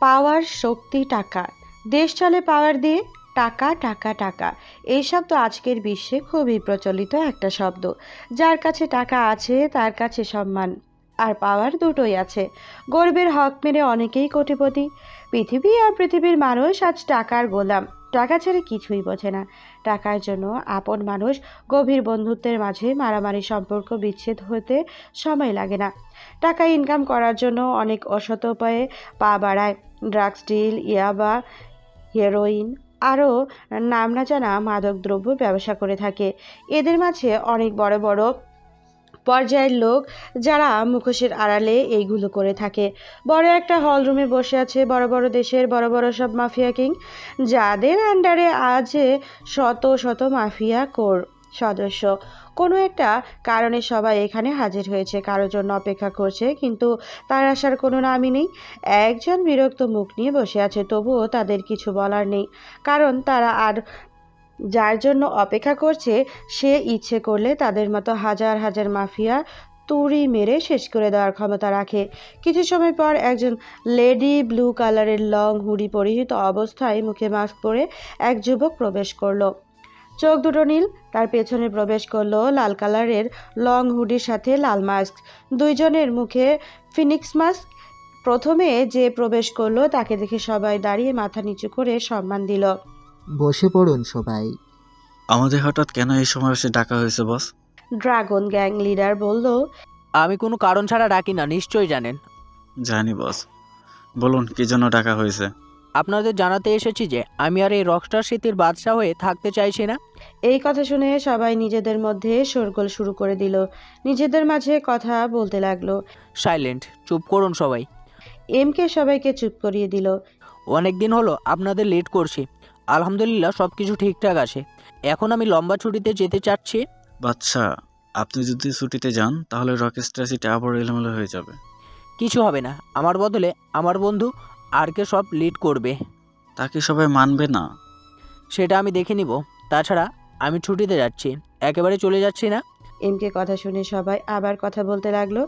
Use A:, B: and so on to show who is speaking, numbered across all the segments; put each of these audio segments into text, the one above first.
A: পাওয়ার, শক্তি, টাকা। দেশ চলে পাওয়ার দিয়ে। টাকা, টাকা, টাকা। এই শব্দ আজকের বিশ্বে খুবই প্রচলিত একটা শব্দ। যার কাছে টাকা আছে তার কাছে সম্মান আর পাওয়ার দুটোই আছে। গরিবের হক মেরে অনেকেই কোটিপতি। পৃথিবী আর পৃথিবীর মানুষ আজ টাকার গোলাম। টাকা ছেড়ে কিছুই বোঝে না। টাকার জন্য আপন মানুষ, গভীর বন্ধুত্বের মাঝে মারামারি, সম্পর্ক বিচ্ছেদ হতে সময় লাগে না। টাকা ইনকাম করার জন্য অনেক অসৎ উপায়ে পা বাড়ায়। ড্রাগস ডিল, ইয়াবা, হেরোইন, আরও নাম না জানা মাদকদ্রব্য ব্যবসা করে থাকে। এদের মাঝে অনেক বড় বড় পর্যায়ের লোক যারা মুখোশের আড়ালে এইগুলো করে থাকে। বড় একটা হল রুমে বসে আছে বড় বড় দেশের বড় বড় সব মাফিয়া কিং, যাদের আন্ডারে আছে শত শত মাফিয়া কোর সদস্য। কোনো একটা কারণে সবাই এখানে হাজির হয়েছে, কারোর জন্য অপেক্ষা করছে, কিন্তু তার আসার কোনো নামই নেই। একজন বিরক্ত মুখ নিয়ে বসে আছে, তবুও তাদের কিছু বলার নেই, কারণ তারা আর যার জন্য অপেক্ষা করছে সে ইচ্ছে করলে তাদের মতো হাজার হাজার মাফিয়া তুড়ি মেরে শেষ করে দেওয়ার ক্ষমতা রাখে। কিছু সময় পর একজন লেডি ব্লু কালারের লং হুডি পরিহিত অবস্থায় মুখে মাস্ক পরে এক যুবক প্রবেশ করলো। চোখ দুটো নীল। তার পেছনে প্রবেশ করলো লাল কালারের লং হুডির সাথে লাল মাস্ক। দুইজনের মুখে ফিনিক্স মাস্ক। প্রথমে যে প্রবেশ করলো তাকে দেখে সবাই দাঁড়িয়ে মাথা নিচু করে সম্মান দিল।
B: বসে পড়ুন সবাই।
C: আমাদের হঠাৎ কেন এই সমাবেশে ডাকা হয়েছে বস?
A: ড্রাগন গ্যাং লিডার বলল।
D: আমি কোনো কারণ ছাড়া ডাকি না, নিশ্চয়ই জানেন।
C: জানি বস। বলুন কি জন্য ডাকা হয়েছে?
D: আপনাদের জানাতে এসেছি যে আমি আর এই রকস্টার সিটির বাদশা হয়ে থাকতে চাইছি না।
A: এই কথা শুনে সবাই নিজেদের মধ্যে শোরগোল শুরু করে দিল, নিজেদের মাঝে কথা বলতে লাগলো।
D: সাইলেন্ট, চুপ করুন সবাই।
A: এমকে সবাইকে চুপ করিয়ে দিল।
D: অনেক দিন হলো আপনাদের লেট করছি। আলহামদুলিল্লাহ সব কিছু ঠিকঠাক আছে। এখন আমি লম্বা ছুটিতে যেতে চাচ্ছি।
C: বাচ্চা, আপনি যদি ছুটিতে যান তাহলে রকেস্টার সিটি আবার এলোমেলো হয়ে যাবে।
D: কিছু হবে না, আমার বদলে আমার বন্ধু আরকে সব লিড করবে।
C: তাকে সবাই মানবে না।
D: সেটা আমি দেখে নিব। তাছাড়া আমি ছুটিতে যাচ্ছি, একেবারে চলে যাচ্ছি না।
A: এমকে কথা শুনে সবাই আবার কথা বলতে লাগলো।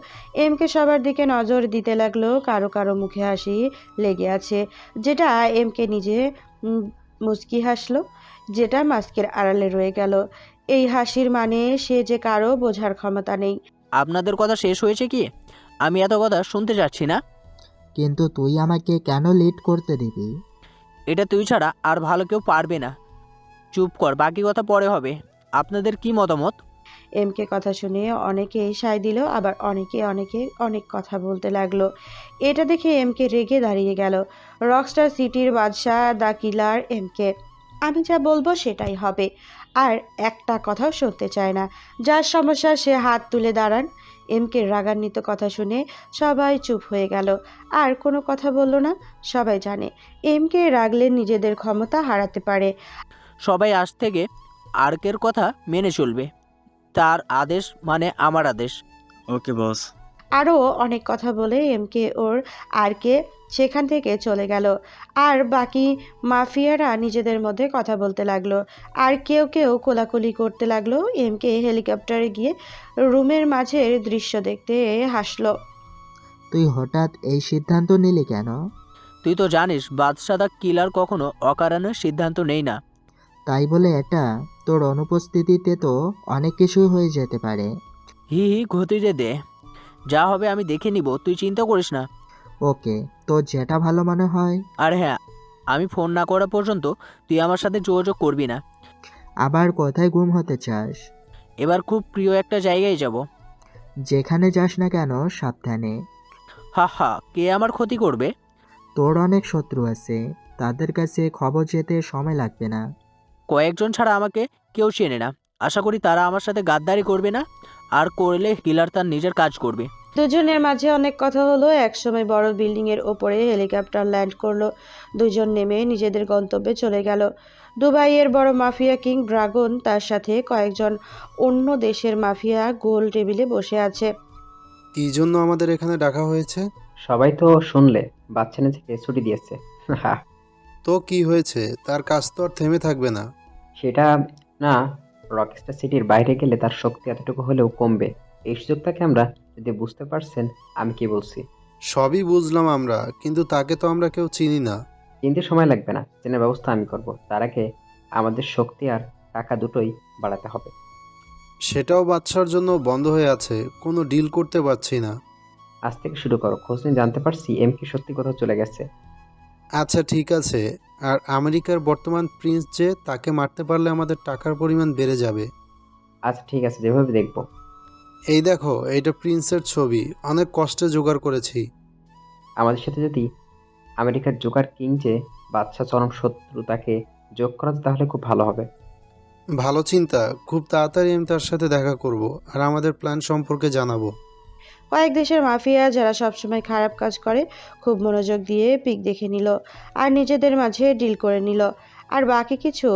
A: এমকে সবার দিকে নজর দিতে লাগলো, কারো কারো মুখে হাসি লেগে আছে, যেটা এমকে নিজে মুচকি হাসলো, যেটা মাস্কের আড়ালে রয়ে গেল। এই হাসির মানে সে যে কারো বোঝার ক্ষমতা নেই।
D: আপনাদের কথা শেষ হয়েছে কি? আমি এত কথা শুনতে চাচ্ছি না।
B: কিন্তু তুই আমাকে কেন লেট করতে দিবি?
D: এটা তুই ছাড়া আর ভালো কেউ পারবে না। চুপ কর, বাকি কথা পরে হবে। আপনাদের কি মতামত?
A: এমকে কথা শুনে অনেকে সায় দিল, আবার অনেকে অনেকে অনেক কথা বলতে লাগলো। এটা দেখে এমকে রেগে দাঁড়িয়ে গেল। রকস্টার সিটির বাদশাহ, দ্য কিলার এমকে। আমি যা বলবো সেটাই হবে, আর একটা কথাও শুনতে চায় না। যার সমস্যা সে হাত তুলে দাঁড়ান। এমকে রাগান্বিত কথা শুনে সবাই চুপ হয়ে গেল, আর কোনো কথা বলল না। সবাই জানে এমকে রাগলে নিজেদের ক্ষমতা হারাতে পারে।
D: সবাই আজ থেকে আর্কের কথা মেনে চলবে। তার আদেশ মানে আমার আদেশ।
C: ওকে বস।
A: আরও অনেক কথা বলে এমকে ওর আরকে সেখান থেকে চলে গেল। আর বাকি মাফিয়ারা নিজেদের মধ্যে কথা বলতে লাগলো, আর কেউ কেউ কোলাকুলি করতে লাগলো। এমকে হেলিকপ্টারে গিয়ে রুমের মাঝের দৃশ্য দেখতে হাসলো।
B: তুই হঠাৎ এই সিদ্ধান্ত নিলি কেন?
D: তুই তো জানিস বাদশাদা কিলার কখনো অকারণে সিদ্ধান্ত নেই না।
B: তাই বলে এটা তোর অনুপস্থিতিতে তো অনেক কিছুই হয়ে যেতে পারে।
D: হি হি ঘটিতে দে, যা হবে আমি দেখে নিব, তুই চিন্তা করিস না।
B: ওকে, তোর যেটা ভালো মনে হয়।
D: আর হ্যাঁ, আমি ফোন না করা পর্যন্ত তুই আমার সাথে যোগাযোগ করবি না।
B: আবার কোথায় গুম হতে চাস?
D: এবার খুব প্রিয় একটা জায়গায় যাব।
B: যেখানে যাস না কেন সাবধানে।
D: হা হা, কে আমার ক্ষতি করবে?
B: তোর অনেক শত্রু আছে, তাদের কাছে খবর যেতে সময় লাগবে না।
D: কয়েকজন ছাড়া আমাকে কেউ চেনে না। আশা করি তারা আমার সাথে গাদ্দারি করবে না, আর করলে কিলার তার নিজের কাজ করবে।
A: দুজনের মাঝে অনেক কথা হলো। একসময় বড় বিল্ডিং এর ওপরে হেলিকপ্টার ল্যান্ড করলো। দুজন নেমে নিজেদের গন্তব্যে চলে গেল। দুবাইয়ের বড় মাফিয়া কিং ড্রাগন তার সাথে কয়েকজন অন্য দেশের মাফিয়া গোল টেবিলে বসে আছে।
E: কি জন্য আমাদের এখানে ডাকা হয়েছে?
F: সবাই তো শুনলে, বাচ্চা নিজেকে ছুটি দিয়েছে। হ্যাঁ,
E: তো কি হয়েছে? তার কাজ তো আর থেমে থাকবে না।
F: সেটা না, রকস্টার সিটির বাইরে গেলে তার শক্তি এতটুকু হলেও কমবে। এই সুযোগটাকে আমরা যদি বুঝতে পারছেন, আমি কি বলছি।
E: সবই বুঝলাম আমরা, কিন্তু তাকে তো আমরা কেউ চিনি না।
F: চিনতে সময় লাগবে না, চেনার ব্যবস্থা আমি করব। তার আগে আমাদের শক্তি আর টাকা দুটোই বাড়াতে হবে।
E: সেটাও বাচ্চার জন্য বন্ধ হয়ে আছে, কোনো ডিল করতে পারছি না।
F: আজ থেকে শুরু করো। খোঁজ নিয়ে জানতে পারছি এমকে সত্যি কোথাও চলে গেছে।
E: আচ্ছা ঠিক আছে। আর আমেরিকার বর্তমান প্রিন্স যে, তাকে মারতে পারলে আমাদের টাকার পরিমাণ বেড়ে যাবে।
F: আচ্ছা ঠিক আছে, যেভাবে দেখবো।
E: এই দেখো, এইটা প্রিন্সের ছবি, অনেক কষ্টে জোগাড় করেছি।
F: আমাদের সাথে যদি আমেরিকার জোকার কিং যে বাদশা চরম শত্রু, তাকে যোগ করা যায় তাহলে খুব ভালো হবে।
E: ভালো চিন্তা, খুব তাড়াতাড়ি আমি তার সাথে দেখা করব আর আমাদের প্ল্যান সম্পর্কে জানাবো।
A: কয়েক দেশের মাফিয়া যারা সবসময় খারাপ কাজ করে খুব মনোযোগ দিয়ে পিক দেখে নিল আর নিজেদের মাঝে ডিল করে নিল। আর বাকি কিছু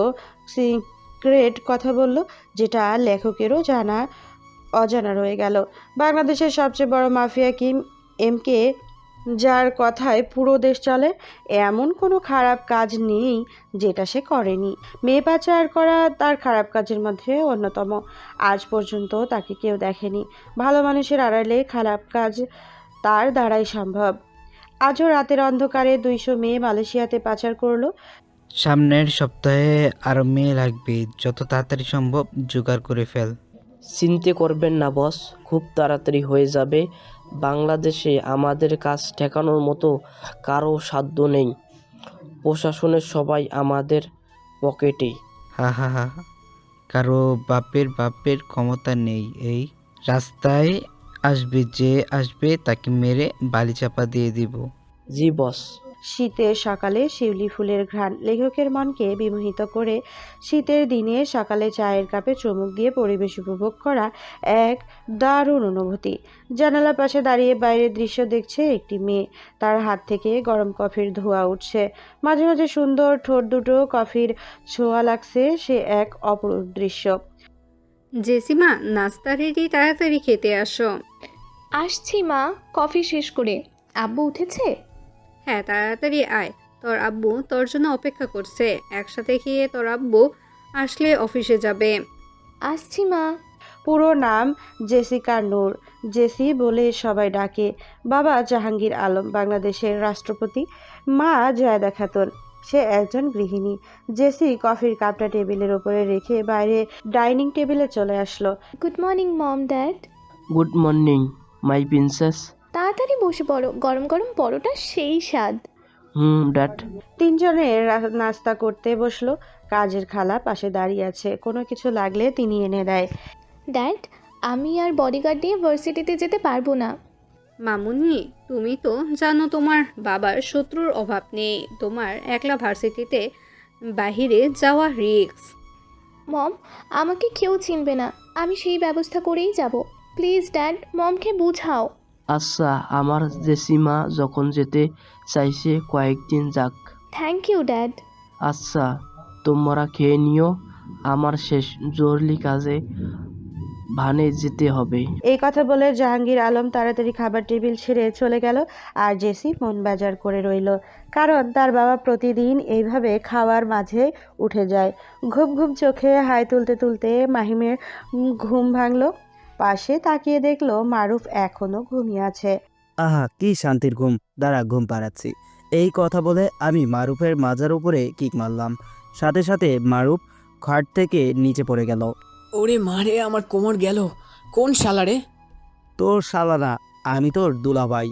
A: সিক্রেট কথা বলল, যেটা লেখকেরও অজানা রয়ে গেল। বাংলাদেশের সবচেয়ে বড় মাফিয়া কিম এমকে, যার কথায় পুরো দেশ চলে, এমন কোনো খারাপ কাজ নেই যেটা সে করেনি। মেয়ে পাচার করা তার খারাপ কাজের মধ্যে অন্যতম। আজ পর্যন্ত তাকে কেউ দেখেনি। ভালো মানুষের আড়ালে খারাপ কাজ তার দ্বারাই সম্ভব। আজও রাতের অন্ধকারে 200 মেয়ে মালয়েশিয়াতে পাচার করলো।
G: সামনের সপ্তাহে আরো মেয়ে লাগবে, যত তাড়াতাড়ি সম্ভব জোগাড় করে ফেল।
H: চিন্তা করবেন না বস, খুব তাড়াতাড়ি হয়ে যাবে। বাংলাদেশে আমাদের কাজ ঠেকানোর মতো কারো সাধ্য নেই। প্রশাসনের সবাই আমাদের পকেটে।
G: হা হা হা, কারো বাপের ক্ষমতা নেই। এই রাস্তায় যে আসবে তাকে মেরে বালি চাপা দিয়ে দিব।
H: জি বস।
A: শীতের সকালে শিউলি ফুলের ঘ্রাণ লেখকের মনকে বিমোহিত করে। শীতের দিনে সকালে চায়ের কাপে চুমুক দিয়ে পরিবেশ উপভোগ করা এক দারুণ অনুভূতি। জানালার পাশে দাঁড়িয়ে বাইরের দৃশ্য দেখছে একটি মেয়ে। তার হাত থেকে গরম কফির ধোঁয়া উঠছে, মাঝে মাঝে সুন্দর ঠোঁট দুটো কফির ছোঁয়া লাগছে। সে এক অপরূপ দৃশ্য।
I: জেসিমা, নাস্তা রেডি, তাড়াতাড়ি খেতে আসো।
J: আসছি মা, কফি শেষ করে। আব্বু উঠেছে?
I: হ্যাঁ, তাড়াতাড়ি আয়, তোর আব্বু তোর জন্য অপেক্ষা করছে। একসাথে খেয়ে তোর আব্বু আসলে অফিসে যাবে।
J: আসছি মা।
A: পুরো নাম জেসিকা নূর, জেসি বলে সবাই ডাকে। বাবা জাহাঙ্গীর আলম, বাংলাদেশের রাষ্ট্রপতি। মা জায়দা খাতুন, সে একজন গৃহিণী। জেসি কফির কাপটা টেবিলের উপরে রেখে বাইরে ডাইনিং টেবিলে চলে আসলো।
J: Good morning mom dad.
H: Good morning my princess.
J: তাড়াতাড়ি বসে পড়ো, গরম গরম পরোটা সেই স্বাদ।
H: ড্যাড।
A: তিনজনে নাস্তা করতে বসলো। কাজের খালা পাশে দাঁড়িয়ে আছে, কোনো কিছু লাগলে তিনি এনে দেয়।
J: ড্যাড, আমি আর বডিগার্ড দিয়ে ভার্সিটিতে যেতে পারবো না।
I: মামুনি, তুমি তো জানো তোমার বাবার শত্রুর অভাব নেই। তোমার একলা ভার্সিটিতে বাহিরে যাওয়া রিস্ক।
J: মম, আমাকে কেউ চিনবে না, আমি সেই ব্যবস্থা করেই যাব। প্লিজ ড্যাড, মমকে বুঝাও।
H: আচ্ছা, আমার জেসিমা যখন যেতে চাইছে কয়েকদিন যাক।
J: Thank you dad.
H: আচ্ছা, তোমরা খেয়ে নিও, আমার শেষ জরুরি কাজে ভানে যেতে হবে।
A: এই কথা বলে জাহাঙ্গীর আলম তাড়াতাড়ি খাবার টেবিল ছেড়ে চলে গেল। আর জেসি মন বেজার করে রইল, কারণ তার বাবা প্রতিদিন এইভাবে খাওয়ার মাঝে উঠে যায়। ঘুম ঘুম চোখে হাই তুলতে তুলতে মাহিমের ঘুম ভাঙলো। পাশে তাকিয়ে দেখলো মারুফ এখনো ঘুমিয়ে আছে।
K: আহা, কি শান্তির ঘুম! দাঁড়া, ঘুম পাড়াচ্ছি। এই কথা বলে আমি মারুফের মাজার উপরে কিক মারলাম। সাথে সাথে মারুফ খাট থেকে নিচে পড়ে গেল।
L: ওরে মারে, আমার কোমর গেল। কোন শালারে?
K: তোর শালা না, আমি তোর দুলাভাই।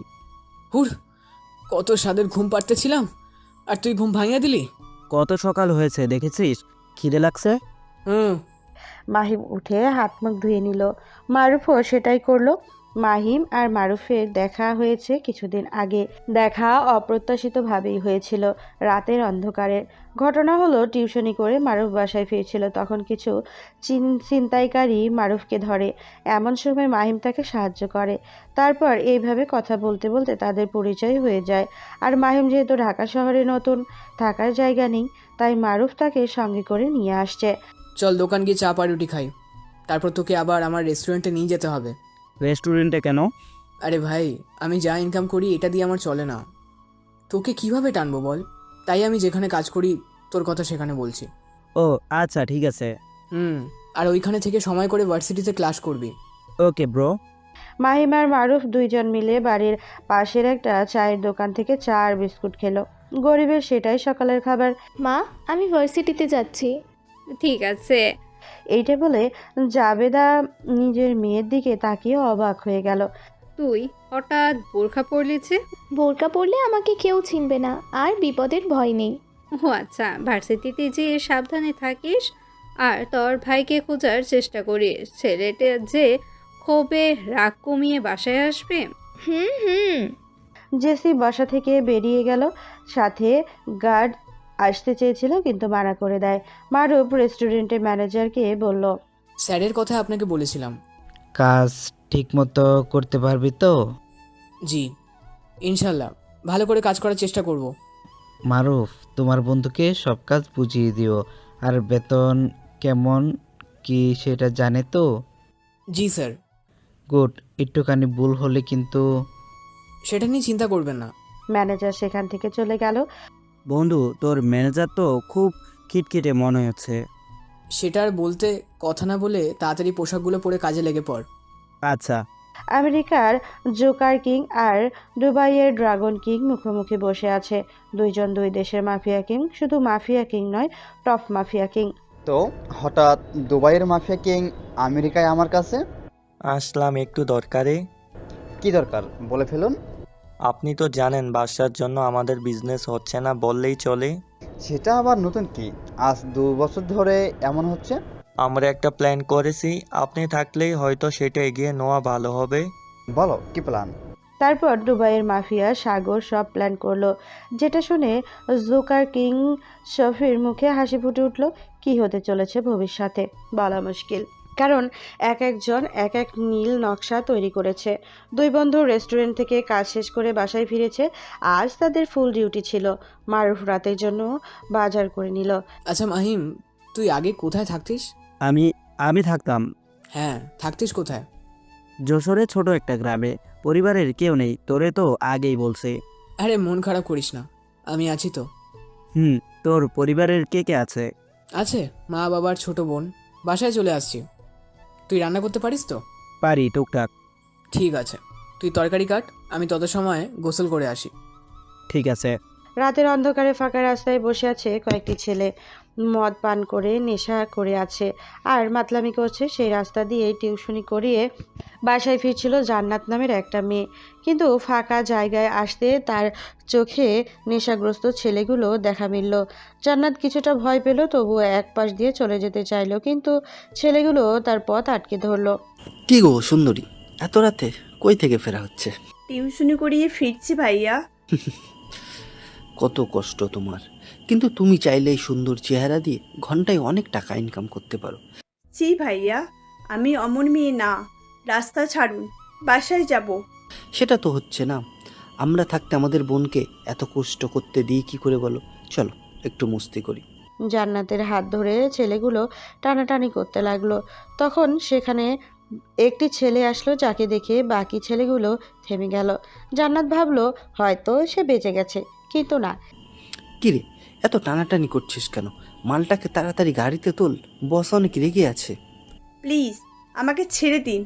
L: হুর, কত স্বাদের ঘুম পাড়তেছিলাম আর তুই ঘুম ভাঙিয়ে দিলি।
K: কত সকাল হয়েছে দেখেছিস? খিদে লাগছে?
A: মাহিম উঠে হাত মুখ ধুয়ে নিল। মারুফও সেটাই করলো। মাহিম আর মারুফের দেখা হয়েছে কিছুদিন আগে। দেখা অপ্রত্যাশিতভাবেই হয়েছিল, রাতের অন্ধকারে। ঘটনা হলো, টিউশনি করে মারুফ বাসায় ফিরছিল, তখন কিছু ছিনতাইকারী মারুফকে ধরে। এমন সময় মাহিম তাকে সাহায্য করে। তারপর এইভাবে কথা বলতে বলতে তাদের পরিচয় হয়ে যায়। আর মাহিম যেহেতু ঢাকা শহরে নতুন, থাকার জায়গা নেই, তাই মারুফ তাকে সঙ্গে করে নিয়ে আসছে।
L: চল দোকান গিয়ে চা রুটি খাই, তারপর তোকে আবার আমার রেস্টুরেন্টে নিয়ে যেতে হবে।
K: রেস্টুরেন্টে কেন?
L: আরে ভাই, আমি যা ইনকাম করি এটা দিয়ে আমার চলে না, তোকে কিভাবে টানবো বল? তাই আমি যেখানে কাজ করি তোর কথা সেখানে বলছি।
K: ও আচ্ছা, ঠিক আছে।
L: আর ওইখানে থেকে সময় করে ভার্সিটিতে ক্লাস করবি।
K: Okay bro.
A: মাহিম আর মারুফ দুইজন মিলে বাড়ির পাশের একটা চায়ের দোকান থেকে চা আর বিস্কুট খেলো। গরিবের সেটাই সকালের খাবার।
J: মা, আমি ভার্সিটিতে যাচ্ছি।
I: ঠিক আছে।
A: এইটা বলে জাবেদা নিজের মেয়ের দিকে তাকিয়ে অবাক হয়ে গেল।
I: তুই হঠাৎ বোরখা পরলি যে?
J: বোরকা পরলে আমাকে কেউ চিনবে না, আর বিপদের ভয় নেই।
I: ও আচ্ছা, ভার্সিটিতে যে সাবধানে থাকিস আর তোর ভাইকে খোঁজার চেষ্টা করিস। ছেলেটা যে ক্ষোভে রাগ কমিয়ে বাসায় আসবে।
J: হুম হুম।
A: জেসি বাসা থেকে বেরিয়ে গেল, সাথে গার্ড আসতে চেয়েছিল কিন্তু মানা করে দেয়। মারুফ রেস্টুরেন্টের ম্যানেজারকে বলল,
L: স্যারের কথা আপনাকে বলেছিলাম।
G: কাজ ঠিকমতো করতে পারবি তো?
L: জি, ইনশাল্লাহ ভালো করে কাজ করার চেষ্টা করব।
G: মারুফ, তোমার বন্ধুকে সব কাজ বুঝিয়ে দিও। আর বেতন কেমন কি সেটা জানে তো?
L: জি স্যার।
G: গুড। একটুখানি ভুল হলে কিন্তু।
L: সেটা নিয়ে চিন্তা করবেন না।
A: ম্যানেজার সেখান থেকে চলে গেল।
K: বন্ধু, তোর ম্যানেজার তো খুব খিটখিটে মনে হচ্ছে।
L: সেটা আর বলতে, কথা না বলে তাড়াতাড়ি পোশাকগুলো পরে কাজে লেগে পড়।
K: আচ্ছা।
A: আমেরিকার জোকার কিং আর দুবাইয়ের ড্রাগন কিং মুখোমুখি বসে আছে। দুইজন দুই দেশের মাফিয়া কিং, শুধু মাফিয়া কিং নয়, টপ মাফিয়া কিং।
M: তো হঠাৎ দুবাইয়ের মাফিয়া কিং আমেরিকায় আমার কাছে?
N: আসলাম একটু দরকারে।
M: কি দরকার বলে ফেলুন।
N: আপনি তো জানেন বাসার জন্য আমাদের বিজনেস হচ্ছে না বললেই চলে।
M: সেটা আবার নতুন কি? আজ 2 বছর ধরে এমন হচ্ছে।
N: আমরা একটা প্ল্যান করেছি, আপনি থাকলেই হয়তো সেটা এগিয়ে নেওয়া ভালো হবে।
M: বলো কি প্ল্যান?
A: তারপর দুবাইয়ের মাফিয়া সাগর সব প্ল্যান করলো, যেটা শুনে জোকার কিং শফির মুখে হাসি ফুটে উঠল। কি হতে চলেছে ভবিষ্যতে বলা মুশকিল, কারণ এক একজন এক এক নীল নকশা তৈরি করেছে। দুই বন্ধু রেস্টুরেন্ট থেকে কাজ শেষ করে বাসায় ফিরেছে। আজ তাদের ফুল ডিউটি ছিল। মারুফ রাতের জন্য বাজার করে নিল।
L: আচ্ছা মাহিম, তুই আগে কোথায় থাকতিস?
K: আমি থাকতাম
L: হ্যাঁ, থাকতিস কোথায়?
K: যশোরে ছোট একটা গ্রামে। পরিবারের কেউ নেই, তোরে তো আগেই বলছে।
L: আরে মন খারাপ করিস না, আমি আছি তো।
K: তোর পরিবারের কে কে আছে?
L: আছে মা, বাবার ছোট বোন। বাসায় চলে আসছি। তুই রান্না করতে পারিস তো?
K: পারি, টুকটাক।
L: ঠিক আছে, তুই তরকারি কাট, আমি তত সময় গোসল করে আসি।
K: ঠিক আছে।
A: রাতের অন্ধকারে ফাঁকা রাস্তায় বসে আছে কয়েকটি ছেলে। মদ পান করে নেশা করে আছে আর মাতলামি করছে। সেই রাস্তা দিয়ে টিউশনি করিয়ে বাসায় ফিরছিল জান্নাত নামের একটা মেয়ে। কিন্তু ফাঁকা জায়গায় আসতে তার চোখে নেশাগ্রস্ত ছেলেগুলো দেখা মিলল। জান্নাত কিছুটা ভয় পেল, তবুও এক পাশ দিয়ে চলে যেতে চাইল, কিন্তু ছেলেগুলো তার পথ আটকে ধরলো।
O: কি গো সুন্দরী, এত রাতে কই থেকে ফেরা হচ্ছে?
P: টিউশনি করিয়ে ফিরছি ভাইয়া।
O: কত কষ্ট তোমার, কিন্তু তুমি চাইলে এই সুন্দর চেহারা দিয়ে ঘন্টায় অনেক টাকা ইনকাম করতে পারো।
P: জি ভাইয়া, আমি অমন মেয়ে না। রাস্তা ছাড়ুন, বাসায় যাব।
O: সেটা তো হচ্ছে না। আমরা থাকতে আমাদের বোনকে এত কষ্ট করতে দিই কি করে বলো? চলো একটু মস্তি করি।
A: জান্নাতের হাত ধরে ছেলেগুলো টানাটানি করতে লাগলো। তখন সেখানে একটি ছেলে আসলো, যাকে দেখে বাকি ছেলেগুলো থেমে গেল। জান্নাত ভাবলো হয়তো সে বেঁচে গেছে, কিন্তু না।
O: কিরে, এত টানাটানি করছিস কেন? মালটাকে তাড়াতাড়ি গাড়িতে তোল, বস অনেক রেগে আছে।
P: প্লিজ আমাকে ছেড়ে দিন,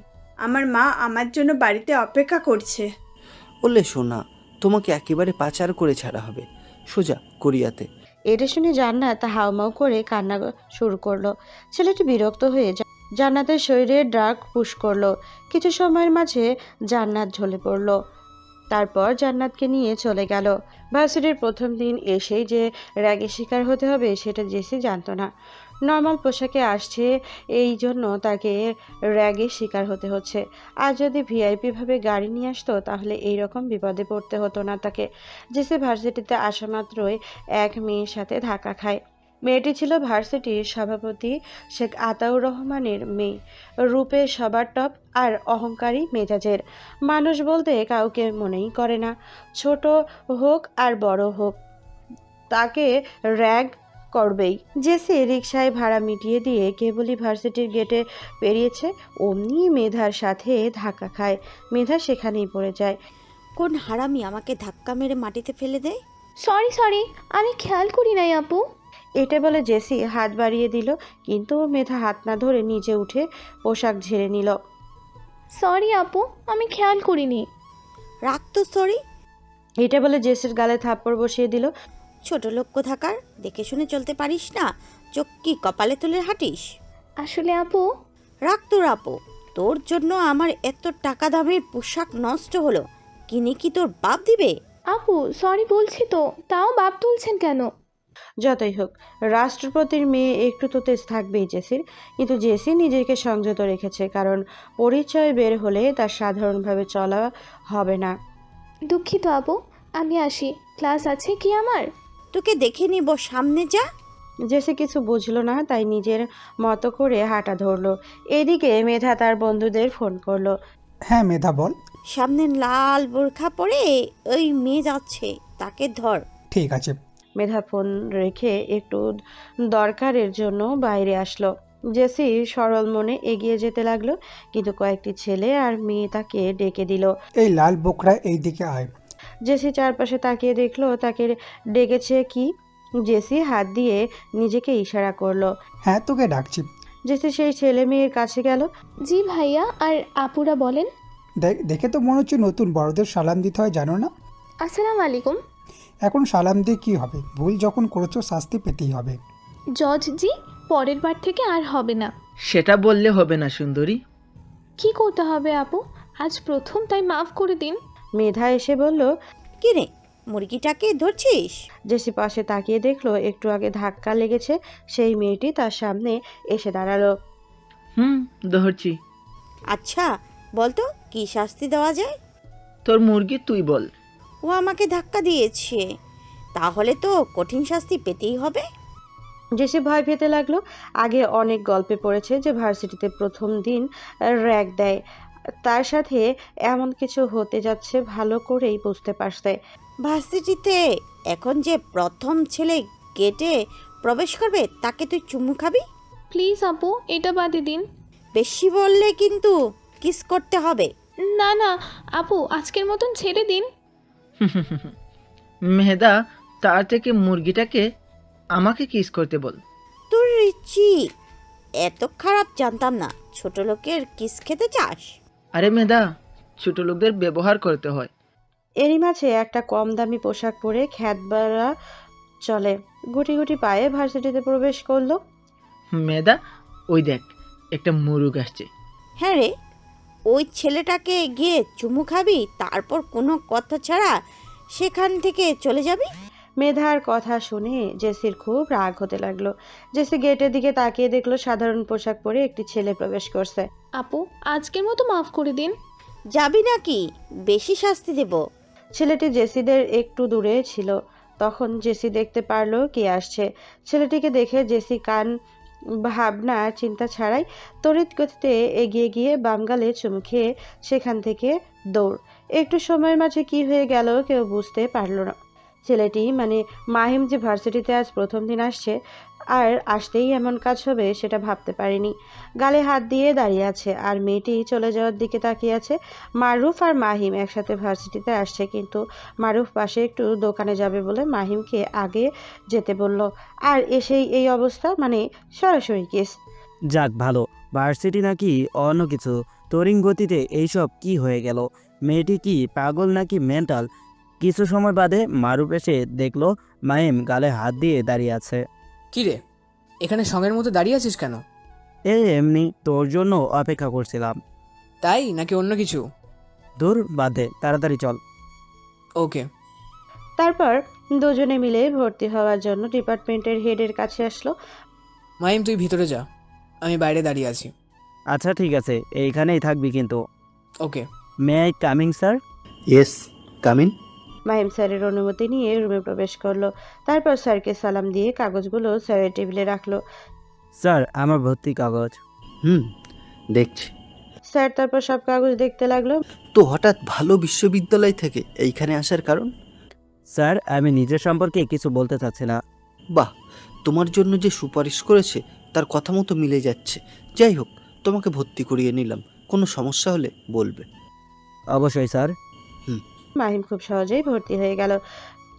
P: আমার মা আমার জন্য বাড়িতে অপেক্ষা করছে।
O: বললে শোনা, তোমাকে একেবারে পাচার করে ছাড়া হবে সোজা কোরিয়াতে।
A: এটা শুনে জান্নাত হাউমাউ করে কান্না শুরু করলো। ছেলেটি বিরক্ত হয়ে জান্নাতের শরীরে ড্রাগ পুশ করলো। কিছু সময়ের মাঝে জান্নাত ঝলে পড়লো। তারপর জান্নাতকে নিয়ে চলে গেল। ভার্সিটির প্রথম দিন এসেই যে র্যাগের শিকার হতে হবে সেটা জেসি জানতো না। নর্মাল পোশাকে আসছে, এই জন্য তাকে র্যাগের শিকার হতে হচ্ছে। আর যদি ভিআইপি ভাবে গাড়ি নিয়ে আসতো তাহলে এই রকম বিপদে পড়তে হতো না তাকে। জেসি ভার্সিটিতে আসা মাত্রই এক মেয়ের সাথে ধাক্কা খায়। মেয়েটি ছিল ভার্সিটির সভাপতি শেখ আতাউর রহমানের মেয়ে। রূপে সবার টপ আর অহংকারী মেজাজের। মানুষ বলতে কাউকে মনেই করে না, ছোট হোক আর বড় হোক, তাকে র্যাগ করবেই। জেসি রিকশায় ভাড়া মিটিয়ে দিয়ে কেবলই ভার্সিটির গেটে পেরিয়েছে, অমনি মেধার সাথে ধাক্কা খায়। মেধা সেখানেই পড়ে যায়।
Q: কোন হারামি আমাকে ধাক্কা মেরে মাটিতে ফেলে দেয়?
J: সরি, আমি খেয়াল করি নাই আপু।
A: এটা বলে জেসি হাত বাড়িয়ে দিল, কিন্তু মেধা হাত না ধরে নিচে উঠে পোশাক ঝেড়ে নিল।
J: সরি আপু, আমি খেয়াল করিনি।
Q: রাখ তো সরি।
A: এটা বলে জেসির গালে থাপ্পড় বসিয়ে দিল।
Q: ছোট লোক কোথাকার, দেখে শুনে চলতে পারিস না? চোখ কি কপালে তুলে হাঁটিস?
J: আসলে আপু।
Q: রাখ তোর আপু, তোর জন্য আমার এত টাকা দামের পোশাক নষ্ট হলো, কিনে কি তোর বাপ দিবে?
J: আপু সরি বলছি তো, তাও বাপ তুলছেন কেন?
A: যতই হোক, রাষ্ট্রপতির মেয়ে একটু তো তেজ থাকবেই জেসির, কিন্তু জেসি নিজেকে সংযত রেখেছে, কারণ পরিচয় বের হলে তার সাধারণভাবে চলা হবে না।
J: দুঃখিত আপু, আমি আসি, ক্লাস আছে কি আমার?
Q: তোকে দেখে নিব, সামনে যা।
A: জেসি কিছু বুঝলো না, তাই নিজের মতো করে হাঁটা ধরলো। এদিকে মেধা তার বন্ধুদের ফোন করলো।
R: হ্যাঁ মেধা বল।
Q: সামনে লাল বোরখা পরে ওই মেয়ে যাচ্ছে, তাকে ধর।
R: ঠিক আছে।
A: মেধা ফোন রেখে একটু দরকারের জন্য বাইরে আসলো। জেসি সরল মনে এগিয়ে যেতে লাগলো, কিন্তু কয়েকটি ছেলে আর মেয়ে তাকে ডেকে দিল।
R: এই লাল বোকরা এই দিকে আয়।
A: জেসি চারপাশে তাকিয়ে দেখলো তাকে ডেকেছে কি। জেসি হাত দিয়ে নিজেকে ইশারা করলো।
R: হ্যাঁ তোকে ডাকছি।
A: জেসি সেই ছেলে মেয়ের কাছে গেল।
J: জি ভাইয়া, আর আপুরা বলেন।
R: দেখে তো মনে হচ্ছে নতুন বড়দের সালাম দিতে হয়, জানো না?
J: আসসালামু আলাইকুম।
R: এখন সালাম দিয়ে কী হবে? ভুল যখন করেছো শাস্তি পেতেই হবে।
J: জজ জি, পরের বার থেকে আর হবে না।
S: সেটা বললে হবে না সুন্দরী।
J: কি করতে হবে আপু? আজ প্রথম, তাই মাফ করে দিন।
A: মেধা এসে বলল,
Q: কি রে, মুরগিটাকে ধরছিস?
A: জেসি পাশে তাকিয়ে দেখলো একটু আগে ধাক্কা লেগেছে সেই মেয়েটি তার সামনে এসে দাঁড়ালো।
S: ধরছি।
Q: আচ্ছা বলতো কি শাস্তি দেওয়া যায়?
S: তোর মুরগি তুই বল।
Q: ও আমাকে ধাক্কা দিয়েছে, তাহলে তো কঠিন শাস্তি পেতেই হবে।
A: জেসি ভয় পেতে লাগলো। আগে অনেক গল্পে পড়েছে যে ভার্সিটিতে প্রথম দিন র্যাগ দেয়, তার সাথে এমন কিছু হতে যাচ্ছে ভালো করেই বুঝতে পারছে।
Q: ভার্সিটিতে এখন যে প্রথম ছেলে গেটে প্রবেশ করবে তাকে তুই চুমু খাবি?
J: প্লিজ আপু, এটা বাদে দিন।
Q: বেশি বললে কিন্তু কিস করতে হবে।
J: না না আপু, আজকের মতন ছেড়ে দিন।
S: মেহেদা, তার থেকে মুরগিটাকে আমাকে কিস করতে বল।
Q: তোর রিচি এত খারাপ জানতাম না, ছোট লোকের কিস খেতে চাস?
S: আরে মেহেদা, ছোট লোকদের ব্যবহার করতে হয়।
A: এরই মাঝে একটা কম দামি পোশাক পরে খ্যাতবারা চলে গুটি গুটি পায়ে ভার্সিটিতে প্রবেশ করলো।
S: মেহেদা, ওই দেখ একটা মুরগ আসছে।
Q: হ্যাঁ রে, ওই ছেলেটাকে গিয়ে চুমু খাবি, তারপর কোনো কথা ছাড়া সেখান থেকে চলে যাবি?
A: মেধার কথা শুনে জেসির খুব রাগ হতে লাগলো। জেসি গেটের দিকে তাকিয়ে দেখলো সাধারণ পোশাক পরে একটি ছেলে প্রবেশ করছে।
J: আপু, আজকের মতো মাফ করে দিন।
Q: যাবি নাকি বেশি শাস্তি দেব?
A: ছেলেটি জেসিদের একটু দূরে ছিল। তখন জেসি দেখতে পারলো কে আসছে। ছেলেটিকে দেখে জেসি কান ভাবনা চিন্তা ছাড়াই তড়িৎ গতিতে এগিয়ে গিয়ে বাম গালে চুমু খেয়ে সেখান থেকে দৌড়। একটু সময়ের মাঝে কি হয়ে গেল কেউ বুঝতে পারল না। ছেলেটি মানে মাহিম যে ভার্সিটিতে আজ প্রথম দিন আসছে আর আসতেই এমন কাজ হবে সেটা ভাবতে পারেনি। গালে হাত দিয়ে দাঁড়িয়ে আছে আর মেয়েটি চলে যাওয়ার দিকে তাকিয়ে আছে। মারুফ আর মাহিম একসাথে ভার্সিটিতে আসছে, কিন্তু মারুফ পাশে একটু দোকানে যাবে বলে মাহিমকে আগে যেতে বলল, আর এসেই এই অবস্থা, মানে সরাসরি কেস।
K: যাক ভালো, ভার্সিটি নাকি অন্য কিছু। তরিং গতিতে এইসব কি হয়ে গেল? মেয়েটি কি পাগল নাকি মেন্টাল? কিছু সময় বাদে মারুফ এসে দেখলো মাহিম গালে হাত দিয়ে দাঁড়িয়ে আছে।
L: কি রে, এখানে সঙ্গের মতো দাঁড়িয়ে আছিস কেন?
K: এমনি তোর জন্য অপেক্ষা করছিলাম।
L: তাই নাকি অন্য কিছু?
K: দূর বাদে, তাড়াতাড়ি চল।
L: ওকে।
A: তারপর দুজনে মিলে ভর্তি হওয়ার জন্য ডিপার্টমেন্টের হেডের কাছে আসলো।
L: মাহিম তুই ভিতরে যা, আমি বাইরে দাঁড়িয়ে আছি।
K: আচ্ছা ঠিক আছে, এইখানেই থাকবি কিন্তু।
L: Okay.
K: May I coming sir?
O: Yes, come in.
A: Mahim স্যারের অনুমতি নিয়ে রুমে প্রবেশ করলো। তারপর স্যারকে সালাম দিয়ে কাগজগুলো স্যারের টেবিলে রাখলো।
K: স্যার, আমার ভর্তি কাগজ।
O: দেখছি।
A: স্যার তারপর সব কাগজ দেখতে লাগলো।
O: তো হঠাৎ ভালো বিশ্ববিদ্যালয় থেকে এইখানে আসার কারণ?
K: স্যার, আমি নিজের সম্পর্কে কিছু বলতে চাচ্ছি না।
O: বাহ, তোমার জন্য যে সুপারিশ করেছে তার কথা মতো মিলে যাচ্ছে। যাই হোক, তোমাকে ভর্তি করিয়ে নিলাম, কোনো সমস্যা হলে বলবে।
K: অবশ্যই স্যার।
A: মাহিম খুব সহজেই ভর্তি হয়ে গেল,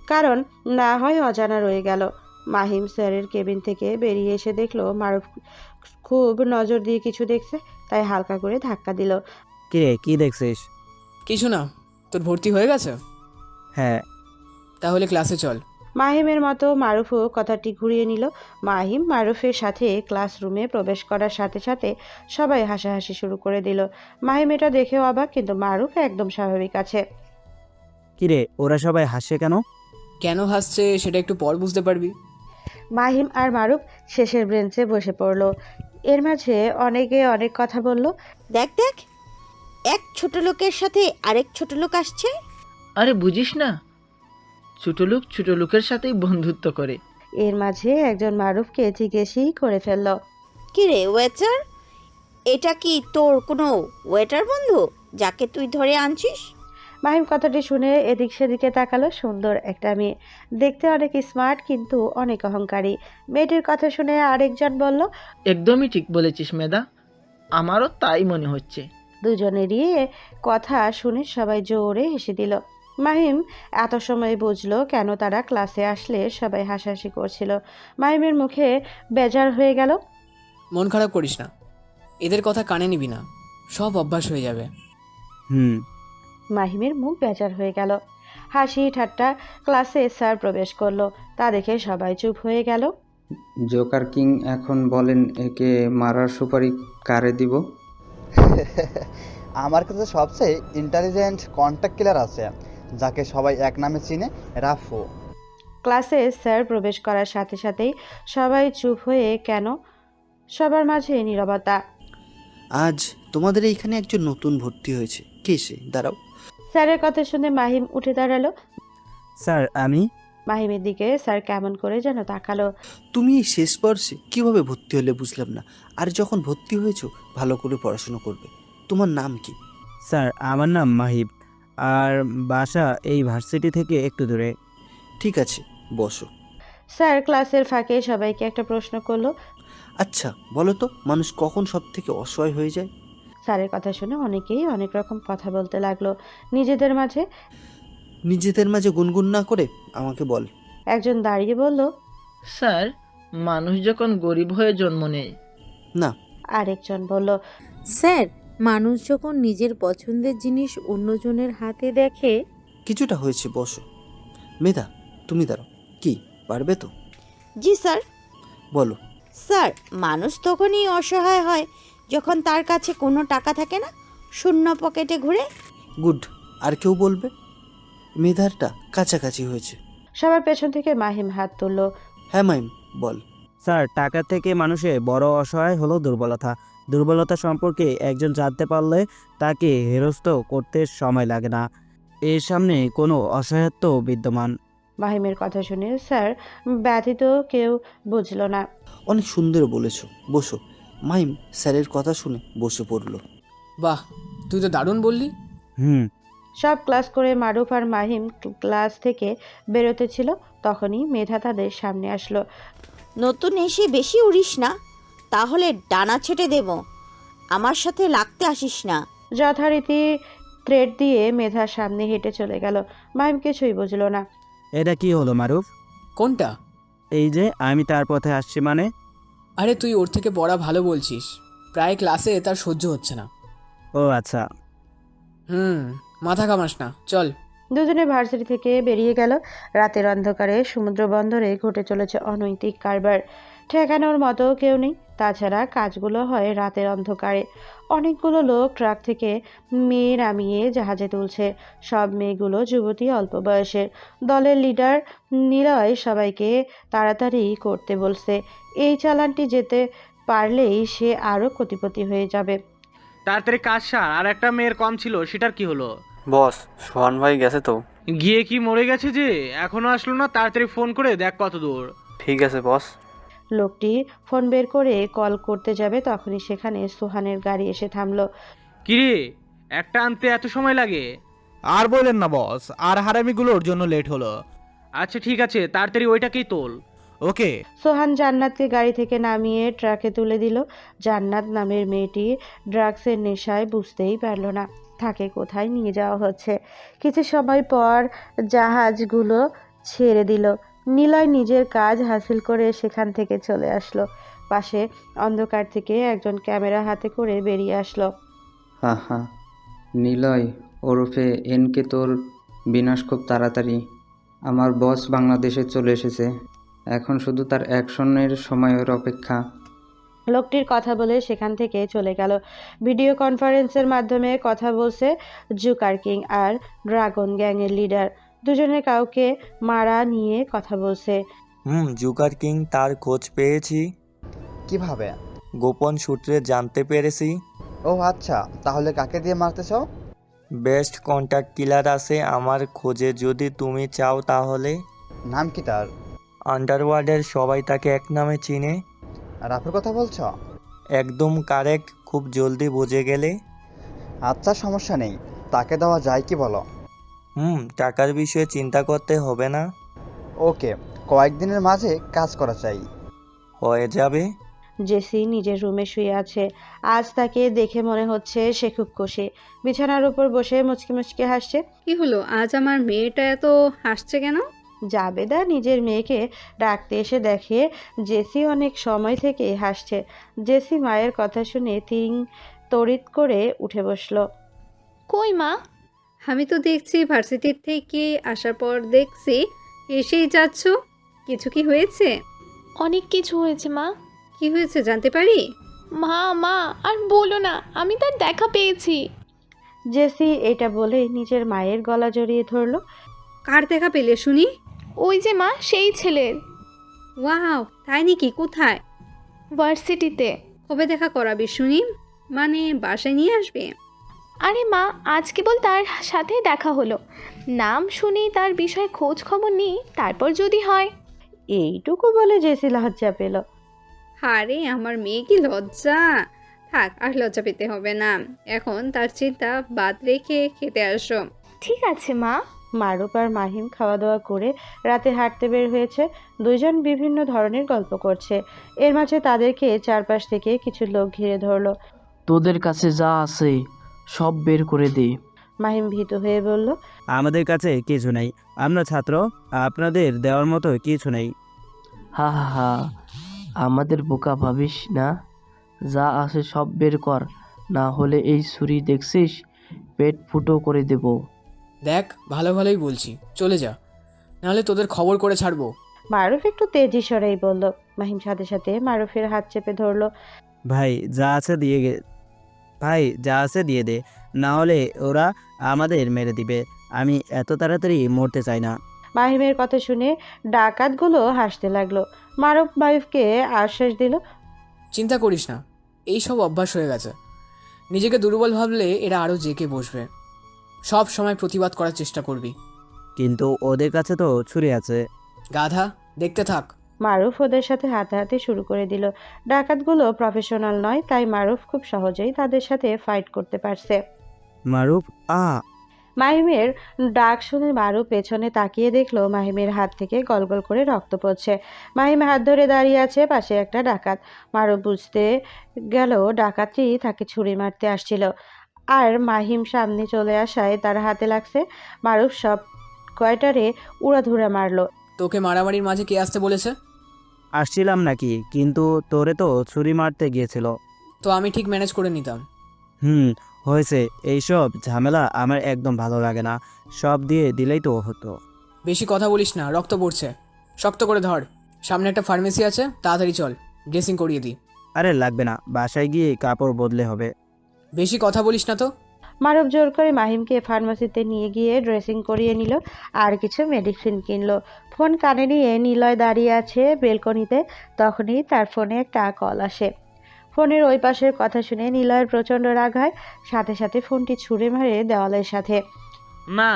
A: কারণ না হয় অজানা রয়ে গেল। মাহিম স্যারের কেবিন থেকে বেরিয়ে এসে দেখলো মারুফ খুব নজর দিয়ে কিছু দেখছে, তাই হালকা করে ধাক্কা দিল।
K: কিরে কি দেখছিস?
L: কিছু না, তোর ভর্তি হয়ে গেছে?
K: হ্যাঁ।
L: তাহলে ক্লাসে চল।
A: মাহিমের মতো মারুফও কথাটি ঘুরিয়ে নিল। মাহিম মারুফের সাথে ক্লাসরুমে প্রবেশ করার সাথে সাথে সবাই হাসাহাসি শুরু করে দিল। মাহিম এটা দেখেও অবাক, কিন্তু মারুফ একদম স্বাভাবিক আছে।
K: কিরে ওরা সবাই হাসে কেন?
L: কেন হাসছে সেটা একটু পর বুঝতে পারবি।
A: মাহিম আর মারুফ শেষের বেঞ্চে বসে পড়ল। এর মাঝে অনেকে অনেক কথা বলল।
Q: দেখ দেখ, এক ছোট লোকের সাথে আরেক ছোট লোক আসছে।
S: আরে বুঝিস না, ছোট লোকের সাথেই বন্ধুত্ব করে।
A: এর মাঝে একজন মারুফকে জিজ্ঞেসই করে ফেলল,
Q: কি রে ওয়েটার, এটা কি তোর কোনো ওয়েটার বন্ধু যাকে তুই ধরে আনছিস?
A: মাহিম কথাটি শুনে এদিক সেদিকে তাকালো। সুন্দর একটা মেয়ে, দেখতে অনেক স্মার্ট কিন্তু অনেক অহংকারী। মেয়েটির কথা শুনে আরেকজন বলল,
S: একদমই ঠিক বলেছিস মেধা, আমারও তাই মনে হচ্ছে।
A: দুজনেরই কথা শুনে সবাই জোরে হেসে দিল। মাহিম এত সময় বুঝলো কেন তারা ক্লাসে আসলে সবাই হাসাহাসি করছিল। মাহিমের মুখে বেজার হয়ে গেল।
L: মন খারাপ করিস না, এদের কথা কানে নিবি না, সব অভ্যাস হয়ে যাবে।
A: মাহিমের মুখ বেজার হয়ে গেল। হাসি ঠাট্টা ক্লাসে স্যার প্রবেশ করলো, তা দেখে সবাই চুপ হয়ে গেল।
T: জোকার কিং, এখন বলেন একে মারার সুপারি কারে দিব?
M: আমার কাছে সবচেয়ে ইন্টেলিজেন্ট কন্ট্যাক্ট কিলার আছে, যাকে সবাই এক নামে চিনে, রাফু।
A: ক্লাসে স্যার প্রবেশ করার সাথে সাথেই সবাই চুপ হয়ে কেন, সবার মাঝে নীরবতা।
O: আজ তোমাদের এইখানে একজন নতুন ভর্তি হয়েছে। কে সে? দাঁড়াও।
A: স্যারের কথা শুনে মাহিম উঠে দাঁড়ালো।
K: স্যার আমি।
A: মাহিমের দিকে স্যার কেমন করে যেন তাকালো।
O: তুমি এই শেষ বর্ষে কিভাবে ভর্তি হলে বুঝলাম না। আর যখন ভর্তি হয়েছো ভালো করে পড়াশোনা করবে। তোমার নাম কি?
K: স্যার আমার নাম মাহিব, আর বাসা এই ভার্সিটি থেকে একটু দূরে।
O: ঠিক আছে, বসো।
A: স্যার ক্লাসের ফাঁকে সবাইকে একটা প্রশ্ন করলো।
O: আচ্ছা বলো তো, মানুষ কখন সব থেকে অসহায় হয়ে যায়?
A: স্যারের কথা শুনে অনেকেই অনেক রকম কথা বলতে লাগলো নিজেদের মাঝে
O: গুনগুন না করে আমাকে বল।
A: একজন দাঁড়িয়ে বলল,
S: স্যার মানুষ যখন গরিব হয়ে জন্ম নেয়।
O: না।
A: আরেকজন বলল,
U: স্যার মানুষ যখন নিজের পছন্দের জিনিস অন্যজনের হাতে দেখে।
O: কিছুটা হয়েছে, বসো। মেধা তুমি দাঁড়াও। কি পারবে তো?
Q: জি স্যার।
O: বলো।
Q: স্যার মানুষ তখনই অসহায় হয় যখন তার কাছে কোনো টাকা থাকে না, শূন্য পকেটে ঘুরে।
O: গুড। আর কেউ বলবে? মেধারটা কাছাকাছি হয়েছে।
A: সবার পেছন থেকে মাহিম হাত তুলল।
O: হ্যাঁ মাহিম বল।
K: স্যার টাকা থেকে মানুষের বড় অসহায় হলো দুর্বলতা। দুর্বলতা সম্পর্কে একজন জানতে পারলে তাকে হেরস্ত করতে সময় লাগে না। এর সামনে কোনো অসহায়ত্ব বিদ্যমান।
A: মাহিমের কথা শুনে স্যার ব্যথিত, কেউ বুঝলো না।
O: অনেক সুন্দর বলেছো, বসো। মাহিম স্যারের কথা শুনে বসে পড়লো।
L: বাহ, তুই তো দারুণ বললি।
A: সব ক্লাস করে মারুফ আর মাহিম ক্লাস থেকে বেরোতে ছিল, তখনই মেধা তাদের সামনে আসলো।
Q: নতুন এসে বেশি উড়িস না, তাহলে ডানা ছেটে দেব। আমার সাথে লাগতে আসিস না।
A: যথারীতি থ্রেড দিয়ে মেধার সামনে হেঁটে চলে গেল। মাহিম কিছুই বুঝলো না।
K: এটা কি হলো মারুফ?
L: কোনটা?
K: এই যে আমি তার পথে আসছি মানে।
L: আরে তুই ওর থেকে পড়া ভালো বলছিস, প্রায় ক্লাসে তার সহ্য হচ্ছে না।
K: ও আচ্ছা।
L: মাথা কামাস না, চল।
A: দুজনে ভার্সিটি থেকে বেরিয়ে গেল। রাতের অন্ধকারে সমুদ্র বন্দরে ঘটে চলেছে অনৈতিক কারবার। ঠেকানোর মতো কেউ নেই। তাছাড়া কাজগুলো হয় রাতের অন্ধকারে। অনেকগুলো লোক ট্রাক থেকে মেয়ে নামিয়ে জাহাজে তুলছে। সব মেয়েগুলো যুবতী, অল্প বয়সের। দলের লিডার নিলয় সবাইকে তাড়াতাড়ি করতে বলছে। এই চালানটি যেতে পারলেই সে আরও কোটিপতি হয়ে যাবে।
V: তাড়াতাড়ি কাজ সার, আর একটা মেয়ের কম ছিল, সেটার কি হলো?
W: বস সোহান ভাই গেছে তো।
V: গিয়ে কি মরে গেছে যে? এখনো আসলো না? তাড়াতাড়ি ফোন করে দেখ কত দূর।
W: ঠিক আছে বস।
A: লোকটি ফোন বের করে কল করতে যাবে, তখনই সেখানে সোহানের গাড়ি এসে থামলো।
V: কিরে, একটা আনতে এত সময় লাগে?
X: আর বলেন না বস, আর হারামিগুলোর জন্য লেট হলো।
V: আচ্ছা ঠিক আছে, তাড়াতাড়ি ওইটাকেই তোল।
X: ওকে।
A: সোহান জান্নাতকে গাড়ি থেকে নামিয়ে ট্রাকে তুলে দিল। জান্নাত নামের মেয়েটি ড্রাগসের নেশায় বুঝতেই পারল না তাকে কোথায় নিয়ে যাওয়া হচ্ছে। কিছু সময় পর জাহাজগুলো ছেড়ে দিল। নিলয় নিজের কাজ হাসিল করে সেখান থেকে চলে আসলো। পাশে অন্ধকার থেকে একজন ক্যামেরা হাতে করে বেরিয়ে আসলো।
W: হ্যাঁ,
T: নিলয় ওরফে এনকে তোর বিনাশ খুব তাড়াতাড়ি। আমার বস বাংলাদেশে চলে এসেছে, এখন শুধু তার অ্যাকশনের সময়ের অপেক্ষা।
A: লোকটির কথা বলে সেখান থেকে চলে গেল। ভিডিও কনফারেন্সের মাধ্যমে কথা বলছে জুকার কিং আর ড্রাগন গ্যাংয়ের লিডার। দুজনে কাউকে মারা নিয়ে কথা বলছে।
N: জুকার কিং তার খোঁজ পেয়েছি।
M: কিভাবে?
N: গোপন সূত্রে জানতে পেরেছি।
M: ও আচ্ছা, তাহলে কাকে দিয়ে মারতে চাও?
N: বেস্ট কন্ট্যাক্ট কিলার আছে আমার খোঁজে, যদি তুমি চাও তাহলে।
M: নাম কি তার?
N: আন্ডারওয়ার্ল্ডের সবাই তাকে এক নামে চিনে।
M: রাফের কথা বলছ?
N: একদম কারেক্ট, খুব জলদি বুঝে গেলে।
M: আচ্ছা, সমস্যা নেই, তাকে দেওয়া যায় কি বলো?
N: টাকার বিষয়ে চিন্তা করতে হবে না।
M: ওকে, কয়েকদিনের মাঝে কাজ করা চাই।
N: হয়ে যাবে।
A: জেসি নিজের রুমে শুয়ে আছে। আজ তাকে দেখে মনে হচ্ছে সে খুব খুশি। বিছানার উপর বসে মুচকি মুচকি হাসছে।
I: কি হলো, আজ আমার মেয়েটা এত হাসছে কেন?
A: জাবেদা নিজের মেয়েকে ডাকতে এসে দেখে জেসি অনেক সময় থেকে হাসছে। জেসি মায়ের কথা শুনে তড়িৎ করে উঠে বসলো।
J: কই মা?
I: আমি তো দেখছি ভার্সিটির থেকে আসার পর দেখছি এসেই যাচ্ছ। কিছু কি হয়েছে?
J: অনেক কিছু হয়েছে মা।
I: কি হয়েছে জানতে পারি?
J: মা আর বলো না, আমি তার দেখা পেয়েছি।
A: জেসি এটা বলে নিজের মায়ের গলা জড়িয়ে ধরলো।
I: কার দেখা পেলে শুনি?
J: ওই যে মা, সেই ছেলের।
I: ওয়াও, তাই নাকি? কোথায়?
J: ভার্সিটিতে।
I: কবে দেখা করাবি শুনি? মানে বাসায় নিয়ে আসবে?
J: আরে মা, আজ কেবল তার সাথে দেখা হলো, নাম শুনি তার বিষয়ে খোঁজ খবর নিই, তারপর যদি হয়।
A: এইটুকু বলে জেসি লজ্জা পেল।
I: আরে আমার মেয়ে কি লজ্জা! থাক, আর লজ্জা পেতে হবে না। এখন তার চিন্তা বাদ রেখে খেতে আসো।
J: ঠিক আছে মা।
A: মারুফ আর মাহিম খাওয়া দাওয়া করে রাতে হাঁটতে বের হয়েছে। দুইজন বিভিন্ন ধরনের গল্প করছে। এর মাঝে তাদেরকে চারপাশ থেকে কিছু লোক ঘিরে ধরলো।
H: তোদের কাছে যা আছে সব বের করে দে।
A: মাহিম ভীত হয়ে বলল,
K: আমাদের কাছে কিছু নেই, আমরা ছাত্র, আপনাদের দেওয়ার মতো কিছু নেই।
H: হা হা হা, আমাদের বোকা ভাবিস না, যা আছে সব বের কর, না হলে এই ছুরি দেখছিস, পেট ফুটো করে দেব।
L: দেখ, ভালো ভালোই বলছি, চলে যা, নাহলে তোদের খবর করে ছাড়বো।
A: মারুফ একটু তেজি স্বরেই বলল। মাহিম সাথে সাথে মারুফের হাত চেপে ধরলো।
K: ভাই যা আছে দিয়ে দে, না হলে ওরা আমাদের মেরে দিবে। আমি এত তাড়াতাড়ি মরতে চাই না।
A: মাহিমের কথা শুনে ডাকাতগুলো হাসতে লাগলো। মারুফ মাহিমকে আশ্বাস দিল,
L: চিন্তা করিস না, এই সব অভ্যাস হয়ে গেছে। নিজেকে দুর্বল ভাবলে এরা আরও জেকে বসবে। সব সময় প্রতিবাদ করার চেষ্টা করবি।
K: কিন্তু ওদের কাছে তো ছুরি আছে।
L: গাধা, দেখতে থাক।
A: মারুফ ওদের সাথে হাতাহাতি শুরু করে দিল। ডাকাতগুলো প্রফেশনাল নয়, তাই মারুফ খুব সহজেই তাদের সাথে ফাইট করতে পারছে।
K: মারুফ
A: মাহিমের ডাক শুনে মারুফ পেছনে তাকিয়ে দেখলো মাহিমের হাত থেকে গলগল করে রক্ত পড়ছে। মাহিম হাত ধরে দাঁড়িয়ে আছে পাশে একটা ডাকাত। মারুফ বুঝতে গেল ডাকাতটি তাকে ছুরি মারতে আসছিল, আর মাহিম সামনে চলে আসায় তার হাতে লাগছে। মারুফ সব কয়টারে উড়াধুরা মারলো।
L: তোকে মারামারির মাঝে কে আসতে বলেছে?
K: আসছিলাম নাকি, কিন্তু তোরে তো ছুরি মারতে গিয়েছিল।
L: তো আমি ঠিক ম্যানেজ করে নিতাম।
K: হয়েছে, এইসব ঝামেলা আমার একদম ভালো লাগে না, সব দিয়ে দিলেই তো হতো।
L: বেশি কথা বলিস না, রক্ত পড়ছে, শক্ত করে ধর। সামনে একটা ফার্মেসি আছে, তাড়াতাড়ি চল, ড্রেসিং করিয়ে দিই।
K: আরে লাগবে না, বাসায় গিয়ে কাপড় বদলে হবে।
L: বেশি কথা বলিস না তো।
A: মারুফ জোর করে মাহিমকে ফার্মেসিতে নিয়ে গিয়ে ড্রেসিং করিয়ে নিল, আর কিছু মেডিসিন কিনলো। ফোন কানে নিয়ে নিলয় দাঁড়িয়ে আছে বেলকনিতে। তখনই তার ফোনে একটা কল আসে। ফোনের ওই পাশের কথা শুনে নিলয়ের প্রচণ্ড রাগ হয়, সাথে সাথে ফোনটি ছুঁড়ে মারে দেওয়ালের সাথে।
V: মা!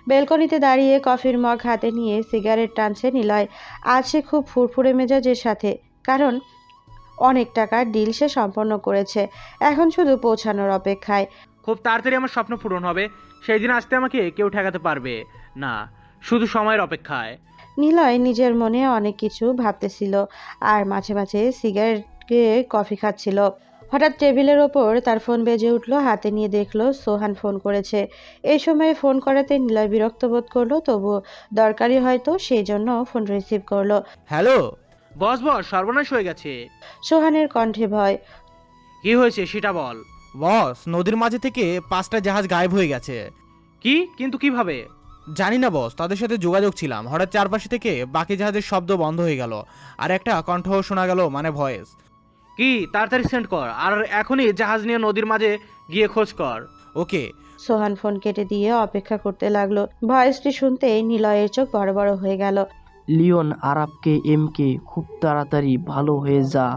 A: বেলকনিতে দাঁড়িয়ে কফির মগ হাতে নিয়ে সিগারেট টানছে নিলয়। আজ সে খুব ফুরফুরে মেজাজের সাথে, কারণ অনেক টাকার ডিল সে সম্পন্ন করেছে। এখন শুধু পৌঁছানোর অপেক্ষায়।
V: খুব তাড়াতাড়ি আমার স্বপ্ন পূরণ হবে, সেই দিন আসতে আমাকে কেউ ঠেকাতে পারবে না, শুধু সময়ের অপেক্ষায়।
A: নিলয় নিজের মনে অনেক কিছু ভাবতেছিল, আর মাঝে মাঝে সিগারেটকে কফি খাচ্ছিল। হঠাৎ টেবিলের ওপর তার ফোন বেজে উঠলো। হাতে নিয়ে দেখলো সোহান ফোন করেছে। এই সময় ফোন করাতে নিলয় বিরক্ত বোধ করলো, তবু দরকারি হয়তো সেই জন্য ফোন রিসিভ করলো।
V: হ্যালো বস, সর্বনাশ হয়ে গেছে।
A: সোহানের কণ্ঠে ভয়।
V: কি হয়েছে সেটা বল।
X: বস, নদীর মাঝে থেকে 5টা জাহাজ গায়েব হয়ে গেছে।
V: কি? কিন্তু কিভাবে?
X: জানি না বস, তাদের সাথে যোগাযোগ ছিলাম, হঠাৎ চারপাশে থেকে বাকি জাহাজের শব্দ বন্ধ হয়ে গেল, আর একটা কণ্ঠ শোনা গেল, মানে ভয়েস।
V: কি? তাড়াতাড়ি সেন্ড কর, আর এখনই জাহাজ নিয়ে নদীর মাঝে গিয়ে খোঁজ কর।
X: ওকে।
A: সোহান ফোন কেটে দিয়ে অপেক্ষা করতে লাগলো। ভয়েসটি শুনতেই নিলয়ের চোখ বড় বড় হয়ে গেল।
H: লিওন, আরাবকে এমকে খুব তাড়াতাড়ি ভালো হয়ে যা,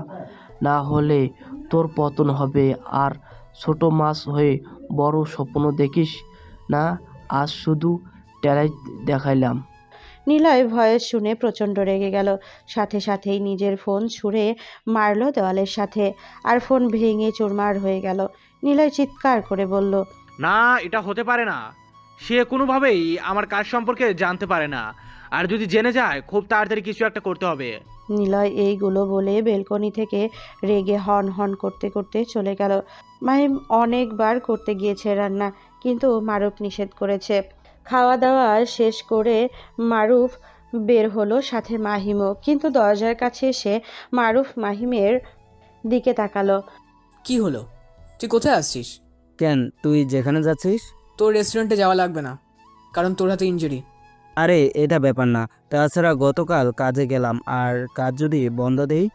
H: না হলে তোর পতন হবে। আর ছোট মাছ হয়ে বড় স্বপ্ন দেখিস না, আজ শুধু টেরাই দেখাইলাম।
A: নিলয় ভয়েস শুনে প্রচণ্ড রেগে গেল। সাথে সাথেই নিজের ফোন ছুঁড়ে মারলো দেওয়ালের সাথে, আর ফোন ভেঙে চুরমার হয়ে গেল। নিলয় চিৎকার করে বলল,
V: না, এটা হতে পারে না। সে কোনোভাবেই আমার কাজ সম্পর্কে জানতে পারে না, আর যদি জেনে যায় খুব তাড়াতাড়ি কিছু একটা করতে হবে।
A: নিলয় এইগুলো বলে বেলকনি থেকে রেগে হন হন করতে করতে চলে গেল। মাহিম অনেকবার করতে গিয়েছে রান্না, কিন্তু মারুফ নিষেধ করেছে। খাওয়া দাওয়া শেষ করে মারুফ বের হলো, সাথে মাহিমও। কিন্তু দরজার কাছে এসে মারুফ মাহিমের দিকে তাকালো।
L: কি হলো? তুই কোথায় আসছিস?
K: কেন, তুই যেখানে যাচ্ছিস?
L: তোর রেস্টুরেন্টে যাওয়া লাগবে না, কারণ তোর হাতে ইনজুরি।
K: আরে এটা ব্যাপার না, তাছাড়া গতকাল কাজে গেলাম, আর কাজ যদি বন্ধ দেই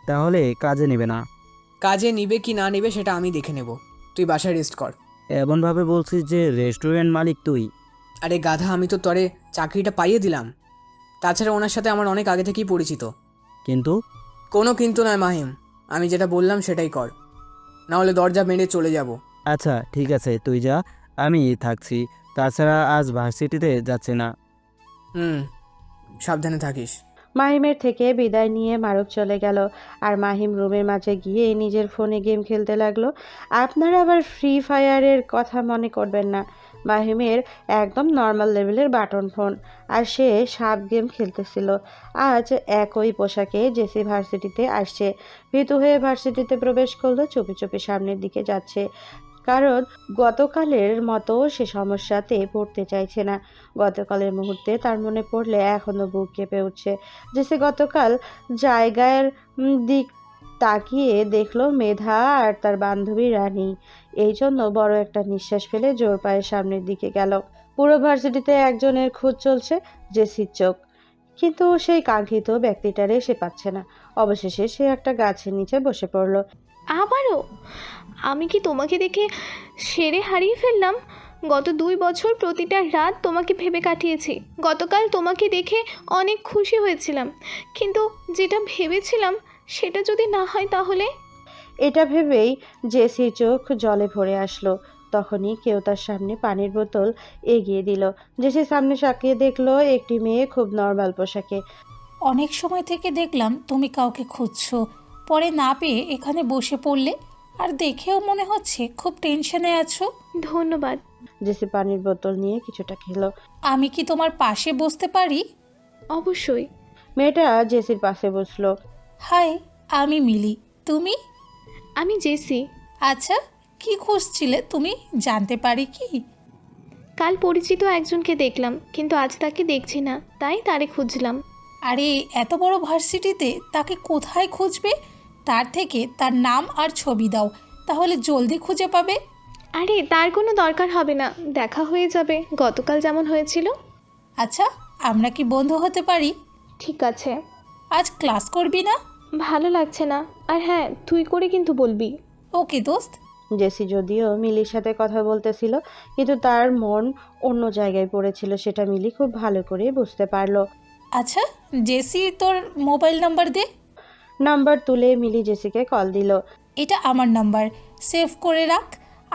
K: তাহলে কাজে নেবে না।
L: কাজে নিবে কি না নিবে সেটা আমি দেখে নেব, তুই বাসায় রেস্ট কর।
K: এমনভাবে বলছিস যে রেস্টুরেন্ট মালিক তুই?
L: আরে গাধা, আমি তো তোরে চাকরিটা পাইয়ে দিলাম। তাছাড়া ওনার সাথে আমার অনেক আগে থেকেই পরিচিত।
K: কিন্তু?
L: কোনো কিন্তু নয় মাহিম, আমি যেটা বললাম সেটাই কর, না হলে দরজা মেরে চলে যাব।
K: আচ্ছা ঠিক আছে, তুই যা, আমি থাকছি। তাছাড়া আজ ভার্সিটিতে যাচ্ছে না।
L: সাবধানে থাকিস।
A: মাহিমের থেকে বিদায় নিয়ে মারুফ চলে গেল, আর মাহিম রুমের মাঝে গিয়ে নিজের ফোনে গেম খেলতে লাগলো। আপনারা আবার ফ্রি ফায়ারের কথা মনে করবেন না। মাহিমের একদম নর্মাল লেভেলের বাটন ফোন, আর সে সাপ গেম খেলতেছিল। আজ একই পোশাকে জেসি ভার্সিটিতে আসছে। ভীতু হয়ে ভার্সিটিতে প্রবেশ করলো, চুপি চুপি সামনের দিকে যাচ্ছে, কারণ গতকালের মতো সে সমস্যাতে পড়তে চাইছে না। গতকালের মুহূর্তে তার মনে পড়লে এখনো বুক কেঁপে উঠছে। জেসি গতকাল জায়গার দিক তাকিয়ে দেখলো মেধা আর তার বান্ধবী রানী। এই জন্য বড় একটা নিঃশ্বাস ফেলে জোর পায়ে সামনের দিকে গেল। পুরো ভার্সিটিতে একজনের খোঁজ চলছে, জেসির চোখ, কিন্তু সেই কাঙ্ক্ষিত ব্যক্তিটারে সে পাচ্ছে না। অবশেষে সে একটা গাছের নিচে বসে পড়লো।
J: আবারও? আমি কি তোমাকে দেখে সেরে হারিয়ে ফেললাম? গত 2 বছর প্রতিটা রাত তোমাকে ভেবে কাটিয়েছি। গতকাল তোমাকে দেখে অনেক খুশি হয়েছিলাম, কিন্তু যেটা ভেবেছিলাম সেটা যদি না হয় তাহলে?
A: এটা ভেবেই জেসির চোখ জলে ভরে আসলো। তখনই কেউ তার সামনে পানির বোতল এগিয়ে দিল। জেসি সামনে তাকিয়ে দেখলো একটি মেয়ে খুব নর্মাল পোশাকে।
B: অনেক সময় থেকে দেখলাম তুমি কাউকে খুঁজছো, পরে না পেয়ে এখানে বসে পড়লে, আর দেখেও মনে হচ্ছে খুব টেনশনে আছো।
J: ধন্যবাদ।
A: জেসি পানির বোতল নিয়ে কিছুটা খেলো।
B: আমি কি তোমার পাশে বসতে পারি?
J: অবশ্যই।
A: মেয়েটা জেসির পাশে বসলো।
B: হাই, আমি মিলি। তুমি?
J: আমি জেসি।
B: আচ্ছা, কি খুঁজছিলে তুমি, জানতে পারি কি?
J: কাল পরিচিত একজনকে দেখলাম, কিন্তু আজ তাকে দেখছি না, তাই তারে খুঁজলাম।
B: আরে এত বড় ভার্সিটিতে তাকে কোথায় খুঁজবে? তার থেকে তার নাম আর ছবি দাও, তাহলে জলদি খুঁজে পাবে।
J: আরে তার কোনো দরকার হবে না, দেখা হয়ে যাবে, গতকাল যেমন হয়েছিল।
B: আচ্ছা, আমরা কি বন্ধু হতে পারি?
J: ঠিক আছে।
B: আজ ক্লাস করবি না?
J: ভালো লাগছে না, আর হ্যাঁ তুই করে কিন্তু বলবি।
B: ওকে দোস্ত।
A: জেসি যদিও মিলির সাথে কথা বলতেছিল, কিন্তু তার মন অন্য জায়গায় পড়েছিল, সেটা মিলি খুব ভালো করে বুঝতে পারলো।
B: আচ্ছা জেসি, তোর মোবাইল নাম্বার দে।
A: নাম্বার তুলে মিলি জেসিকে কল দিল।
B: এটা আমার নাম্বার, সেভ করে রাখ।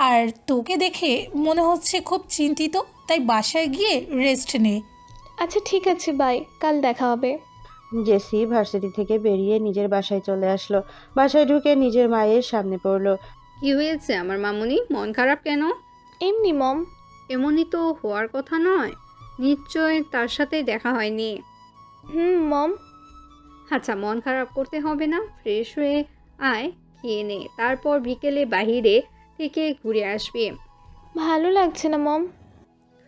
B: আর তোকে দেখে মনে হচ্ছে খুব চিন্তিত, তাই বাসায় গিয়ে রেস্ট নে।
J: আচ্ছা ঠিক আছে, বাই, কাল দেখা হবে।
A: জেসি ভার্সিটি থেকে বেরিয়ে নিজের বাসায় চলে আসলো। বাসায় ঢুকে নিজের মায়ের সামনে পড়লো।
I: কি হয়েছে আমার মামুনি, মন খারাপ কেন?
J: এমনি মম।
I: এমনই তো হওয়ার কথা নয়, নিশ্চয় তার সাথে দেখা হয়নি।
J: মম।
I: আচ্ছা, মন খারাপ করতে হবে না, ফ্রেশ হয়ে আয়, খেয়ে নে, তারপর বিকেলে বাহিরে থেকে ঘুরে আসবে।
J: ভালো লাগছে না মম।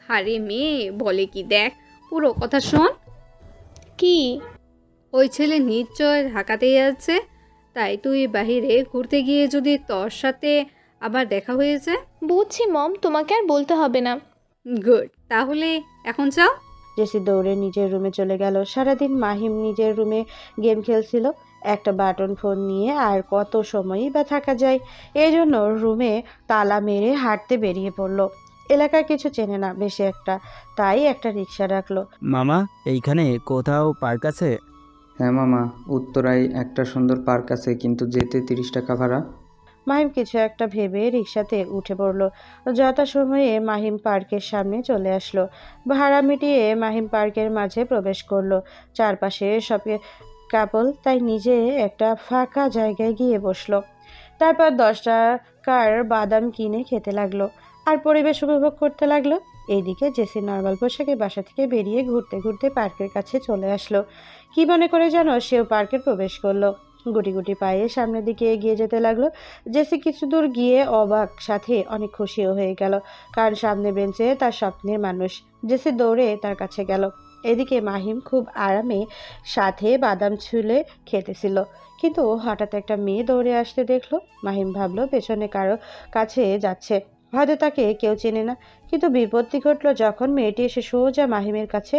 I: আরে মেয়ে বলে কি, দেখ পুরো কথা শোন।
J: কি?
I: ওই ছেলে নিশ্চয় ঢাকাতেই আছে, তাই তুই বাহিরে ঘুরতে গিয়ে যদি তোর সাথে আবার দেখা হয়েছে?
J: বুঝছি মম, তোমাকে আর বলতে হবে না।
I: গুড, তাহলে এখন যাও।
A: জেসি দৌড়ে নিজের রুমে চলে গেল। সারাদিন মাহিম নিজের রুমে গেম খেলছিল একটা বাটন ফোন নিয়ে, আর কত সময়ই বা থাকা যায়। এই জন্য রুমে তালা মেরে হাঁটতে বেরিয়ে পড়লো। এলাকার কিছু চেনে না বেশি একটা, তাই একটা রিক্সা ডাকলো।
K: মামা, এইখানে কোথাও পার্ক আছে?
T: হ্যাঁ মামা, উত্তরায় একটা সুন্দর পার্ক আছে, কিন্তু যেতে 30 টাকা ভাড়া।
A: মাহিম কিছু একটা ভেবে রিক্সাতে উঠে পড়লো। যথাসময়ে মাহিম পার্কের সামনে চলে আসলো। ভাড়া মিটিয়ে মাহিম পার্কের মাঝে প্রবেশ করলো। চারপাশে সব কাপল, তাই নিজে একটা ফাঁকা জায়গায় গিয়ে বসলো। তারপর 10 টাকার বাদাম কিনে খেতে লাগলো আর পরিবেশ উপভোগ করতে লাগলো। এইদিকে জেসি নর্মাল পোশাকে বাসা থেকে বেরিয়ে ঘুরতে ঘুরতে পার্কের কাছে চলে আসলো। কি মনে করে যেন সেও পার্কে প্রবেশ করলো। গুটি গুটি পায়ে সামনের দিকে এগিয়ে যেতে লাগলো। জেসি কিছু দূর গিয়ে অবাক সাথে অনেক খুশিও হয়ে গেল, কারণ সামনে বেঞ্চে তার স্বপ্নের মানুষ। জেসি দৌড়ে তার কাছে গেল। এদিকে মাহিম খুব আরামে সাথে বাদাম ছুলে খেতেছিল, কিন্তু হঠাৎ একটা মেয়ে দৌড়ে আসতে দেখলো। মাহিম ভাবলো পেছনে কারো কাছে যাচ্ছে, হয়তো তাকে কেউ চেনে না। কিন্তু বিপত্তি ঘটলো যখন মেয়েটি এসে সোজা মাহিমের কাছে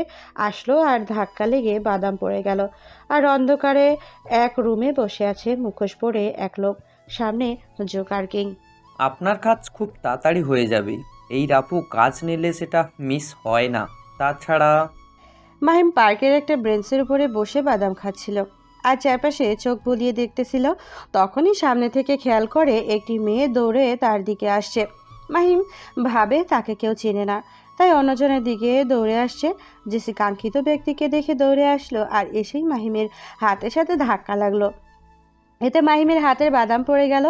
A: আসলো আর ধাক্কা লেগে বাদাম পড়ে গেল। আর অন্ধকারে এক রুমে বসে আছে মুখোশ পরে এক লোক, সামনে জোকার কিং।
C: আপনার কাজ খুব তাড়াতাড়ি হয়ে যাবে। এই রাপু কাজ নিলে সেটা মিস হয় না। তাছাড়া
A: মাহিম পার্কের একটা বেঞ্চের উপরে বসে বাদাম খাচ্ছিল আর চারপাশে চোখ বুলিয়ে দেখতেছিল। তখনই সামনে থেকে খেয়াল করে একটি মেয়ে দৌড়ে তার দিকে আসছে। মাহিম ভাবে তাকে কেউ চেনে না, তাই অন্যজনের দিকে দৌড়ে আসছে। জেসি কাঙ্ক্ষিত ব্যক্তিকে দেখে দৌড়ে আসলো আর এসেই মাহিমের হাতের সাথে ধাক্কা লাগলো। এতে মাহিমের হাতের বাদাম পড়ে গেল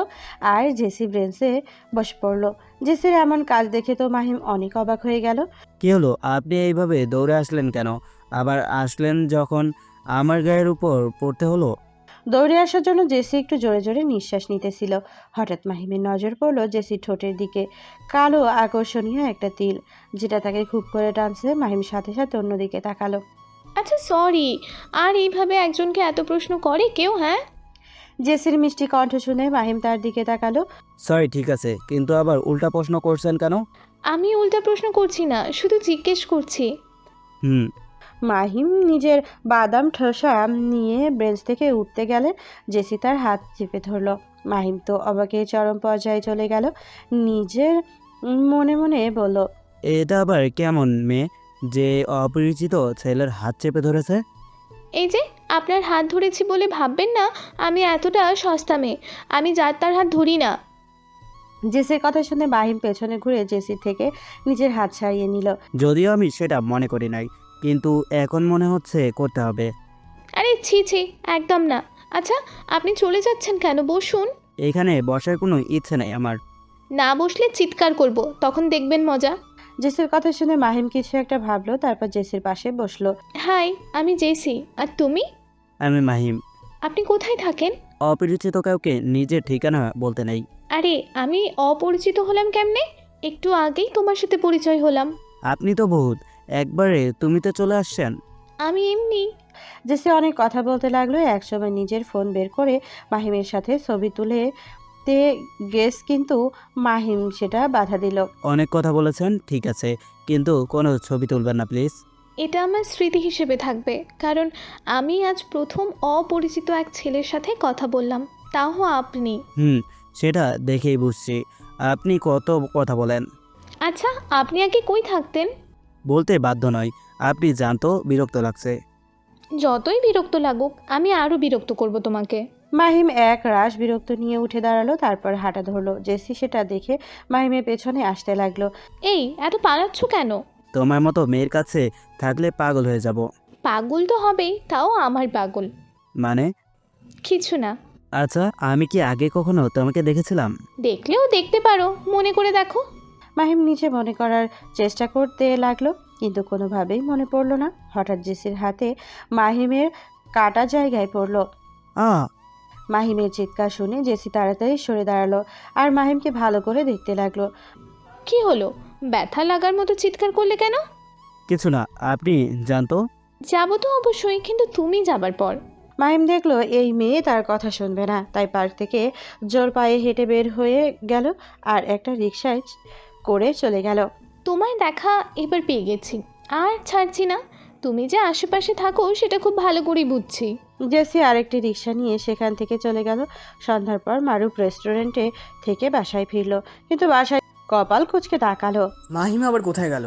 A: আর জেসি ব্রেঞ্চে বসে পড়লো। জেসির এমন কাজ দেখে তো মাহিম অনেক অবাক হয়ে গেল।
K: কি হলো, আপনি এইভাবে দৌড়ে আসলেন কেন? আবার আসলেন যখন আমার গায়ের উপর পড়তে হলো।
A: দৌড়ে আসার জন্য জেসি একটু জোরে জোরে নিঃশ্বাস নিতেছিল। হঠাৎ মাহিমের নজর পড়লো জেসির ঠোঁটের দিকে, কালো আকর্ষণীয় একটা তিল, যেটা তাকে খুব করে টানছে। মাহিম সাথে সাথে অন্যদিকে তাকালো।
J: আচ্ছা সরি, আর এইভাবে একজনকে এত প্রশ্ন করে কেউ? হ্যাঁ,
A: জেসির মিষ্টি কণ্ঠ শুনে মাহিম তার দিকে তাকালো।
K: সরি, ঠিক আছে, কিন্তু আবার উল্টা প্রশ্ন করছেন কেন?
J: আমি উল্টা প্রশ্ন করছি না, শুধু জিজ্ঞেস করছি।
K: হুম।
A: মাহিম নিজের বাদাম ঠোসা নিয়ে বেঞ্চ থেকে উঠতে গেলে জেসি তার হাত চেপে ধরল। মাহিম তো অবাকে চরম পর্যায়ে চলে গেল। নিজের মনে মনে বলল,
K: এটা আবার কেমন মেয়ে যে অপরিচিত ছেলের হাত চেপে ধরেছে?
J: এই যে আপনার হাত ধরেছি বলে ভাববেন না আমি এতটা সস্তা মেয়ে। আমি যার তার হাত ধরি না।
A: জেসির কথা শুনে মাহিম পেছনে ঘুরে জেসির থেকে নিজের হাত ছাড়িয়ে নিল।
K: যদিও আমি সেটা মনে করি নাই, কিন্তু এখন মনে হচ্ছে করতে হবে।
J: আরে ছি ছি, একদম না। আচ্ছা আপনি চলে যাচ্ছেন কেন? বসুন।
K: এখানে বসার কোনো ইচ্ছে নাই আমার।
J: না বসলে চিৎকার করব, তখন দেখবেন মজা।
A: জেসির কথা শুনে মাহিম কিছু একটা ভাবলো, তারপর জেসির পাশে বসলো।
J: হাই, আমি জেসি। আর তুমি?
K: আমি মাহিম।
J: আপনি কোথায় থাকেন?
K: অপরিচিত কাউকে নিজের ঠিকানা বলতে নেই।
J: আরে আমি অপরিচিত হলাম কেমনে? একটু আগেই তোমার সাথে পরিচয় হলাম।
K: আপনি তো বহুত একবারে তুমিতে চলে আসছেন।
J: আমি এমনি।
A: জেসি অনেক কথা বলতে লাগলো। একসময় নিজের ফোন বের করে মাহিমের সাথে ছবি তুলে গেস, কিন্তু মাহিম সেটা বাধা দিল।
K: অনেক কথা বলেছেন, ঠিক আছে, কিন্তু কোনো ছবি তুলবেন না প্লিজ।
J: এটা আমার স্মৃতি হিসেবে থাকবে, কারণ আমি আজ প্রথম অপরিচিত এক ছেলের সাথে কথা বললাম, তাও আপনি।
K: সেটা দেখেই বুঝছি আপনি কত কথা বলেন।
J: আচ্ছা আপনি আগে কই থাকতেন?
K: বলতে বাধ্য নয়, আপনি জানতো বিরক্ত লাগছে।
J: যতই বিরক্ত লাগুক, আমি আরও বিরক্ত করব তোমাকে।
A: মাহিম এক রাশ বিরক্ত নিয়ে উঠে দাঁড়ালো, তারপর হাঁটা ধরলো। জেসি সেটা দেখে মাহিমের পেছনে আসতে লাগলো।
J: এই এত পালাচ্ছ কেন?
K: তোমার মতো মেয়ের কাছে থাকলে পাগল হয়ে যাব।
J: পাগল তো হবেই, তাও আমার পাগল।
K: মানে?
J: কিছু না।
K: আচ্ছা, আমি কি আগে কখনো তোমাকে দেখেছিলাম?
J: দেখলেও দেখতে পারো, মনে করে দেখো।
A: মাহিম নিচে মনে করার চেষ্টা করতে লাগলো, কিন্তু কোনোভাবেই মনে পড়লো না। হঠাৎ জেসির হাতে মাহিমের কাটা জায়গায় পড়লো। মাহিমের চিৎকার শুনে জেসি তাড়াতাড়ি সরে দাঁড়ালো আর মাহিমকে ভালো করে দেখতে লাগলো।
J: কি হলো? ব্যথা লাগার মতো চিৎকার করলে কেন?
K: কিছু না, আপনি জানতো।
J: যাবো তো অবশ্যই, কিন্তু তুমি যাবার পর।
A: মাহিম দেখলো এই মেয়ে তার কথা শুনবে না, তাই পার্ক থেকে জোর পায়ে হেঁটে বের হয়ে গেল আর একটা রিকশায় করে চলে গেল।
J: তোমায় দেখা এবার পেয়ে গেছি, আর ছাড়ছি না। তুমি যে আশেপাশে থাকো সেটা খুব ভালো করেই বুঝছি।
A: জেসি আরেকটি রিকশা নিয়ে সেখান থেকে চলে গেল। সন্ধ্যার পর মারুফ রেস্টুরেন্টে থেকে বাসায় ফিরল, কিন্তু বাসায় কপাল কুঁচকে তাকালো।
L: মাহিম আবার কোথায় গেল?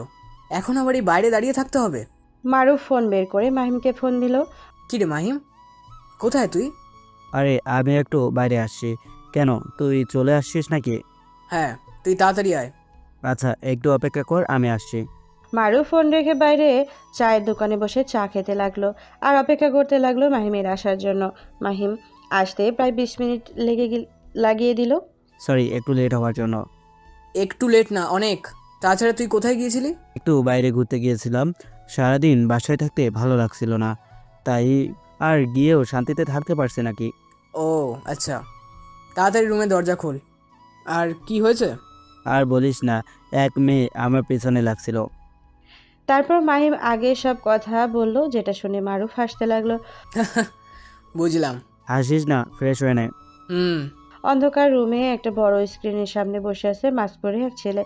L: এখন আবার এই বাইরে দাঁড়িয়ে থাকতে হবে?
A: মারুফ ফোন বের করে মাহিমকে ফোন দিল।
L: কি রে মাহিম, কোথায় তুই?
K: আরে আমি একটু বাইরে আসছি। কেন, তুই চলে আসছিস নাকি?
L: হ্যাঁ, তুই তাড়াতাড়ি আয়।
K: আচ্ছা, একটু অপেক্ষা কর, আমি আসছি।
A: মারুফ ফোন রেখে বাইরে চায়ের দোকানে বসে চা খেতে লাগলো আর অপেক্ষা করতে লাগলো মাহিমের আসার জন্য। মাহিম আসতে প্রায় 20 মিনিট লাগিয়ে দিল।
K: সরি একটু লেট হওয়ার জন্য।
L: একটু লেট না, অনেক। তাছাড়া তুই কোথায় গিয়েছিলি?
K: একটু বাইরে ঘুরতে গিয়েছিলাম। সারাদিন বাসায় থাকতে ভালো লাগছিল না, তাই আর গিয়েও শান্তিতে থাকতে পারছি নাকি।
L: ও আচ্ছা, তাড়াতাড়ি রুমে দরজা খোল। আর কি হয়েছে?
K: আর বলিস না, এক মেয়ে আমার পেছনে লাগছিল।
A: তারপর মাহিম আগে সব কথা বলল, যেটা শুনে মারুফ হাসতে লাগলো।
L: বুঝলাম।
K: হাসিস না, ফ্রেশ হয়ে নে।
A: অন্ধকার রুমে একটা বড় স্ক্রিনের সামনে বসে আছে মাস্ক পরে এক ছেলে।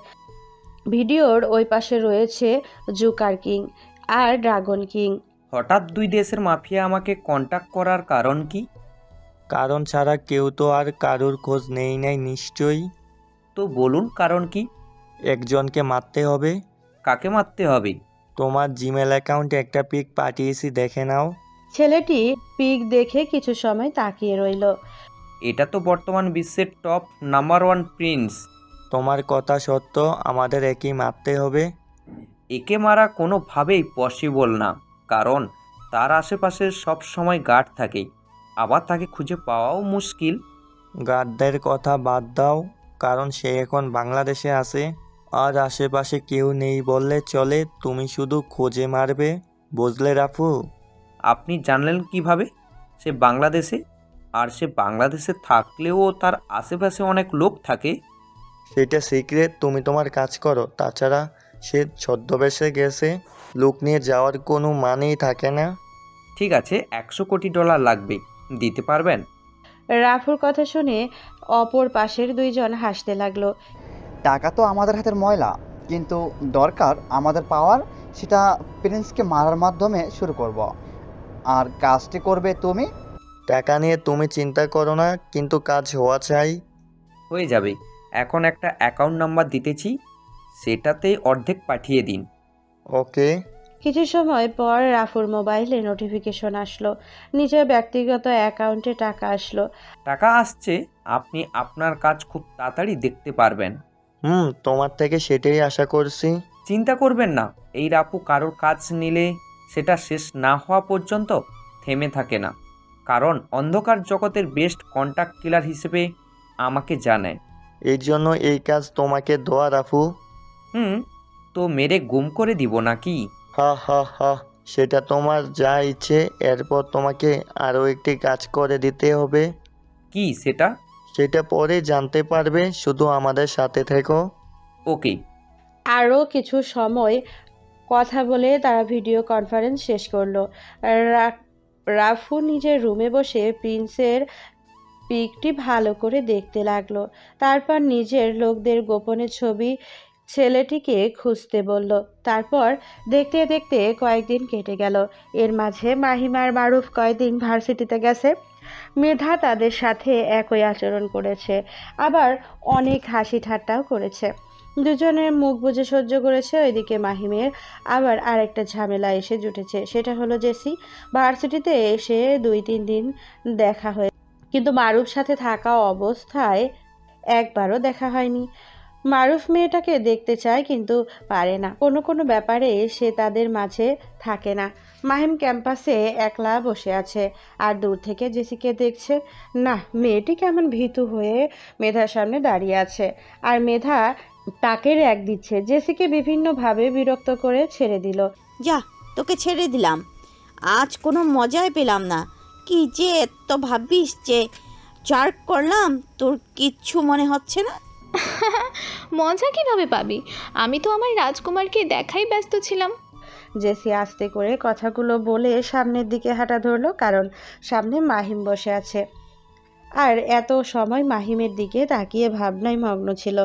A: ভিডিওর ওই পাশে রয়েছে জোকার কিং আর ড্রাগন কিং।
C: হঠাৎ দুই দেশের মাফিয়া আমাকে কন্ট্যাক্ট করার কারণ কি?
N: কারণ ছাড়া কেউ তো আর কারোর খোঁজ নেই নাই নিশ্চয়ই।
C: তো বলুন কারণ কি?
N: একজনকে মারতে হবে।
C: কাকে মারতে হবে?
N: তোমার জিমেল অ্যাকাউন্টে একটা পিক পাঠিয়েছি, দেখে নাও।
A: ছেলেটি পিক দেখে কিছু সময় তাকিয়ে রইল।
C: এটা তো বর্তমান বিশ্বের টপ নাম্বার 1 প্রিন্স।
N: তোমার কথা সত্য, আমাদের একই মারতে হবে।
C: একে মারা কোনোভাবেই পসিবল না, কারণ তার আশেপাশে সব সময় গার্ড থাকে, আবার তাকে খুঁজে পাওয়াও মুশকিল।
N: গার্ডদের কথা বাদ দাও, কারণ সে এখন বাংলাদেশে আছে আর আশেপাশে কেউ নেই বললে চলে। তুমি শুধু খোঁজে মারবে, বুঝলে রাফু?
C: আপনি জানলেন কিভাবে সে বাংলাদেশে? আর সে বাংলাদেশে থাকলেও তার আশেপাশে অনেক লোক থাকে।
N: সেটা সিক্রেট, তুমি তোমার কাজ করো। তাছাড়া সে ছদ্মবেশে গেছে, লোক নিয়ে যাওয়ার কোনো মানেই থাকে না।
C: ঠিক আছে, $100 কোটি লাগবে, দিতে পারবেন?
A: রাফুর কথা শুনে অপর পাশের দুইজন হাসতে লাগলো।
M: টাকা তো আমাদের হাতের ময়লা, কিন্তু দরকার আমাদের পাওয়ার, সেটা প্রিন্সকে মারার মাধ্যমে শুরু করব। আর কাজটি করবে তুমি।
N: টাকা নিয়ে তুমি চিন্তা করো না, কিন্তু কাজ হওয়া চাই।
C: হয়ে যাবে। এখন একটা অ্যাকাউন্ট নাম্বার দিতেছি, সেটাতেই অর্ধেক পাঠিয়ে দিন।
N: ওকে।
A: কিছু সময় পর রাফুর মোবাইলে নোটিফিকেশন আসলো, নিজের ব্যক্তিগত অ্যাকাউন্টে টাকা আসলো।
C: টাকা আসছে, আপনি আপনার কাজ খুব তাড়াতাড়ি দেখতে পারবেন।
N: তোমার থেকে সেটাই আশা করছি।
C: চিন্তা করবেন না, এই রাপু কারোর কাজ নিলে সেটা শেষ না হওয়া পর্যন্ত থেমে থাকে না, কারণ অন্ধকার জগতের বেস্ট কন্ট্যাক্ট কিলার হিসেবে আমাকে জানায়।
N: এর জন্য এই কাজ তোমাকে দেওয়া রাফু।
C: তো মেরে গুম করে দিব নাকি?
N: হা হা হা, সেটা তোমার যা ইচ্ছে। এরপর তোমাকে আরও একটি কাজ করে দিতে হবে।
C: কি সেটা?
N: সেটা পরে জানতে পারবে, শুধু আমাদের সাথে থেকো।
C: ওকে।
A: আরও কিছু সময় কথা বলে তারা ভিডিও কনফারেন্স শেষ করলো। রাফু নিজের রুমে বসে প্রিন্সের পিকটি ভালো করে দেখতে লাগলো। তারপর নিজের লোকদের গোপনে ছবি ছেলেটিকে খুঁজতে বলল। তারপর দেখতে দেখতে কয়েকদিন কেটে গেল। এর মাঝে মাহিম আর মারুফ কয়েকদিন ভার্সিটিতে গেছে। মেধা তাদের সাথে একই আচরণ করেছে, আবার অনেক হাসি ঠাট্টাও করেছে। দুজনের মুখ বুজে সহ্য করেছে। ওইদিকে মাহিমের আবার আরেকটা ঝামেলা এসে জুটেছে, সেটা হলো জেসি। ভার্সিটিতে এসে 2-3 দিন দেখা হয়ে, কিন্তু মারুফ সাথে থাকা অবস্থায় একবারও দেখা হয়নি। মারুফ মেয়েটাকে দেখতে চায় কিন্তু পারে না, কোনো কোনো ব্যাপারে সে তাদের মাঝে থাকে না। মাহিম ক্যাম্পাসে একলা বসে আছে আর দূর থেকে জেসিকে দেখছে। না, মেয়েটি কেমন ভীতু হয়ে মেধার সামনে দাঁড়িয়ে আছে, আর মেধা তাকে র্যাক দিচ্ছে। জেসিকে বিভিন্নভাবে বিরক্ত করে ছেড়ে দিল।
Q: যা, তোকে ছেড়ে দিলাম, আজ কোনো মজাই পেলাম না। কি যে এত ভাবিস যে চার্ক করলাম, তোর কিচ্ছু মনে হচ্ছে না?
J: মজা কিভাবে পাবি? আমি তো আমার রাজকুমারকে দেখাই ব্যস্ত ছিলাম।
A: জেসি আস্তে করে কথাগুলো বলে সামনের দিকে হাঁটা ধরলো, কারণ সামনে মাহিম বসে আছে। আর এত সময় মাহিমের দিকে তাকিয়ে ভাবনায় মগ্ন ছিল।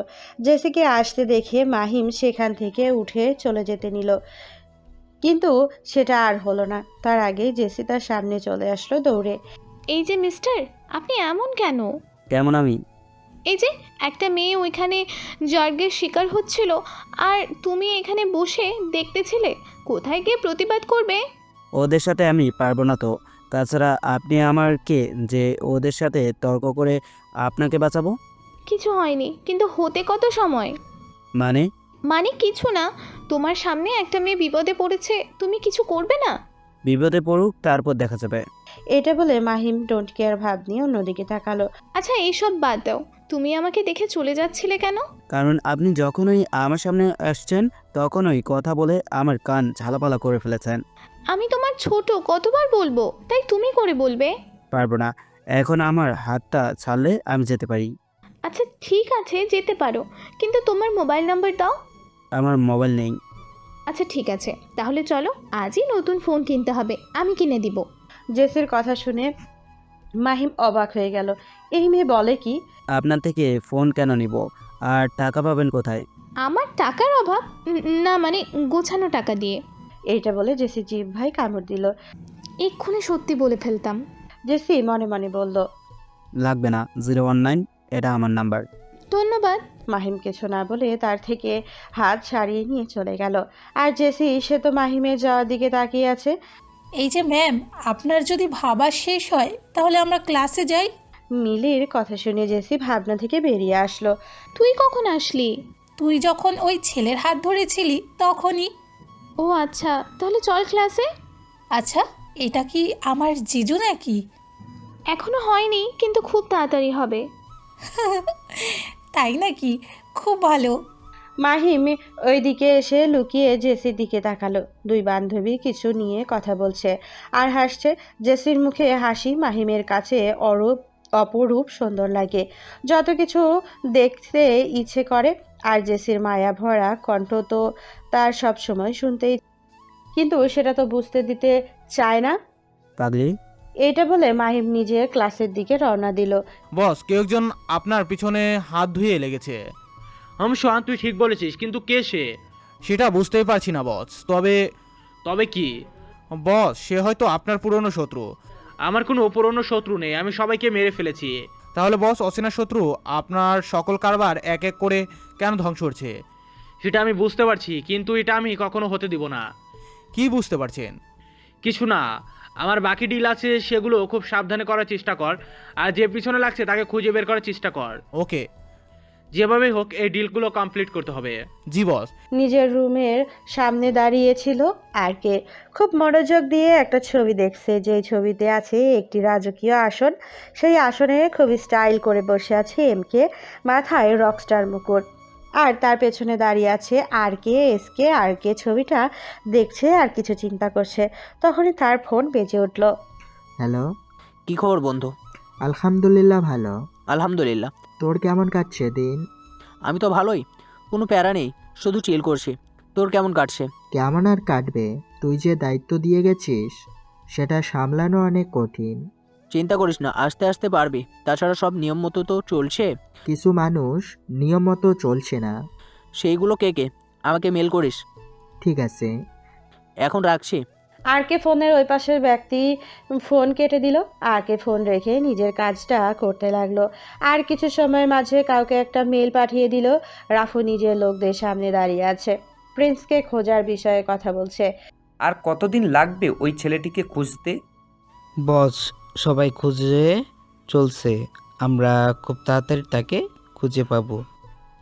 A: জেসিকে আসতে দেখে মাহিম সেখান থেকে উঠে চলে যেতে নিল, কিন্তু সেটা আর হলো না। তার আগেই জেসি তার সামনে চলে আসলো দৌড়ে।
J: এই যে মিস্টার, আপনি এমন কেন?
K: কেমন আমি?
J: এই যে একটা মেয়ে ওইখানে যজ্ঞের শিকার হচ্ছিল আর তুমি এখানে বসে দেখতেছিলে, কোথায় গিয়ে প্রতিবাদ করবে?
K: ওদের সাথে আমি পারবো না তো। তাছাড়া আপনি আমার কে যে ওদের সাথে তর্ক করে আপনাকে বাঁচাবো?
J: কিছু হয়নি, কিন্তু হতে কত সময়?
K: মানে?
J: মানে কিছু না, তোমার সামনে একটা মেয়ে বিপদে পড়েছে, তুমি কিছু করবে না?
K: বিপদে পড়ুক, তারপর দেখা যাবে।
A: এটা বলে মাহিম ডোন্ট কেয়ার ভাব নিয়ে অন্যদিকে তাকালো।
J: আচ্ছা এইসব বাদ দাও, তুমি আমাকে দেখে চলে যাচ্ছিলে কেন?
K: কারণ আপনি যখনই আমার সামনে আসছেন তখনই কথা বলে আমার কান ঝালাপালা করে ফেলেছেন।
J: আমি তোমার ছোট, কতবার বলবো, তাই তুমি করে বলবে?
K: পারবো না। এখন আমার হাতটা ছাড়লে আমি যেতে পারি।
J: আচ্ছা ঠিক আছে, যেতে পারো, কিন্তু তোমার মোবাইল নাম্বার দাও।
K: আমার মোবাইল নেই।
J: আচ্ছা ঠিক আছে, তাহলে চলো আজই নতুন ফোন কিনতে হবে, আমি কিনে দিব।
A: জেসির কথা শুনে মাহিম অবাক হয়ে গেল। এই মেয়ে বলে কি?
K: আপনার থেকে ফোন কেন নিব? আর টাকা পাবেন কোথায়?
J: আমার টাকার অভাব না, মানে গোছানো টাকা দিয়ে।
A: এইটা বলে জেসি জিভ ভাই কামড় দিল।
J: এক্ষুনি সত্যি বলে ফেলতাম।
A: জেসি মনে মনে বলল,
K: লাগবে না, 019 এটা আমার নাম্বার।
J: ধন্যবাদ।
A: মাহিম কিছু না বলে তার থেকে হাত ছাড়িয়ে নিয়ে চলে গেল। আর জেসি সে তো মাহিমের যাওয়ার দিকে তাকিয়ে আছে।
B: এই যে ম্যাম, আপনার যদি ভাবা শেষ হয় তাহলে আমরা ক্লাসে যাই।
A: মিলির কথা শুনে জেসি ভাবনা থেকে বেরিয়ে আসলো।
J: তুই কখন আসলি?
B: তুই যখন ওই ছেলের হাত ধরেছিলি তখনই।
J: ও আচ্ছা, তাহলে চল ক্লাসে।
B: আচ্ছা, এটা কি আমার জিজু নাকি?
J: এখনো হয়নি, কিন্তু খুব তাড়াতাড়ি হবে।
B: তাই নাকি? খুব ভালো।
A: মাহিম ওইদিকে এসে লুকিয়ে জেসির দিকে তাকালো। দুই বান্ধবী কিছু নিয়ে কথা বলছে আর হাসছে। জেসির মুখে হাসি মাহিমের কাছে অপরূপ সুন্দর লাগে, যত কিছু দেখতে ইচ্ছে করে। আর জেসির মায়া ভরা কণ্ঠ তো তার সব সময় শুনতেই, কিন্তু সেটা তো বুঝতে দিতে চায় না।
K: পাগলি।
A: এটা বলে মাহিম নিজের ক্লাসের দিকে রওনা দিল।
X: বস, কেউ একজন আপনার পিছনে হাত ধুয়ে লেগেছে।
V: সোহান তুই ঠিক বলেছিস, কিন্তু কে সে?
X: সেটা বুঝতেই পারছি না বস।
V: তবে কি?
X: বস, সে হয়তো আপনার পুরনো শত্রু।
V: আমার কোনো পুরনো শত্রু নেই, আমি সবাইকে মেরে ফেলেছি।
X: তাহলে বস, অচেনা শত্রু আপনার সকল কারবার এক এক করে কেন ধ্বংস করছে?
V: সেটা আমি বুঝতে পারছি, কিন্তু এটা আমি কখনো হতে দিব না।
X: কি বুঝতে পারছেন?
V: কিছু না, আমার বাকি ডিল আছে, সেগুলো খুব সাবধানে করার চেষ্টা কর। আর যে পিছনে লাগছে তাকে খুঁজে বের করার চেষ্টা কর।
X: ওকে।
V: যেভাবে হোক এই ডিলগুলো কমপ্লিট করতে হবে।
X: জি বস।
A: নিজের রুমের সামনে দাঁড়িয়েছিল আর কে খুব মনোযোগ দিয়ে একটা ছবি দেখছে। যে ছবিতে আছে একটি রাজকীয় আসন, সেই আসনে খুব স্টাইল করে বসে আছে এমকে, মাথায় রকস্টার মুকুট। আর তার পেছনে দাঁড়িয়ে আছে আর কে ছবিটা দেখছে আর কিছু চিন্তা করছে। তখনই তার ফোন বেজে উঠল।
D: হ্যালো,
W: কি খবর বন্ধু?
D: আলহামদুলিল্লাহ ভালো।
W: আলহামদুলিল্লাহ।
D: তোর কেমন কাটছে দিন?
W: আমি তো ভালোই, কোনো প্যারা নেই, শুধু চিল করছি। তোর কেমন কাটছে?
D: কেমন আর কাটবে, তুই যে দায়িত্ব দিয়ে গেছিস সেটা সামলানো অনেক কঠিন।
W: চিন্তা করিস না, আস্তে আস্তে পারবি। তাছাড়া সব নিয়ম মতো তো চলছে।
D: কিছু মানুষ নিয়ম মতো চলছে না।
W: সেইগুলো কে কে আমাকে মেল করিস।
D: ঠিক আছে,
W: এখন রাখছি।
A: আর কে ফোনের ওই পাশের ব্যক্তি ফোন কেটে দিল। আর কে ফোন রেখে নিজের কাজটা করতে লাগলো। আর কিছু সময়ের মাঝে কাউকে একটা মেল পাঠিয়ে দিল। রাফু নিজের লোকদের সামনে দাঁড়িয়ে আছে, প্রিন্সকে খোঁজার বিষয়ে কথা বলছে।
C: আর কতদিন লাগবে ওই ছেলেটিকে খুঁজতে?
K: বস, সবাই খুঁজে চলছে, আমরা খুব তাড়াতাড়ি তাকে খুঁজে পাবো।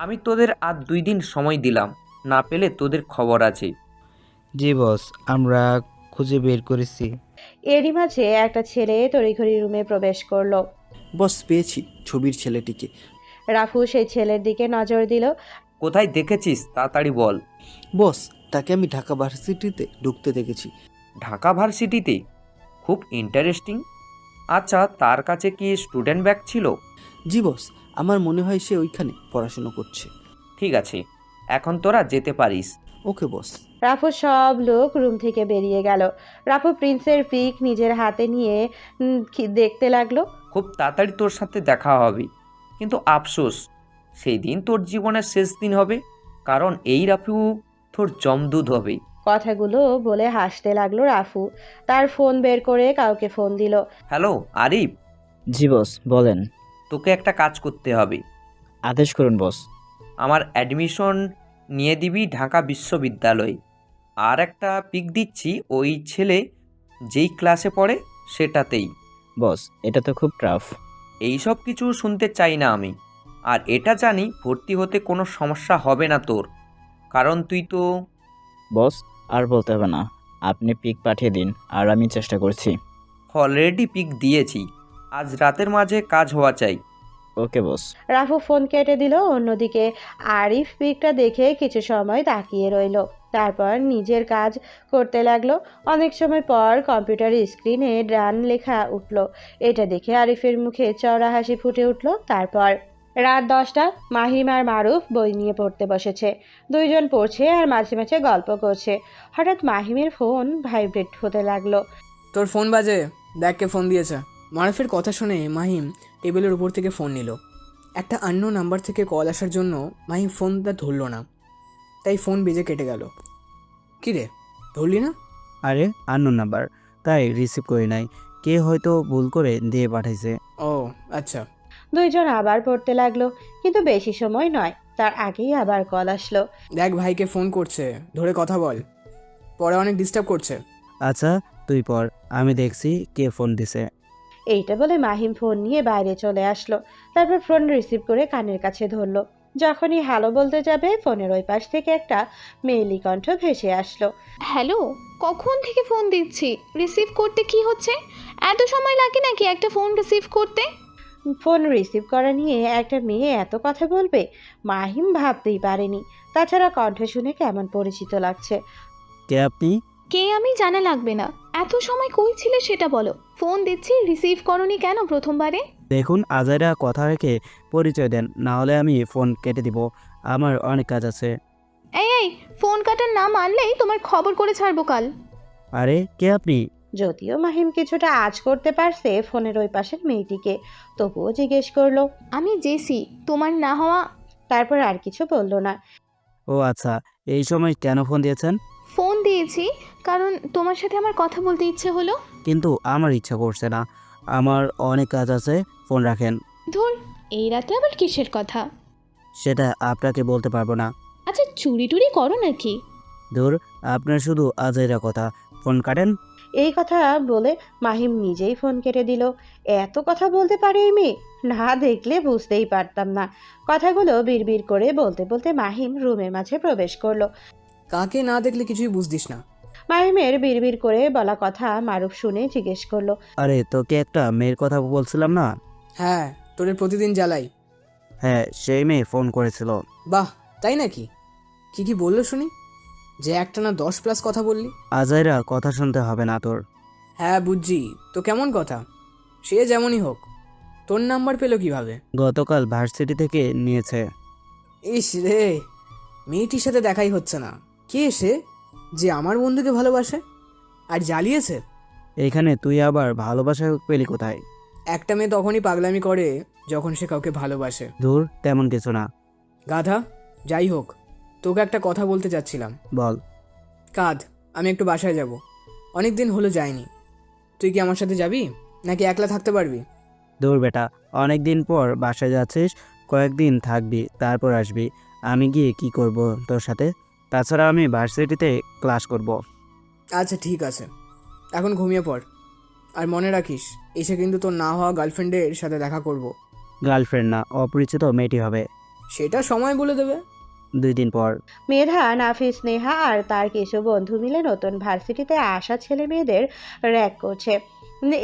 C: আমি তোদের আর 2 দিন সময় দিলাম, না পেলে তোদের খবর আছে।
K: জি বস, আমরা খুঁজে বের করেছি।
A: এরই মাঝে একটা ছেলে তড়িঘড়ি রুমে প্রবেশ করলো।
O: বস, পেয়েছি ছবির ছেলেটিকে।
A: রাফু সেই ছেলের দিকে নজর দিল।
C: কোথায় দেখেছিস তাড়াতাড়ি বল।
O: বস, তাকে আমি ঢাকা ভার্সিটিতে ঢুকতে দেখেছি।
C: ঢাকা ভার্সিটিতে? খুব ইন্টারেস্টিং। আচ্ছা, তার কাছে কি স্টুডেন্ট ব্যাগ ছিল?
O: জি বস, আমার মনে হয় সে ওইখানে পড়াশুনো করছে।
C: ঠিক আছে, এখন তোরা যেতে পারিস।
O: ওকে বস।
A: রাফু সব লোক রুম থেকে বেরিয়ে গেল। রাফু প্রিন্সের পিক নিজের হাতে নিয়ে দেখতে লাগলো।
C: খুব তাড়াতাড়ি তোর সাথে দেখা হবে, কিন্তু আফসোস সেই দিন তোর জীবনের শেষ দিন হবে, কারণ এই রাফু তোর জমদূত হবে।
A: কথাগুলো বলে হাসতে লাগলো রাফু। তার ফোন বের করে কাউকে ফোন দিল।
C: হ্যালো আরিফ,
E: জি বস, বলেন।
C: তোকে একটা কাজ করতে হবে।
E: আদেশ করুন বস।
C: আমার অ্যাডমিশন নিয়ে দিবি ঢাকা বিশ্ববিদ্যালয়ে। আর একটা পিক দিচ্ছি, ওই ছেলে যেই ক্লাসে পড়ে সেটাতেই।
E: বস, এটা তো খুব টাফ।
C: এইসব কিছু শুনতে চাই না আমি। আর এটা জানি ভর্তি হতে কোনো সমস্যা হবে না তোর, কারণ তুই তো।
E: বস, আর বলতে হবে না, আপনি পিক পাঠিয়ে দিন আর আমি চেষ্টা করছি।
C: অলরেডি পিক দিয়েছি, আজ রাতের মাঝে কাজ হওয়া চাই।
E: ওকে বস।
A: রাফু ফোন কেটে দিল। অন্যদিকে আরিফ পিকটা দেখে কিছু সময় তাকিয়ে রইল, তারপর নিজের কাজ করতে লাগলো। অনেক সময় পর কম্পিউটারের স্ক্রিনে ডান লেখা উঠল। এটা দেখে আরিফের মুখে চওড়া হাসি ফুটে উঠল। তারপর রাত 10টা, মাহিম আর মারুফ বই নিয়ে পড়তে বসেছে। দুইজন পড়ছে আর মাঝে মাঝে গল্প করছে। হঠাৎ মাহিমের ফোন ভাইব্রেট হতে লাগলো।
L: তোর ফোন বাজে, দেখ কে ফোন দিয়েছে। মারুফের কথা শুনে মাহিম টেবিলের উপর থেকে ফোন নিল। একটা অন্য নাম্বার থেকে কল আসার জন্য মাহিম ফোনটা ধরল না, তাই ফোন বেজে কেটে গেল। কি রে, ধরলি না?
K: আরে আননোন নাম্বার, তাই রিসিভ করি নাই। কে হয়তো ভুল করে দিয়ে পাঠাইছে।
L: ও আচ্ছা।
A: দুইজন আবার পড়তে লাগলো, কিন্তু বেশি সময় নয়, তার আগেই আবার কল আসলো।
L: দেখ ভাইকে ফোন করছে, ধরে কথা বল, পরে অনেক ডিস্টার্ব করছে।
K: আচ্ছা তুই পড়, আমি দেখছি কে ফোন দিছে।
A: এইটা বলে মাহিম ফোন নিয়ে বাইরে চলে আসলো। তারপর ফোন রিসিভ করে কানের কাছে ধরলো। যখনই হ্যালো বলতে যাবে, ফোনের ওই পাশ থেকে একটা মেয়েলি কণ্ঠ ভেসে আসলো।
J: হ্যালো, কখন থেকে ফোন দিচ্ছি, রিসিভ করতে কি হচ্ছে? এত সময় লাগে নাকি একটা ফোন রিসিভ করতে?
A: ফোন রিসিভ করা নিয়ে একটা মেয়ে এত কথা বলবে মাহিম ভাবতেই পারেনি। তাছাড়া কণ্ঠ শুনে কেমন পরিচিত লাগছে।
K: কে আপনি?
J: কে আমি জানা লাগবে না, এত সময় কই ছিলে সেটা বলো। ফোন দিচ্ছি, রিসিভ করনি কেন প্রথমবারে?
K: দেখুন, আজাইরা কথা রেখে পরিচয় দেন, না হলে আমি ফোন কেটে দিব। আমার অনেক কাজ আছে।
J: এই ফোন কাটার না মানলেই তোমার খবর করে ছাড়বো কাল।
K: আরে কে আপনি?
A: যদিও মাহিম কিছুটা আঁচ করতে পারছে ফোনের ওই পাশের মেয়েটিকে, তবুও জিজ্ঞেস করলো।
J: আমি জেসি, তোমার না হওয়া।
A: তারপর আর কিছু বললো না।
K: ও আচ্ছা, এই সময় কেন ফোন দিয়েছেন?
J: ফোন দিয়েছি কারণ তোমার সাথে আমার কথা বলতে ইচ্ছে হলো।
K: কিন্তু আমার ইচ্ছা করছে না, আমার অনেক কাজ আছে। ফোন রাখেন।
J: ধুর, এই রাতে আবার কিসের কথা?
K: সেটা আপনাকে বলতে পারবো না।
J: আচ্ছা, চুরি টুরি করো নাকি?
K: ধুর, আপনার শুধু আজাইরা কথা। ফোন কাটেন।
A: এই কথা বলে মাহিম নিজেই ফোন কেটে দিল। এত কথা বলতে পারে এই মেয়ে, না দেখলে বুঝতেই পারতাম না। কথাগুলো বিড়বিড় করে বলতে বলতে মাহিম রুমের মাঝে প্রবেশ করলো।
L: কাকে না দেখলে কিছুই বুঝদিস না।
A: মাহিমের বিড়বিড় করে বলা কথা মারুফ শুনে জিজ্ঞেস করলো।
K: আরে তোকে একটা মেয়ের কথা বলছিলাম না?
L: হ্যাঁ, তোদের প্রতিদিন জ্বালাই।
K: হ্যাঁ, সেই মেয়ে ফোন করেছিল।
L: বাহ, তাই নাকি? কি কি বললো শুনি? যে একটা না 10+ কথা বললি।
K: আজাইরা কথা শুনতে হবে না তোর।
L: হ্যাঁ বুঝছি, তো কেমন কথা? সে যেমনই হোক, তোর নাম্বার পেলো কিভাবে?
K: গতকাল ভার্সিটি থেকে নিয়েছে।
L: ইস রে, মেয়েটির সাথে দেখাই হচ্ছে না। কে সে যে আমার বন্ধুকে ভালোবাসে আর জ্বালিয়েছে?
K: এখানে তুই আবার ভালোবাসা পেলি কোথায়?
L: একটা মেয়ে তখনই পাগলামি করে যখন সে কাউকে ভালোবাসে।
K: দূর, তেমন কিছু না।
L: গাধা, যাই হোক, তোকে একটা কথা বলতে চাচ্ছিলাম।
K: বল।
L: কাঁধ, আমি একটু বাসায় যাব, অনেক দিন হলো যাইনি। তুই কি আমার সাথে যাবি নাকি একলা থাকতে পারবি?
K: দূর বেটা, অনেক দিন পর বাসায় যাচ্ছিস, কয়েকদিন থাকবি, তারপর আসবি। আমি গিয়ে কি করব তোর সাথে? তাছাড়া আমি ভার্সিটিতে ক্লাস করব।
L: আচ্ছা ঠিক আছে, এখন ঘুমিয়ে পড়। আর মনে রাখিস, এসে কিন্তু তোর না হওয়া গার্লফ্রেন্ডের সাথে দেখা করব।
K: গার্লফ্রেন্ড না, অপরিচিত মেয়েটি হবে।
L: সেটা সময় বলে দেবে।
K: 2 দিন পর।
A: মেধা, নাফিস, নেহা আর তার কিছু বন্ধু মিলে নতুন ভার্সিটিতে আসা ছেলে মেয়েদের র্যাগ করছে।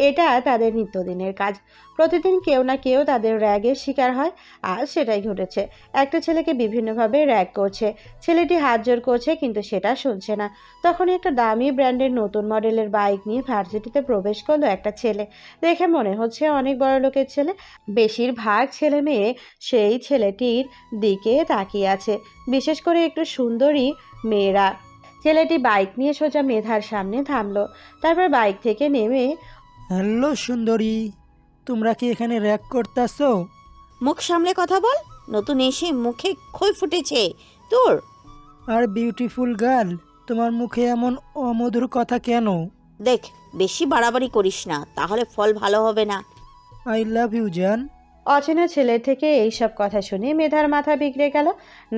A: এটা তাদের নিত্যদিনের কাজ। প্রতিদিন কেউ না কেউ তাদের র্যাগের শিকার হয়, আর সেটাই ঘটেছে। একটা ছেলেকে বিভিন্নভাবে র্যাগ করছে। ছেলেটি হাত জোর করছে, কিন্তু সেটা শুনছে না। তখন একটা দামি ব্র্যান্ডের নতুন মডেলের বাইক নিয়ে ভার্সিটিতে প্রবেশ করলো একটা ছেলে। দেখে মনে হচ্ছে অনেক বড় লোকের ছেলে। বেশিরভাগ ছেলে মেয়ে সেই ছেলেটির দিকে তাকিয়ে আছে। বিশেষ করে একটু সুন্দরী মেয়েরা। ছেলেটি বাইক নিয়ে সোজা মেধার সামনে থামলো, তারপর বাইক থেকে নেমে,
F: হ্যালো সুন্দরী, তোমরা কি এখানে র্যাক করতেছো?
Q: মুখ সামলে কথা বল, নতুন এসে মুখে খই ফুটেছে তোর।
F: আর বিউটিফুল গার্ল, তোমার মুখে এমন অমধুর কথা কেন?
Q: দেখ, বেশি বাড়াবাড়ি করিস না, তাহলে ফল ভালো হবে না।
F: আই লাভ ইউ জান।
A: অচেনা ছেলে থেকে এইসব কথা শুনে মেধার মাথা বিগড়ে গেল।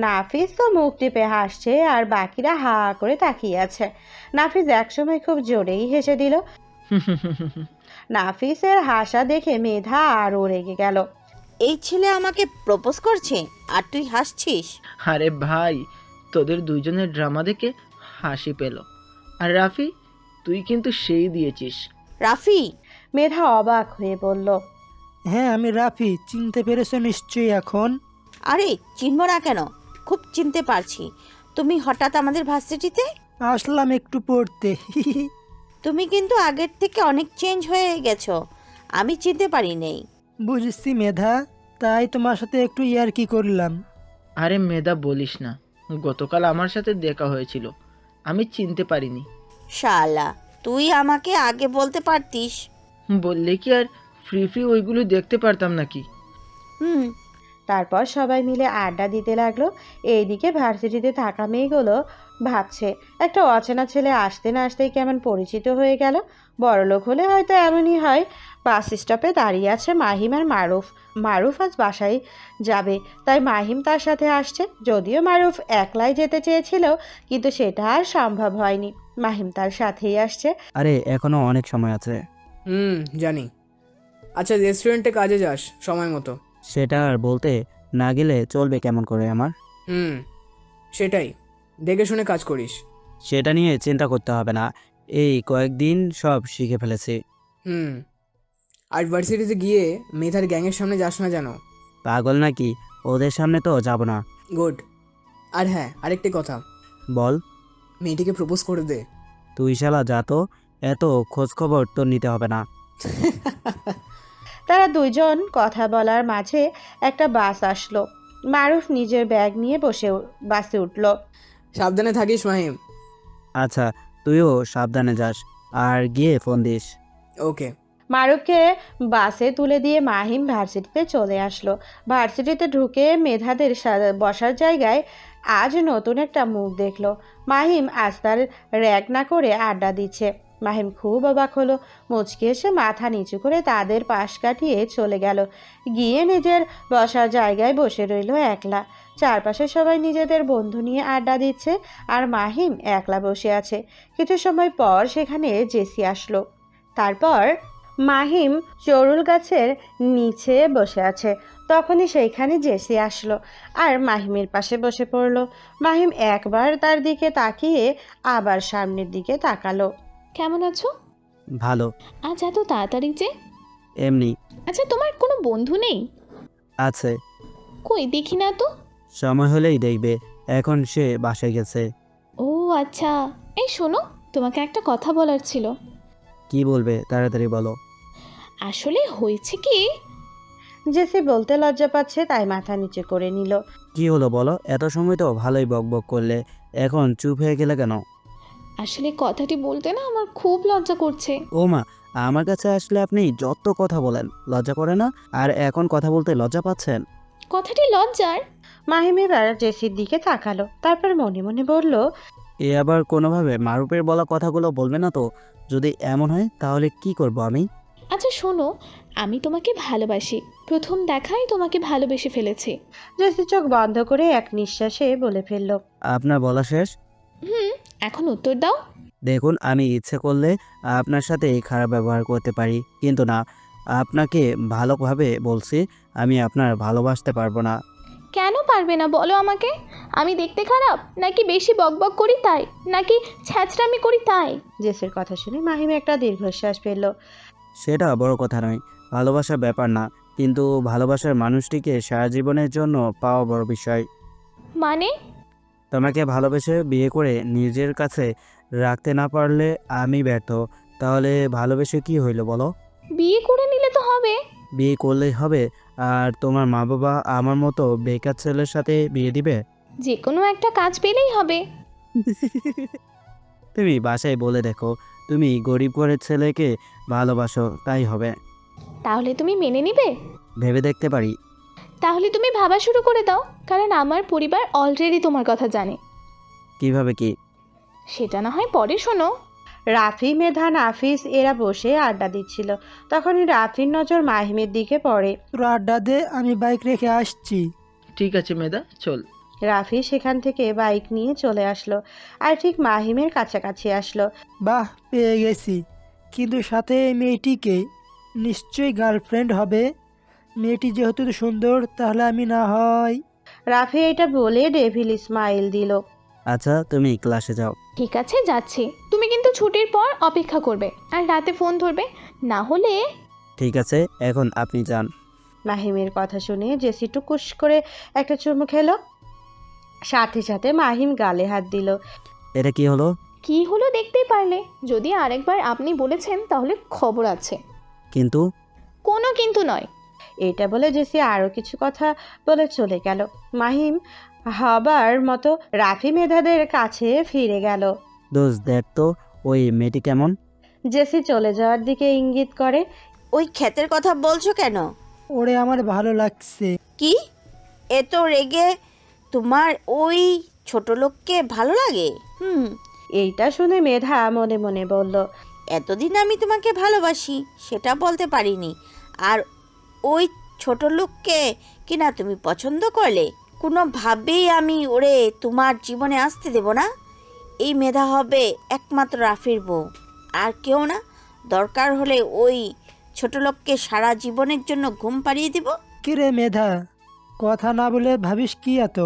A: নাফিস তো মুখ টিপে হাসছে আর বাকিরা হা করে তাকিয়ে আছে। নাফিস একসময় খুব জোরেই হেসে দিল। নাফিসের হাসা দেখে মেধা আরও রেগে গেল।
Q: এই ছেলে আমাকে প্রপোজ করছে আর তুই হাসছিস?
S: আরে ভাই, তোদের দুইজনের ড্রামা দেখে হাসি পেল। আর রাফি, তুই কিন্তু সেই দিয়েছিস।
Q: রাফি?
A: মেধা অবাক হয়ে বলল।
F: হ্যাঁ, আমি রাফি। চিনতে পেরেছো নিশ্চয়ই এখন?
Q: আরে চিনব না কেন, খুব চিনতে পারছি। তুমি হঠাৎ আমাদের ভার্সিটিতে?
F: আসলাম একটু পড়তে।
Q: তুমি কিন্তু আগের থেকে অনেক চেঞ্জ হয়ে গেছো, আমি চিনতে পারি নেই।
F: বুঝছি মেধা, তাই তোমার সাথে একটু ইয়ার্কি করলাম।
S: আরে মেধা বলিস না, গতকাল আমার সাথে দেখা হয়েছিল, আমি চিনতে পারিনি।
Q: শালা, তুই আমাকে আগে বলতে পারতিস।
S: বললে কি আর ফ্রি ওইগুলো দেখতে পারতাম নাকি?
A: তারপর সবাই মিলে আড্ডা দিতে লাগলো। এইদিকে ভার্সিটিতে থাকা মেয়েগুলো ভাবছে, একটা অচেনা ছেলে আসতে না আসতেই কেমন পরিচিত হয়ে গেল। বড়লোক হলে হয়তো এমনই হয়। বাস স্টপে দাঁড়িয়ে আছে মাহিম আর মারুফ। মারুফ আজ বাসায় যাবে, তাই মাহিম তার সাথে আসছে। যদিও মারুফ একলাই যেতে চেয়েছিল, কিন্তু সেটা আর সম্ভব হয়নি। মাহিম তার সাথেই আসছে।
K: আরে এখনো অনেক সময় আছে।
L: জানি। আচ্ছা, রেস্টুরেন্টে কাজে যাস সময় মতো।
K: সেটা আর বলতে না গেলে চলবে কেমন করে আমার?
L: সেটাই, দেখে শুনে কাজ করিস।
K: সেটা নিয়ে চিন্তা করতে হবে না, এই কয়েকদিন সব শিখে ফেলেছি।
L: আর ভার্সিটিতে গিয়ে মেধার গ্যাংয়ের সামনে যাস না যেন।
K: পাগল নাকি? ওদের সামনে তো যাব না।
L: গুড। আর হ্যাঁ, আরেকটি কথা।
K: বল।
L: মেয়েটিকে প্রপোজ করে দে।
K: তুই শালা যা তো, এত খোঁজ খবর তো নিতে হবে না।
A: তারা দুইজন কথা বলার মাঝে একটা বাস আসলো। মারুফ নিজের ব্যাগ নিয়ে বাসে উঠল।
L: সাবধানে থাকিস মাহিম।
K: আচ্ছা, তুইও সাবধানে যাস, আর গিয়ে ফোন দিস।
L: ওকে।
A: মারুফকে বাসে তুলে দিয়ে মাহিম ভার্সিটিতে চলে আসলো। ভার্সিটিতে ঢুকে মেধাদের বসার জায়গায় আজ নতুন একটা মুখ দেখলো। মাহিম আজ তার র্যাগ না করে আড্ডা দিচ্ছে। মাহিম খুব অবাক হলো। মুচকে এসে মাথা নিচু করে তাদের পাশ কাটিয়ে চলে গেল। গিয়ে নিজের বসার জায়গায় বসে রইল একলা। চারপাশে সবাই নিজেদের বন্ধু নিয়ে আড্ডা দিচ্ছে, আর মাহিম একলা বসে আছে। কিছু সময় পর সেখানে জেসি আসলো। তারপর মাহিম চড়ুল গাছের নিচে বসে আছে। তখনই সেইখানে জেসি আসলো আর মাহিমের পাশে বসে পড়ল। মাহিম একবার তার দিকে তাকিয়ে আবার সামনের দিকে তাকালো।
J: কেমন আছো?
K: ভালো।
J: আজ এত তাড়াতাড়ি যে?
K: এমনি।
J: আচ্ছা, তোমার কোনো বন্ধু নেই?
K: আছে।
J: কই দেখি না তো।
K: সময় হলেই দেখবে, এখন সে বাসায় গেছে।
J: ও আচ্ছা, এই শোনো, তোমাকে একটা কথা বলার ছিল।
K: কি বলবে, তাড়াতাড়ি বলো।
J: আসলে হয়েছে কি,
A: জেসি বলতে লজ্জা পাচ্ছে, তাই মাথা নিচে করে নিল।
K: কি হলো বলো, এত সময় তো ভালোই বকবক করলে, এখন চুপ হয়ে গেলে কেন?
J: আসলে কথাটি বলতে না আমার খুব লজ্জা করছে।
K: ও মা, আমার কাছে আসলে আপনি যত কথা বলেন, লজ্জা করে না? আর এখন কথা বলতে লজ্জা পাচ্ছেন?
J: কথাটি লজ্জার?
A: মাহিম এবার জেসির দিকে তাকালো, তারপর মনে মনে বলল,
K: এ আবার কোনোভাবে মারুপের বলা কথাগুলো বলবে না তো? যদি এমন হয় তাহলে কি করব আমি?
J: আচ্ছা শোনো, আমি তোমাকে ভালোবাসি, প্রথম দেখায় তোমাকে ভালোবেসে ফেলেছি।
A: জেসি চোখ বন্ধ করে এক নিঃশ্বাসে বলে ফেলল,
K: আপনার বলা শেষ?
J: এখন উত্তর দাও।
K: দেখুন, আমি ইচ্ছে করলে আপনার সাথে খারাপ ব্যবহার করতে পারি, কিন্তু না, আপনাকে ভালোভাবে বলছি, আমি আপনার ভালোবাসতে পারবো না।
J: কেন পারবে না বলো আমাকে? আমি দেখতে খারাপ নাকি বেশি বকবক করি তাই, নাকি ছ্যাঁচড়ামি করি তাই?
A: জেসির কথা শুনে মাহিম একটা দীর্ঘশ্বাস ফেলল।
K: সেটা বড় কথা নয়, ভালোবাসার ব্যাপার না, কিন্তু ভালোবাসার মানুষটিকে সারা জীবনের জন্য পাওয়া বড় বিষয়।
J: মানে?
K: তোমাকে ভালোবেসে বিয়ে করে নিজের কাছে রাখতে না পারলে আমি ব্যর্থ। তাহলে ভালোবেসে কি হইল বলো?
J: বিয়ে করে নিলে তো হবে।
K: বিয়ে করলেই হবে? আর তোমার মা বাবা আমার মতো বেকার ছেলের সাথে বিয়ে দিবে?
J: যে কোনো একটা কাজ পেলেই হবে।
K: তুমি বাসায় বলে দেখো তুমি গরিব ঘরের ছেলেকে ভালোবাসো, তাই হবে।
J: তাহলে তুমি মেনে নিবে?
K: ভেবে দেখতে পারি।
J: তাহলে তুমি ভাবা শুরু করে দাও, কারণ আমার পরিবার অলরেডি তোমার কথা জানে।
K: কিভাবে কি?
J: সেটা না হয় পরে শোনো।
A: রাফি, মেধা, নাফিস এরা বসে আড্ডা দিচ্ছিল। তখনই রাফির নজর মাহিমের দিকে পড়ে।
F: তোর আড্ডা দে, আমি বাইক রেখে আসছি।
S: ঠিক আছে মেধা, চল।
A: রাফি সেখান থেকে বাইক নিয়ে চলে আসলো আর ঠিক মাহিমের কাছাকাছি আসলো।
F: বাহ, পেয়ে গেছি। কিন্তু সাথে এই মেয়েটিকে নিশ্চয়ই গার্লফ্রেন্ড হবে। মেয়েটি যেহেতু সুন্দর, তাহলে আমি না হয়।
A: রাফি এটা বলে ডেভিল স্মাইল দিল।
K: আচ্ছা তুমি ক্লাসে যাও।
J: ঠিক আছে, যাচ্ছি। তুমি কিন্তু ছুটির পর অপেক্ষা করবে আর রাতে ফোন ধরবে, না হলে।
K: ঠিক আছে, এখন আপনি যান।
A: মাহিমের কথা শুনে জেসি টুকুস করে একটা চুমু খেলো, সাথে সাথে মাহিম গালে হাত দিল।
K: এটা কি হলো?
J: কি হলো দেখতেই পারলে। যদি আরেকবার আপনি বলেছেন তাহলে খবর আছে।
K: কিন্তু?
J: কোনো কিন্তু নয়।
A: এটা বলে জেসি আরও কিছু কথা বলে চলে গেল। মাহিম হবার মতো রাফি মেধাদের কাছে ফিরে গেল।
K: দোস্ত দেখ তো ওই মেয়েটি কেমন।
A: জেসি চলে যাওয়ার দিকে ইঙ্গিত করে।
Q: ওই ক্ষেতের কথা বলছো কেন?
F: ওরে আমার ভালো লাগছে।
Q: কি এত রেগে? তোমার ওই ছোট লোককে ভালো লাগে?
A: এইটা শুনে মেধা মনে মনে বলল,
Q: এতদিন আমি তোমাকে ভালোবাসি সেটা বলতে পারিনি, আর ওই ছোট লোককে কিনা তুমি পছন্দ করলে? কোনোভাবেই আমি ওরে তোমার জীবনে আসতে দেব না। এই মেধা হবে একমাত্র রাফির বউ, আর কেউ না। দরকার হলে ওই ছোট লোককে সারা জীবনের জন্য ঘুম পাড়িয়ে দিব।
F: কিরে মেধা, কথা না বলে ভাবিস কি এত?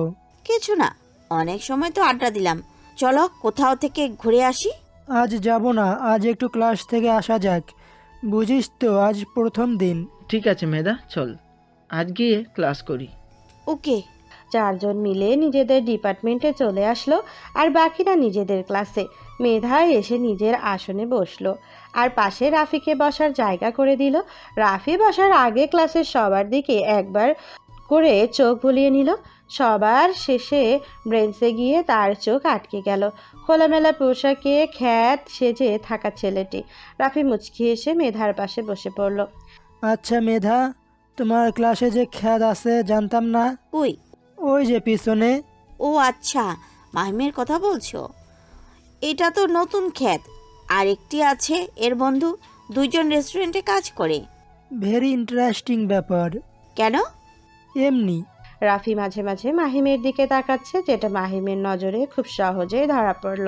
Q: কিছু না, অনেক সময় তো আড্ডা দিলাম। চলো কোথাও থেকে ঘুরে আসি।
F: আজ যাব না, আজ একটু ক্লাস থেকে আসা যাক। বুঝিস তো আজ প্রথম দিন।
S: ঠিক আছে মেধা, চল আজ গিয়ে ক্লাস করি।
Q: ওকে।
A: চারজন মিলে নিজেদের ডিপার্টমেন্টে চলে আসলো আর বাকিরা নিজেদের ক্লাসে। মেধা এসে নিজের আসনে বসলো আর পাশে রাফিকে বসার জায়গা করে দিল। রাফি বসার আগে ক্লাসের সবার দিকে একবার করে চোখ বুলিয়ে নিল। সবার শেষে ব্রেঞ্চে গিয়ে তার চোখ আটকে গেল খোলামেলা পোশাকে খ্যাত সেজে থাকা ছেলেটি। রাফি মুচকি এসে মেধার পাশে বসে পড়ল।
F: আচ্ছা মেধা, তোমার ক্লাসে যে খ্যাত আছে জানতাম না।
Q: কই?
F: ওই যে পিছনে।
Q: ও আচ্ছা, মাহিমের কথা বলছো। এটা তো নতুন খ্যাত। আরেকটি আছে এর বন্ধু, দুইজন রেস্টুরেন্টে কাজ করে।
F: ভেরি ইন্টারেস্টিং ব্যাপার।
Q: কেন?
F: এমনি।
A: রাফি মাঝে মাঝে মাহিমের দিকে তাকাচ্ছে, যেটা মাহিমের নজরে খুব সহজেই ধরা পড়ল।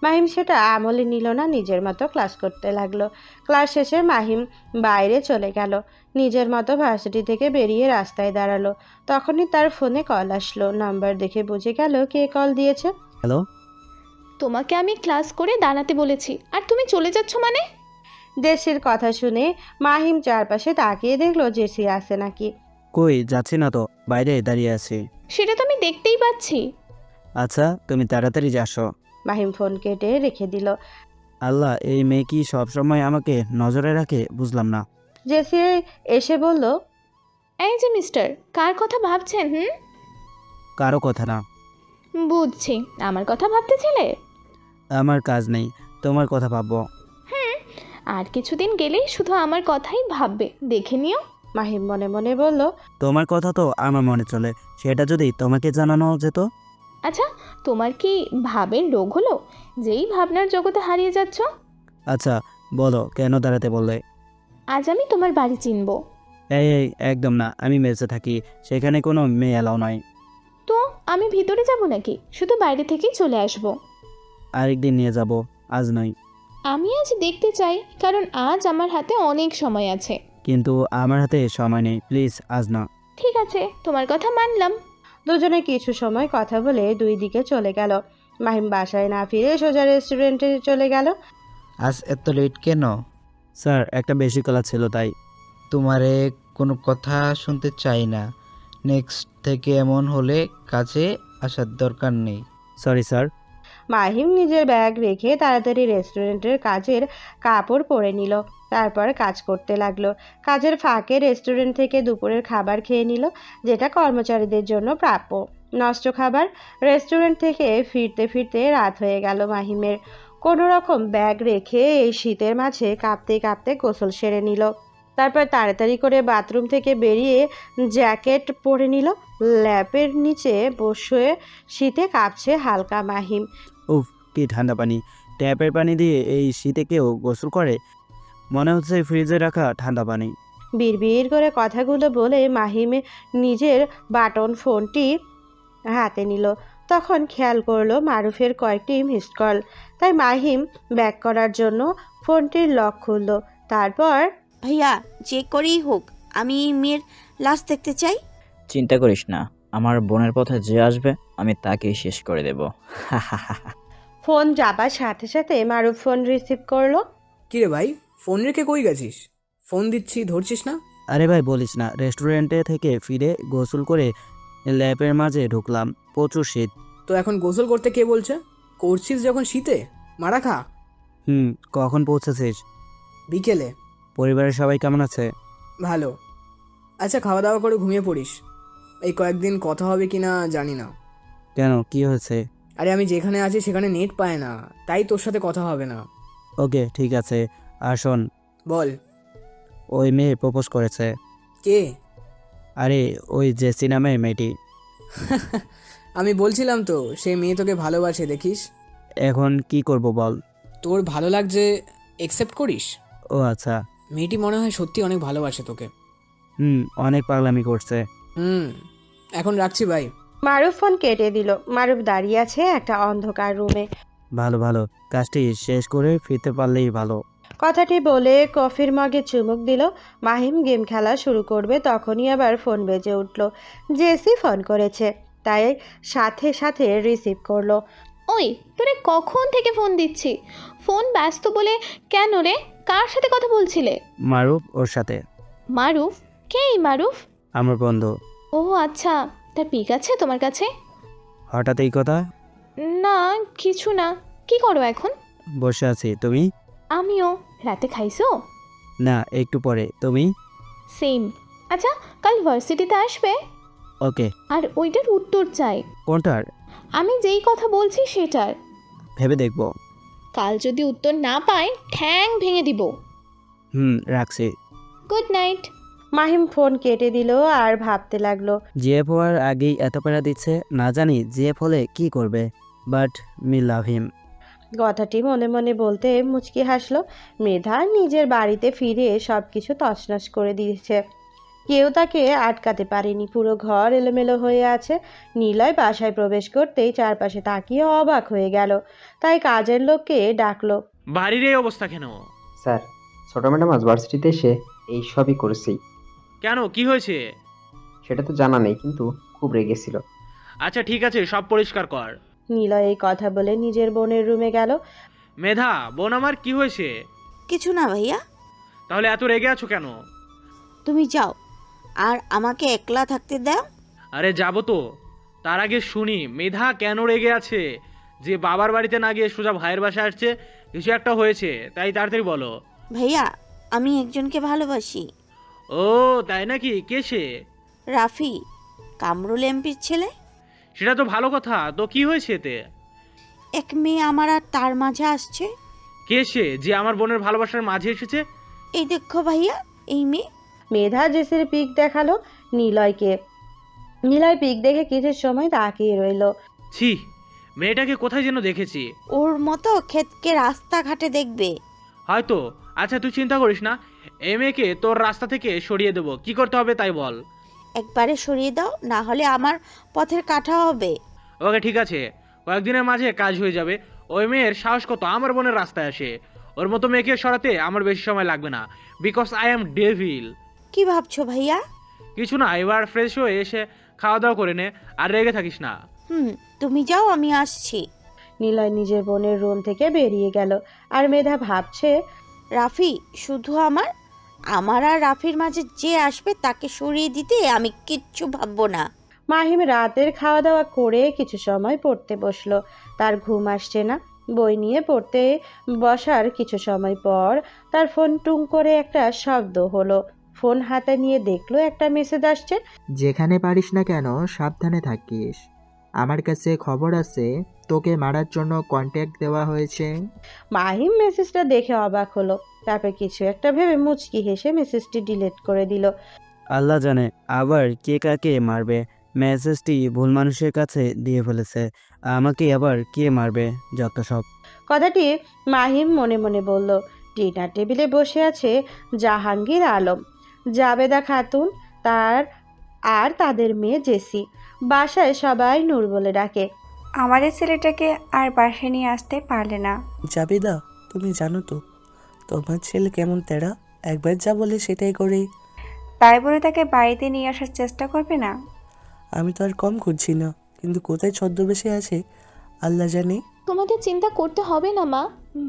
A: মাহিম সেটা আমলে নিল না, নিজের মতো ক্লাস করতে লাগলো। ক্লাস শেষে মাহিম বাইরে চলে গেল, নিজের মতো ভার্সিটি থেকে বেরিয়ে রাস্তায় দাঁড়ালো। তখনই তার ফোনে কল আসলো। নাম্বার দেখে বুঝে গেল কে কল দিয়েছে।
K: হ্যালো।
J: তোমাকে আমি ক্লাস করে দাঁড়াতে বলেছি আর তুমি চলে যাচ্ছ মানে?
A: জেসির কথা শুনে মাহিম চারপাশে তাকিয়ে দেখলো জেসি আছে নাকি।
K: কই যাচ্ছি না তো, বাইরে দাঁড়িয়ে আছি।
J: সেটা তো আমি দেখতেই পাচ্ছি।
K: আচ্ছা তুমি তাড়াতাড়ি যাসো।
A: মাহিম ফোন কেটে রেখে দিল।
K: আল্লাহ, এই মেয়ে কি সবসময় আমাকে নজরে রাখে, বুঝলাম না।
A: জেসি এসে বলল,
J: এই যে মিস্টার, কার কথা ভাবছেন?
K: কারো কথা না।
J: বুঝছি, আমার কথা ভাবতেছিলে।
K: আমার কাজ নেই, তোমার কথা ভাববো।
J: আর কিছুদিন গেলেই শুধু আমার কথাই ভাববে, দেখে নিও।
A: মাহিম মনে মনে বলল,
K: তোমার কথা তো আমার মনে চলে, সেটা যদি তোমাকে জানানো যেত।
J: আচ্ছা, তোমার কি ভাবের রোগ হলো, যেই ভাবনার জগতে হারিয়ে যাচ্ছ?
K: আচ্ছা বলো, কেন দাঁড়াতে বললে?
J: আজ আমি তোমার বাড়ি চিনব।
K: এই একদম না, আমি মেসে থাকি, সেখানে কোনো মেয়ে এলাও নয়।
J: তো আমি ভিতরে যাব নাকি শুধু বাইরে থেকেই চলে আসব?
K: আরেকদিন নিয়ে যাব, আজ নয়।
J: আমি আজ দেখতে চাই, কারণ আজ আমার হাতে অনেক সময় আছে।
K: কিন্তু আমার হাতে সময় নেই, প্লিজ আজ না।
J: ঠিক আছে, তোমার কথা মানলাম।
A: দুজনে কিছু সময় কথা বলে দুই দিকে চলে গেল। মাহিম বাসায় না ফিরে সোজা রেস্টুরেন্টে চলে গেল।
O: আজ এত লেট কেন?
K: স্যার একটা বেশি ক্লাস ছিল তাই।
O: তোমারে কোনো কথা শুনতে চাই না। নেক্সট থেকে এমন হলে কাজে আসার দরকার নেই।
K: Sorry sir.
A: মাহিম নিজের ব্যাগ রেখে তাড়াতাড়ি রেস্টুরেন্টের কাজের কাপড় পরে নিল, তারপর কাজ করতে লাগলো। কাজের ফাঁকে রেস্টুরেন্ট থেকে দুপুরের খাবার খেয়ে নিল, যেটা কর্মচারীদের জন্য প্রাপ্য। নষ্ট খাবার। রেস্টুরেন্ট থেকে ফিরতে ফিরতে রাত হয়ে গেল মাহিমের। কোনো রকম ব্যাগ রেখে এই শীতের মাঝে কাঁপতে কাঁপতে গোসল সেরে নিল। তারপর তাড়াতাড়ি করে বাথরুম থেকে বেরিয়ে জ্যাকেট পরে নিল। ল্যাপের নিচে বসে শীতে কাঁপছে হালকা মাহিম।
K: উফ, কি ঠান্ডা পানি! ট্যাপের পানি দিয়ে এই শীতে কেউ গোসল করে? মনে হচ্ছে ফ্রিজে রাখা ঠান্ডা পানি।
A: বিড়বিড় করে কথাগুলো বলে মাহিম নিজের বাটন ফোনটি হাতে নিল। তখন খেয়াল করলো মারুফের কয়েকটি মিসড কল। তাই মাহিম ব্যাক করার জন্য ফোনটির লক খুলল। তারপর,
Q: ভাইয়া যে করেই হোক আমি এই মেয়ের লাশ দেখতে চাই।
E: চিন্তা করিস না, আমার বোনের পথে যে আসবে আমি তাকেই শেষ করে দেব।
A: ফোন যাবার সাথে সাথে মারুফ ফোন রিসিভ করলো।
L: কিরে ভাই, ফোন রেখে কই গেছিস? ফোন দিচ্ছি, ধরছিস না?
K: আরে ভাই বলিস না, রেস্টুরেন্টে থেকে ফিরে গোসল করে ল্যাপের মাঝে ঢুকলাম, প্রচুর শীত।
L: তো এখন গোসল করতে কে বলছে? করছিস যখন শীতে, মারা খা।
K: কখন পৌঁছেছিস?
L: বিকেলে।
K: পরিবারের সবাই কেমন আছে?
L: ভালো। আচ্ছা, খাওয়া দাওয়া করে ঘুমিয়ে পড়িস। এই কয়েকদিন কথা হবে কি না জানি না।
K: কেন, কি হয়েছে?
L: আরে আমি যেখানে আছি সেখানে নেট পায় না, তাই তোর সাথে কথা হবে না।
K: ওকে, ঠিক আছে। আর শোন,
L: বল।
K: ওই মেয়ে প্রপোজ করেছে।
L: কে?
K: আরে ওই যে সিনেমার মেয়েটি।
L: আমি বলছিলাম তো, সে মেয়ে তোকে ভালোবাসে, দেখিস।
K: এখন কি করব বল?
L: তোর ভালো লাগছে, একসেপ্ট করিস।
K: ও আচ্ছা।
L: মেয়েটি মনে হয় সত্যি অনেক ভালোবাসে তোকে।
K: অনেক পাগলামি করছে।
L: এখন রাখছি ভাই।
A: মারুফ ফোন কেটে দিল। মারুফ দাঁড়িয়ে আছে একটা অন্ধকার রুমে।
K: ভালো ভালো, কাজটি শেষ করে ফিরতে পারলেই ভালো।
A: কথাটি বলে কফির মগে চুমুক দিল। মাহিম গেম খেলা শুরু করবে, তখনই আবার ফোন বেজে উঠল। জেসি ফোন করেছে, তাই সাথে সাথে রিসিভ করলো।
J: ওই, তোরে কখন থেকে ফোন দিচ্ছি, ফোন ব্যস্ত বলে কেন রে? কার সাথে কথা বলছিলে?
K: মারুফ, ওর সাথে।
J: মারুফ? কে এই মারুফ?
K: আমার বন্ধু।
J: ও আচ্ছা, তার পিক আছে তোমার কাছে?
K: হঠাৎ এই কথা?
J: না কিছু না। কি করো এখন?
K: বসে আছি, তুমি?
J: আমিও। রাতে খাইছো?
K: না, একটু পরে। তুমি?
J: সেম। আচ্ছা, কাল ভার্সিটিতে আসবে?
K: ওকে।
J: আর ওইটার উত্তর চাই।
K: কোনটার?
J: আমি যেই কথা বলছি সেটার।
K: ভেবে দেখব।
J: কাল যদি উত্তর না পাই ঠ্যাং ভেঙে দিব।
K: রাখছি।
J: Good night.
A: মাহিম ফোন কেটে দিল আর ভাবতে লাগলো।
K: জিএফ হওয়ার আগেই এত প্যারা দিচ্ছে, না জানি জিএফ হলে কি করবে। বাট মি লাভ হিম।
A: কথাটি মনে মনে বলতে মুচকি হাসলো। মেধা নিজের বাড়িতে ফিরে সবকিছু তছনছ করে দিয়েছে। কেউ তাকে আটকাতে পারেনি। পুরো ঘর এলোমেলো হয়ে আছে। নিলয় বাসায় প্রবেশ করতেই চারপাশে তাকিয়ে অবাক হয়ে গেল। তাই কাজের লোককে ডাকলো।
V: বাড়ির এই অবস্থা কেন?
G: স্যার, ছোট ম্যাডাম আজ ভার্সিটিতে এসে এই সবই করেছি।
V: কেন, কি হয়েছে?
G: সেটা তো জানা নেই, কিন্তু খুব রেগেছিল।
V: আচ্ছা ঠিক আছে, সব পরিষ্কার কর।
A: নিলয় এই কথা বলে নিজের বোনের রুমে গেল।
V: মেধা, বোন আমার, কি হয়েছে?
Q: কিছু না ভাইয়া।
V: তাহলে এত রেগে আছো কেন?
Q: তুমি যাও আর আমাকে একলা থাকতে দাও।
V: আরে যাবো তো, তার আগে শুনি মেধা কেন রেগে আছে। যে বাবার বাড়িতে না গিয়ে সোজা ভাইয়ের বাসায় আসছে, কিছু একটা হয়েছে, তাই তাড়াতাড়ি বলো।
Q: ভাইয়া, আমি একজনকে ভালোবাসি।
V: ও তাই নাকি? কে সে?
Q: রাফি, কামরুল এমপির ছেলে।
V: সেটা তো ভালো কথা, তো কি হয়েছে এতে?
Q: এক মেয়ে আমার আর তার মাঝে আসছে।
V: কে সে যে আমার বোনের ভালোবাসার মাঝে এসেছে?
Q: এই দেখো ভাইয়া, এই মেয়ে।
A: মেধা জেসির পিক দেখালো নিলয়কে। নিলয় পিক দেখে কিছু সময় তাকিয়ে রইল।
V: ছি, মেয়েটাকে কোথায় যেন দেখেছি।
Q: ওর মতো ক্ষেতকে রাস্তাঘাটে দেখবে
V: হয়তো। আচ্ছা তুই চিন্তা করিস না, এই মেয়েকে তোর রাস্তা থেকে সরিয়ে দেবো। কি করতে হবে তাই বল।
Q: একবারে সরিয়ে দাও, না হলে আমার পথের কাটা হবে।
V: ওকে ঠিক আছে, কয়েকদিনের মাঝে কাজ হয়ে যাবে। ওই মেয়ের সাহস কত আমার বোনের রাস্তায় আসে। ওর মতো মেয়েকে সরাতে আমার বেশি সময় লাগবে না, বিকজ আই অ্যাম ডেভিল।
Q: কি ভাবছো ভাইয়া?
V: কিছু না, এবার ফ্রেশ হয়ে এসে খাওয়া দাওয়া করে নে, আর রেগে থাকিস না।
Q: তুমি যাও, আমি আসছি।
A: নিলয় নিজের বোনের রুম থেকে বেরিয়ে গেল। আর মেধা ভাবছে,
Q: রাফি শুধু আমার আর রাফির মাঝে যে আসবে তাকে সরিয়ে দিতে আমি কিচ্ছু ভাববো না।
A: মাহিম রাতের খাওয়া দাওয়া করে কিছু সময় পড়তে বসলো। তার ঘুম আসছে না। বই নিয়ে পড়তে বসার কিছু সময় পর তার ফোন টুং করে একটা শব্দ হলো। ফোন হাতে নিয়ে দেখলো একটা মেসেজ আসছে।
D: যেখানে পারিস না কেন সাবধানে থাকিস। আমার কাছে খবর আছে তোকে মারার জন্য কন্ট্যাক্ট দেওয়া হয়েছে।
A: মাহিম মেসেজটা দেখে অবাক হলো, তারপর কিছু একটা ভেবে মুচকি হেসে মেসেজটি ডিলিট করে দিল।
K: আল্লাহ জানে আবার কে কাকে মারবে। মেসেজটি ভুল মানুষের কাছে দিয়ে ফেলেছে, আমাকে আবার কে মারবে, যত সব।
A: কথাটি মাহিম মনে মনে বলল। ডিনার টেবিলে বসে আছে জাহাঙ্গীর আলম, জাবেদা খাতুন, আর তাদের মেয়ে জেসি। বাসায় সবাই নূর বলে ডাকে।
H: আমাদের ছেলেটাকে আর বাসায় নিয়ে আসতে পারলে না।
P: জাবেদা, তুমি জানো তো তোমার ছেলে কেমন তেড়া, একবার যা বলে সেটাই করে।
H: তাই বলে তাকে বাড়িতে নিয়ে আসার চেষ্টা করবে না?
P: আমি তো আর কম করছি না, কিন্তু কোথায় ছদ্মবেশে আছে আল্লাহ জানে।
J: তোমাদের চিন্তা করতে হবে না মা,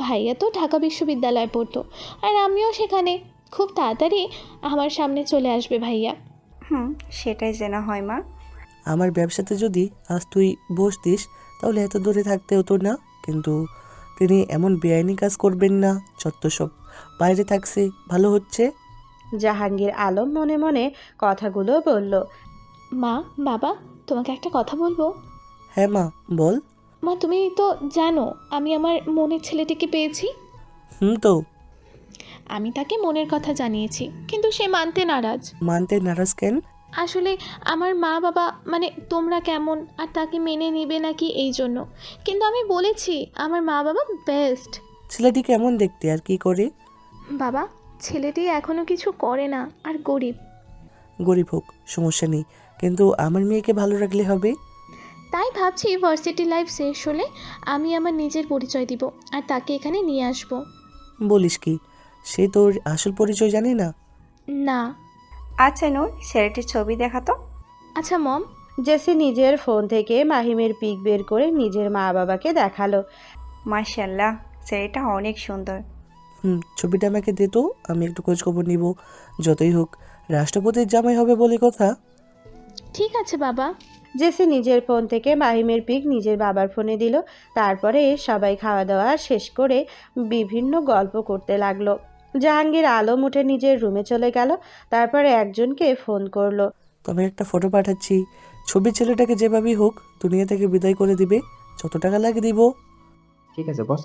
J: ভাইয়া তো ঢাকা বিশ্ববিদ্যালয়ে পড়তো, আর আমিও সেখানে। খুব তাড়াতাড়ি আমার সামনে চলে আসবে ভাইয়া।
H: সেটাই যেন হয় মা।
P: আমার ব্যবসাতে যদি আজ তুই বসতিস তাহলে এত দূরে থাকতে হতো না, কিন্তু তিনি এমন বেআইনি কাজ করবেন না, যত সব বাইরে থাকছে ভালো হচ্ছে।
A: জাহাঙ্গীর আলম মনে মনে কথাগুলো বলল।
J: মা, বাবা, তোমাকে একটা কথা বলবো?
P: হ্যাঁ মা, বল।
J: মা, তুমি তো জানো আমি আমার মনের ছেলেটিকে পেয়েছি।
P: তো
J: আমি তাকে মনের কথা জানিয়েছি, কিন্তু সে মানতে নারাজ।
P: কেন?
J: আসলে আমার মা বাবা মানে তোমরা কেমন আর তাকে মেনে নেবে নাকি এই জন্য। কিন্তু আমি বলেছি আমার মা বাবা বেস্ট।
P: ছেলেটি কেমন দেখতে আর কি করে?
J: বাবা, ছেলেটি এখনো কিছু করে না আর
P: গরিব হোক সমস্যা নেই, কিন্তু আমার মেয়েকে ভালো রাখলে হবে।
J: তাই ভাবছি ভার্সিটি লাইফ শেষ হলে আমি আমার নিজের পরিচয় দিব আর তাকে এখানে নিয়ে আসব।
P: বলিস কি, সে তোর আসল পরিচয় জানে না?
J: না।
H: আচ্ছা নূর, ছেলেটির ছবি দেখাতো।
J: আচ্ছা মম।
A: জেসি নিজের ফোন থেকে মাহিমের পিক বের করে নিজের মা বাবাকে দেখালো।
H: মাশাআল্লাহ, ছেলেটা অনেক সুন্দর।
P: ছবিটা আমাকে দে তো, আমি একটু খোঁজ খবর নিব। যতই হোক রাষ্ট্রপতির জামাই হবে বলে কথা।
J: ঠিক আছে বাবা।
A: জেসি নিজের ফোন থেকে মাহিমের পিক নিজের বাবার ফোনে দিল। তারপরে সবাই খাওয়া দাওয়া শেষ করে বিভিন্ন গল্প করতে লাগলো। জাহাঙ্গীর আলম উঠে নিজের রুমে চলে গেল, তারপরে একজনকে ফোন করলো।
P: তবে একটা ফটো পাঠাচ্ছি, ছবির ছেলেটাকে যেভাবেই হোক দুনিয়া থেকে বিদায় করে দিবে, যত টাকা লাগে দিব।
G: ঠিক আছে বস,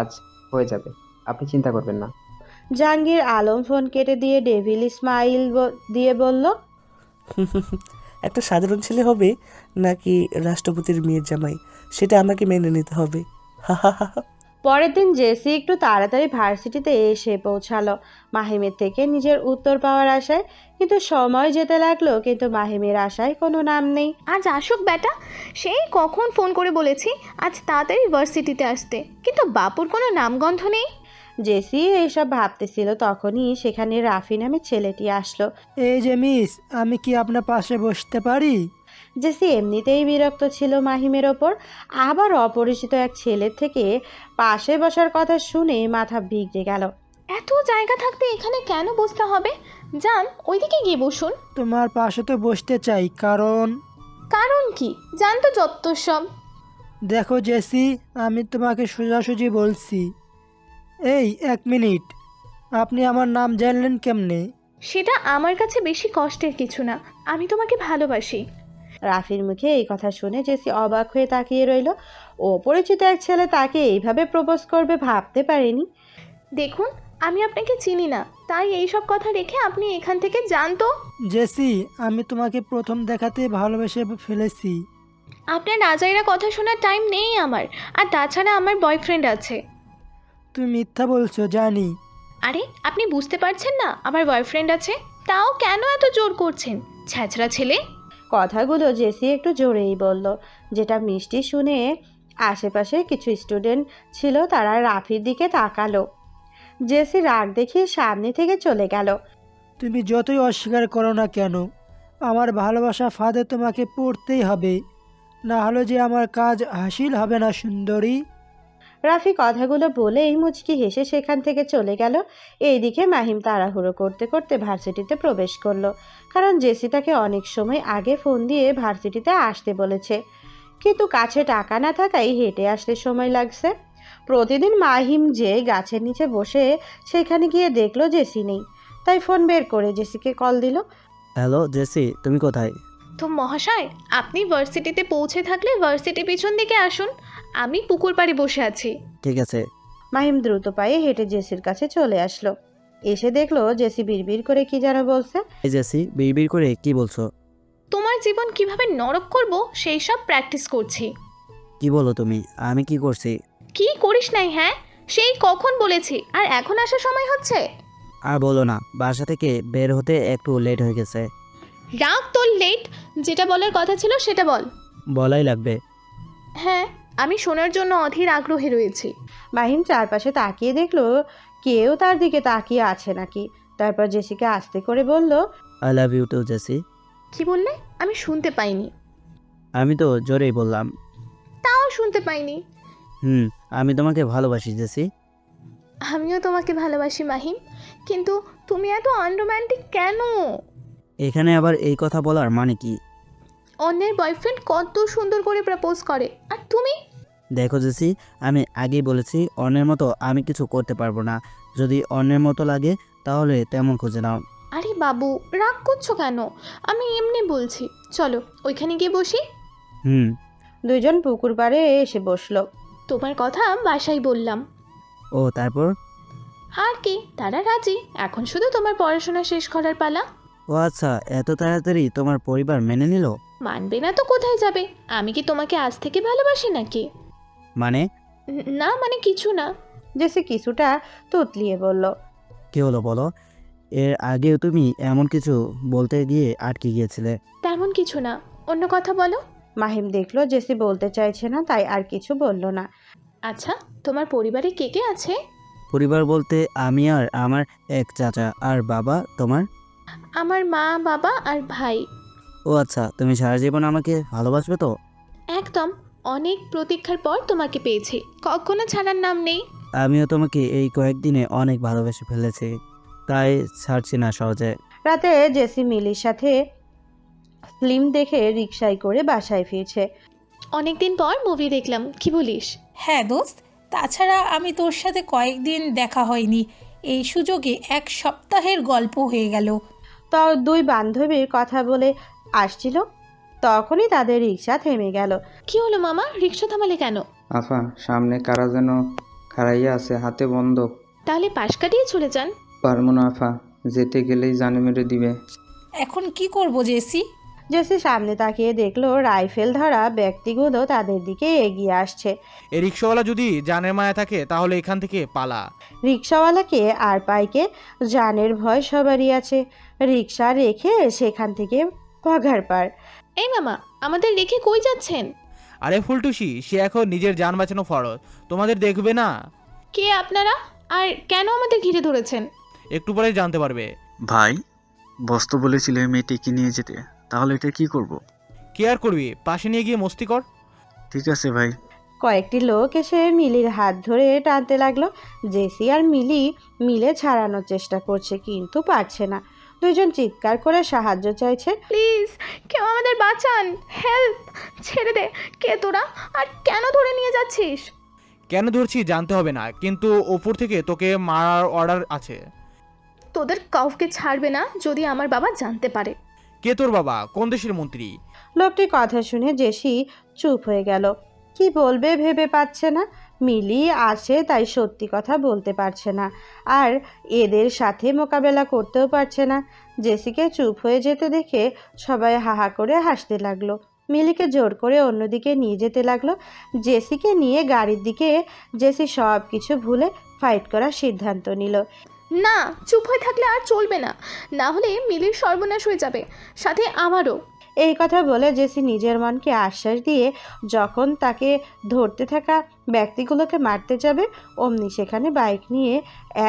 G: আজ হয়ে যাবে, আপনি চিন্তা করবেন না।
A: জাহাঙ্গীর আলম ফোন কেটে দিয়ে ডেভিল স্মাইল দিয়ে বলল,
P: একটা সাধারণ ছেলে হবে নাকি রাষ্ট্রপতির মেয়ের জামাই, সেটা আমাকে মেনে নিতে হবে।
A: পরের দিন জেসি একটু তাড়াতাড়ি ভার্সিটিতে এসে পৌঁছালো মাহিমের থেকে নিজের উত্তর পাওয়ার আশায়। কিন্তু সময় যেতে লাগলো, কিন্তু মাহিমের আশায় কোনো নাম নেই।
J: আজ আসুক বেটা, সেই কখন ফোন করে বলেছি আজ তাড়াতাড়ি ভার্সিটিতে আসতে, কিন্তু বাপুর কোনো নামগন্ধ নেই।
A: জেসি এইসব ভাবতেছিল, তখনই সেখানে রাফি নামে ছেলেটি আসলো।
F: এই যে মিস, আমি কি আপনার পাশে বসতে পারি?
A: জেসি এমনিতেই বিরক্ত ছিল মাহিমের ওপর, আবার অপরিচিত এক ছেলের থেকে পাশে বসার কথা শুনে মাথা ভিজে গেল।
J: এত জায়গা থাকতে এখানে কেন বসতে হবে? যান ওইদিকে গিয়ে বসুন।
F: তোমার পাশে তো বসতে চাই, কারণ
J: কি জান তো যত সব।
F: দেখো জেসি, আমি তোমাকে সোজাসুজি বলছি। এই 1 মিনিট, আপনি আমার নাম জানলেন কেমনে?
J: সেটা আমার কাছে বেশি কষ্টের কিছু না, আমি তোমাকে ভালোবাসি।
A: রাফির মুখে এই কথা শুনে জেসি অবাক হয়ে তাকিয়ে রইল। অপরিচিত এক ছেলে তাকে এইভাবে প্রপোজ করবে ভাবতে পারেনি।
J: দেখুন, আমি আপনাকে চিনি না, তাই এইসব কথা রেখে আপনি এখান থেকে যান তো।
F: জেসি, আমি তোমাকে প্রথম দেখাতে ভালোবেসে ফেলেছি।
J: আপনার নাজাইরা কথা শোনার টাইম নেই আমার, আর তাছাড়া আমার বয়ফ্রেন্ড আছে।
F: তুমি মিথ্যা বলছো জানি।
J: আরে আপনি বুঝতে পারছেন না আমার বয়ফ্রেন্ড আছে? তাও কেন এত জোর করছেন, ছ্যাঁচড়া ছেলে।
A: কথাগুলো জেসি একটু জোরেই বলল, যেটা মিষ্টি শুনে আশেপাশে কিছু স্টুডেন্ট ছিল, তারা রাফির দিকে তাকালো। জেসি রাগ দেখিয়ে সামনে থেকে চলে গেল।
F: তুমি যতই অস্বীকার করো না কেন, আমার ভালোবাসা ফাঁদে তোমাকে পড়তেই হবে, না হলে যে আমার কাজ হাসিল হবে না সুন্দরী।
A: রাফি কথাগুলো বলেই মুচকি হেসে সেখান থেকে চলে গেল। এইদিকে মাহিম তাড়াহুড়ো করতে করতে ভার্সিটিতে প্রবেশ করলো, কারণ জেসি তাকে অনেক সময় আগে ফোন দিয়ে ভার্সিটিতে আসতে বলেছে, কিন্তু কাছে টাকা না থাকায় হেঁটে আসতে সময় লাগছে। প্রতিদিন মাহিম যে গাছের নিচে বসে সেখানে গিয়ে দেখলো জেসি নেই, তাই ফোন বের করে জেসিকে কল দিল।
K: হ্যালো জেসি, তুমি কোথায়?
J: তো মহাশয়, আপনি ভার্সিটিতে পৌঁছে থাকলে ভার্সিটি পিছন দিকে আসুন, আমি পুকুর পাড়ে বসে আছি।
K: ঠিক আছে।
A: মাহিম দ্রুত পায়ে হেঁটে জেসির কাছে চলে আসলো। এসে দেখলো জেসি বিড়বিড় করে কি যেন বলছে।
K: এই জেসি, বিড়বিড় করে কি বলছো?
J: তোমার জীবন কিভাবে নরক করব সেই সব প্র্যাকটিস করছি।
K: কি বলো তুমি? আমি কি করছি?
J: কি করিস নাই? হ্যাঁ, সেই কখন বলেছি, আর এখন আসার সময় হচ্ছে।
K: আর বলো না, বাসা থেকে বের হতে একটু লেট হয়ে গেছে।
J: রাগ তোর লেট, যেটা বলার কথা ছিল সেটা বল।
K: বলাই লাগবে।
J: হ্যাঁ, আমি শোনার জন্য অধীর আগ্রহে রয়েছি।
A: মাহিম চারপাশে তাকিয়ে দেখলো কেউ তার দিকে তাকিয়ে আছে নাকি। তারপর জেসিকে আস্তে করে বলল,
K: I love you too Jessie.
J: কি বললে? আমি শুনতে পাইনি।
K: আমি তো জোরেই বললাম।
J: তাও শুনতে পাইনি।
K: আমি তোমাকে ভালোবাসি জেসি।
J: আমিও তোমাকে ভালোবাসি মাহিম, কিন্তু তুমি এত আনরোম্যান্টিক কেন?
K: এখানে আবার এই কথা বলার মানে কি?
J: অন্যের বয়ফ্রেন্ড কত সুন্দর করে প্রপোজ করে, আর তুমি?
K: দেখো জেসি, আমি আগেই বলেছি অন্যের মতো আমি কিছু করতে পারবো না। যদি অন্যের মতো লাগে তাহলে তেমন খুঁজে নাও।
J: আরে বাবু, রাগ করছো কেন? আমি এমনি বলছি, চলো ওইখানে গিয়ে বসি।
A: দুইজন পুকুর পাড়ে এসে বসলো।
J: তোমার কথা বাসায় বললাম।
K: ও তারপর?
J: আর কি, তারা রাজি। এখন শুধু তোমার পড়াশোনা শেষ করার পালা।
K: ও আচ্ছা, এত তাড়াতাড়ি তোমার পরিবার মেনে নিল?
J: মানবে না তো কোথায় যাবে? আমি কি তোমাকে আজ থেকে ভালোবাসি নাকি?
K: মানে?
J: না মানে কিছু না।
A: জেসি কিছুটা তুতলিয়ে বলল।
K: কি হলো বলো? এর আগেও তুমি এমন কিছু বলতে গিয়ে আটকে গিয়েছিলে।
J: তেমন কিছু না, অন্য কথা বলো।
A: মাহিম দেখলো জেসি বলতে চাইছে না, তাই আর কিছু বলল না।
J: আচ্ছা, তোমার পরিবারে কে কে আছে?
K: পরিবার বলতে আমি আর আমার এক চাচা আর বাবা। তোমার?
J: আমার মা, বাবা আর ভাই।
K: ও আচ্ছা, তুমি সারা জীবন আমাকে ভালোবাসবে তো?
J: একদম, অনেক প্রতীক্ষার পর তোমাকে পেয়েছি, কখনো ছাড়ার নাম নেই।
K: আমিও তোমাকে এই কয়েকদিনে অনেক ভালোবেসে ফেলেছি, তাই ছাড়ছি না সহজে।
A: রাতে জেসি মিলির সাথে ফিল্ম দেখে রিকশায় করে বাসায় ফিরছে।
J: অনেকদিন পর মুভি দেখলাম, কি বলিস?
B: হ্যাঁ দোস্ত, তাছাড়া আমি তোর সাথে কয়েকদিন দেখা হয়নি, এই সুযোগে এক সপ্তাহের গল্প হয়ে গেল।
A: তো দুই বান্ধবীর কথা বলে আসছিল, তখনই তাদের রিকশা থেমে গেল।
J: কি হলো মামা, রিকশা থামালে কেন?
G: আফা, সামনে কারা যেন খাড়াইয়া আছে, হাতে বন্ধক।
J: তাহলে পাশ কাটিয়ে চলে যান।
G: পারবো না আফা, যেতে গেলেই জানে মেরে দিবে।
B: এখন কি করব জেসি?
A: জেসি সামনে তাকিয়ে দেখলো রাইফেল ধরা ব্যক্তিগুলো তাদের দিকে এগিয়ে আসছে।
X: এই রিক্সাওয়ালা যদি জানের মায়া থাকে তাহলে এখান থেকে পালা।
A: রিকশাওয়ালাকে আর পাইকে জানের ভয় সবারই আছে। রিকশা রেখে সেখান থেকে পগার পার।
J: এই মামা, আমাদের রেখে কই যাচ্ছেন?
X: আরে ফুলটুসি, সে এখন নিজের জান বাঁচানো ফরজ, তোমাদের দেখবে না।
J: কে আপনারা, আর কেন আমাদের ঘিরে ধরেছেন?
X: একটু পরে জানতে পারবে।
I: ভাই, বস্তু বলেছিলে মেয়েটিকে নিয়ে যেতে, তাহলে এটা কি করব?
X: কি আর করবি, পাশে নিয়ে গিয়ে মস্তি কর।
I: ঠিক আছে ভাই।
A: কয়েকটি লোক এসে মিলির হাত ধরে টানতে লাগলো। জেসি আর মিলি মিলে ছাড়ানোর চেষ্টা করছে, কিন্তু পারছে না। দুইজন চিৎকার করে সাহায্য চাইছে।
J: প্লিজ, কেউ আমাদের বাঁচান, হেল্প! ছেড়ে দে। কে তোরা, আর কেন ধরে নিয়ে যাচ্ছিস?
X: কেন ধরছি জানতে হবে না, কিন্তু ওপর থেকে তোকে মারার অর্ডার আছে।
J: তোদের কাউকে ছাড়বে না যদি আমার বাবা জানতে পারে।
X: কে তোর বাবা? কোন দেশের মন্ত্রী?
A: লোকটির কথা শুনে জেসি চুপ হয়ে গেল। কি বলবে ভেবে পাচ্ছে না। মিলি আছে তাই সত্যি কথা বলতে পারছে না, আর এদের সাথে মোকাবেলা করতেও পারছে না। জেসিকে চুপ হয়ে যেতে দেখে সবাই হাহা করে হাসতে লাগলো। মিলিকে জোর করে অন্যদিকে নিয়ে যেতে লাগলো। জেসিকে নিয়ে গাড়ির দিকে জেসি সব কিছু ভুলে ফাইট করার সিদ্ধান্ত নিল।
J: না, চুপ হয়ে থাকলে আর চলবে না, না হলে মিলির সর্বনাশ হয়ে যাবে, সাথে আমারও।
A: এই কথা বলে জেসি নিজের মনকে আশ্বাস দিয়ে যখন তাকে ধরতে থাকা ব্যক্তিগুলোকে মারতে যাবে, অমনি সেখানে বাইক নিয়ে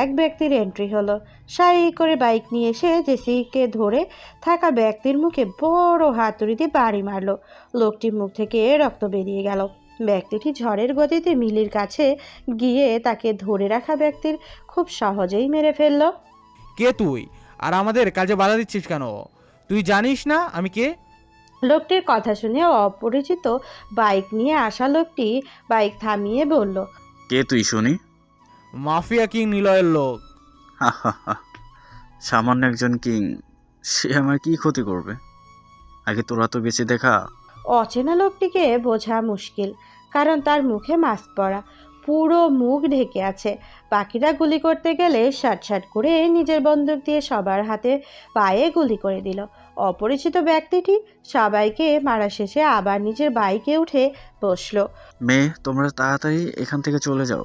A: এক ব্যক্তির এন্ট্রি হলো। সাই করে বাইক নিয়ে এসে জেসিকে ধরে থাকা ব্যক্তির মুখে বড় হাতুড়ি দিয়ে বাড়ি মারলো। লোকটির মুখ থেকে রক্ত বেরিয়ে গেল। ব্যক্তিটি ঝড়ের গতিতে মিলির কাছে গিয়ে তাকে ধরে রাখা ব্যক্তির খুব সহজেই মেরে ফেলল।
X: কে তুই, আর আমাদের কাজে বাধা দিচ্ছিস কেন? তুই জানিস না আমি কে?
A: লোকটির কথা শুনে অপরিচিত বাইক নিয়ে আসা লোকটি বাইক থামিয়ে বলল,
I: কে তুই শুনি?
X: মাফিয়া কিং নিলয়ের লোক।
I: সামান্য একজন কিং, সে আমার কি ক্ষতি করবে? আগে তোরা তো বেঁচে দেখা।
A: অচেনা লোকটিকে বোঝা মুশকিল, কারণ তার মুখে মাস্ক পরা, পুরো মুখ ঢেকে আছে। বাকিরা গুলি করতে গেলে শাট করে নিজের বন্দুক দিয়ে সবার হাতে পায়ে গুলি করে দিল। অপরিচিত ব্যক্তিটি সবাইকে মারা শেষে আবার নিজের বাইকে উঠে বসলো।
I: মেয়ে, তোমরা তাড়াতাড়ি এখান থেকে চলে যাও,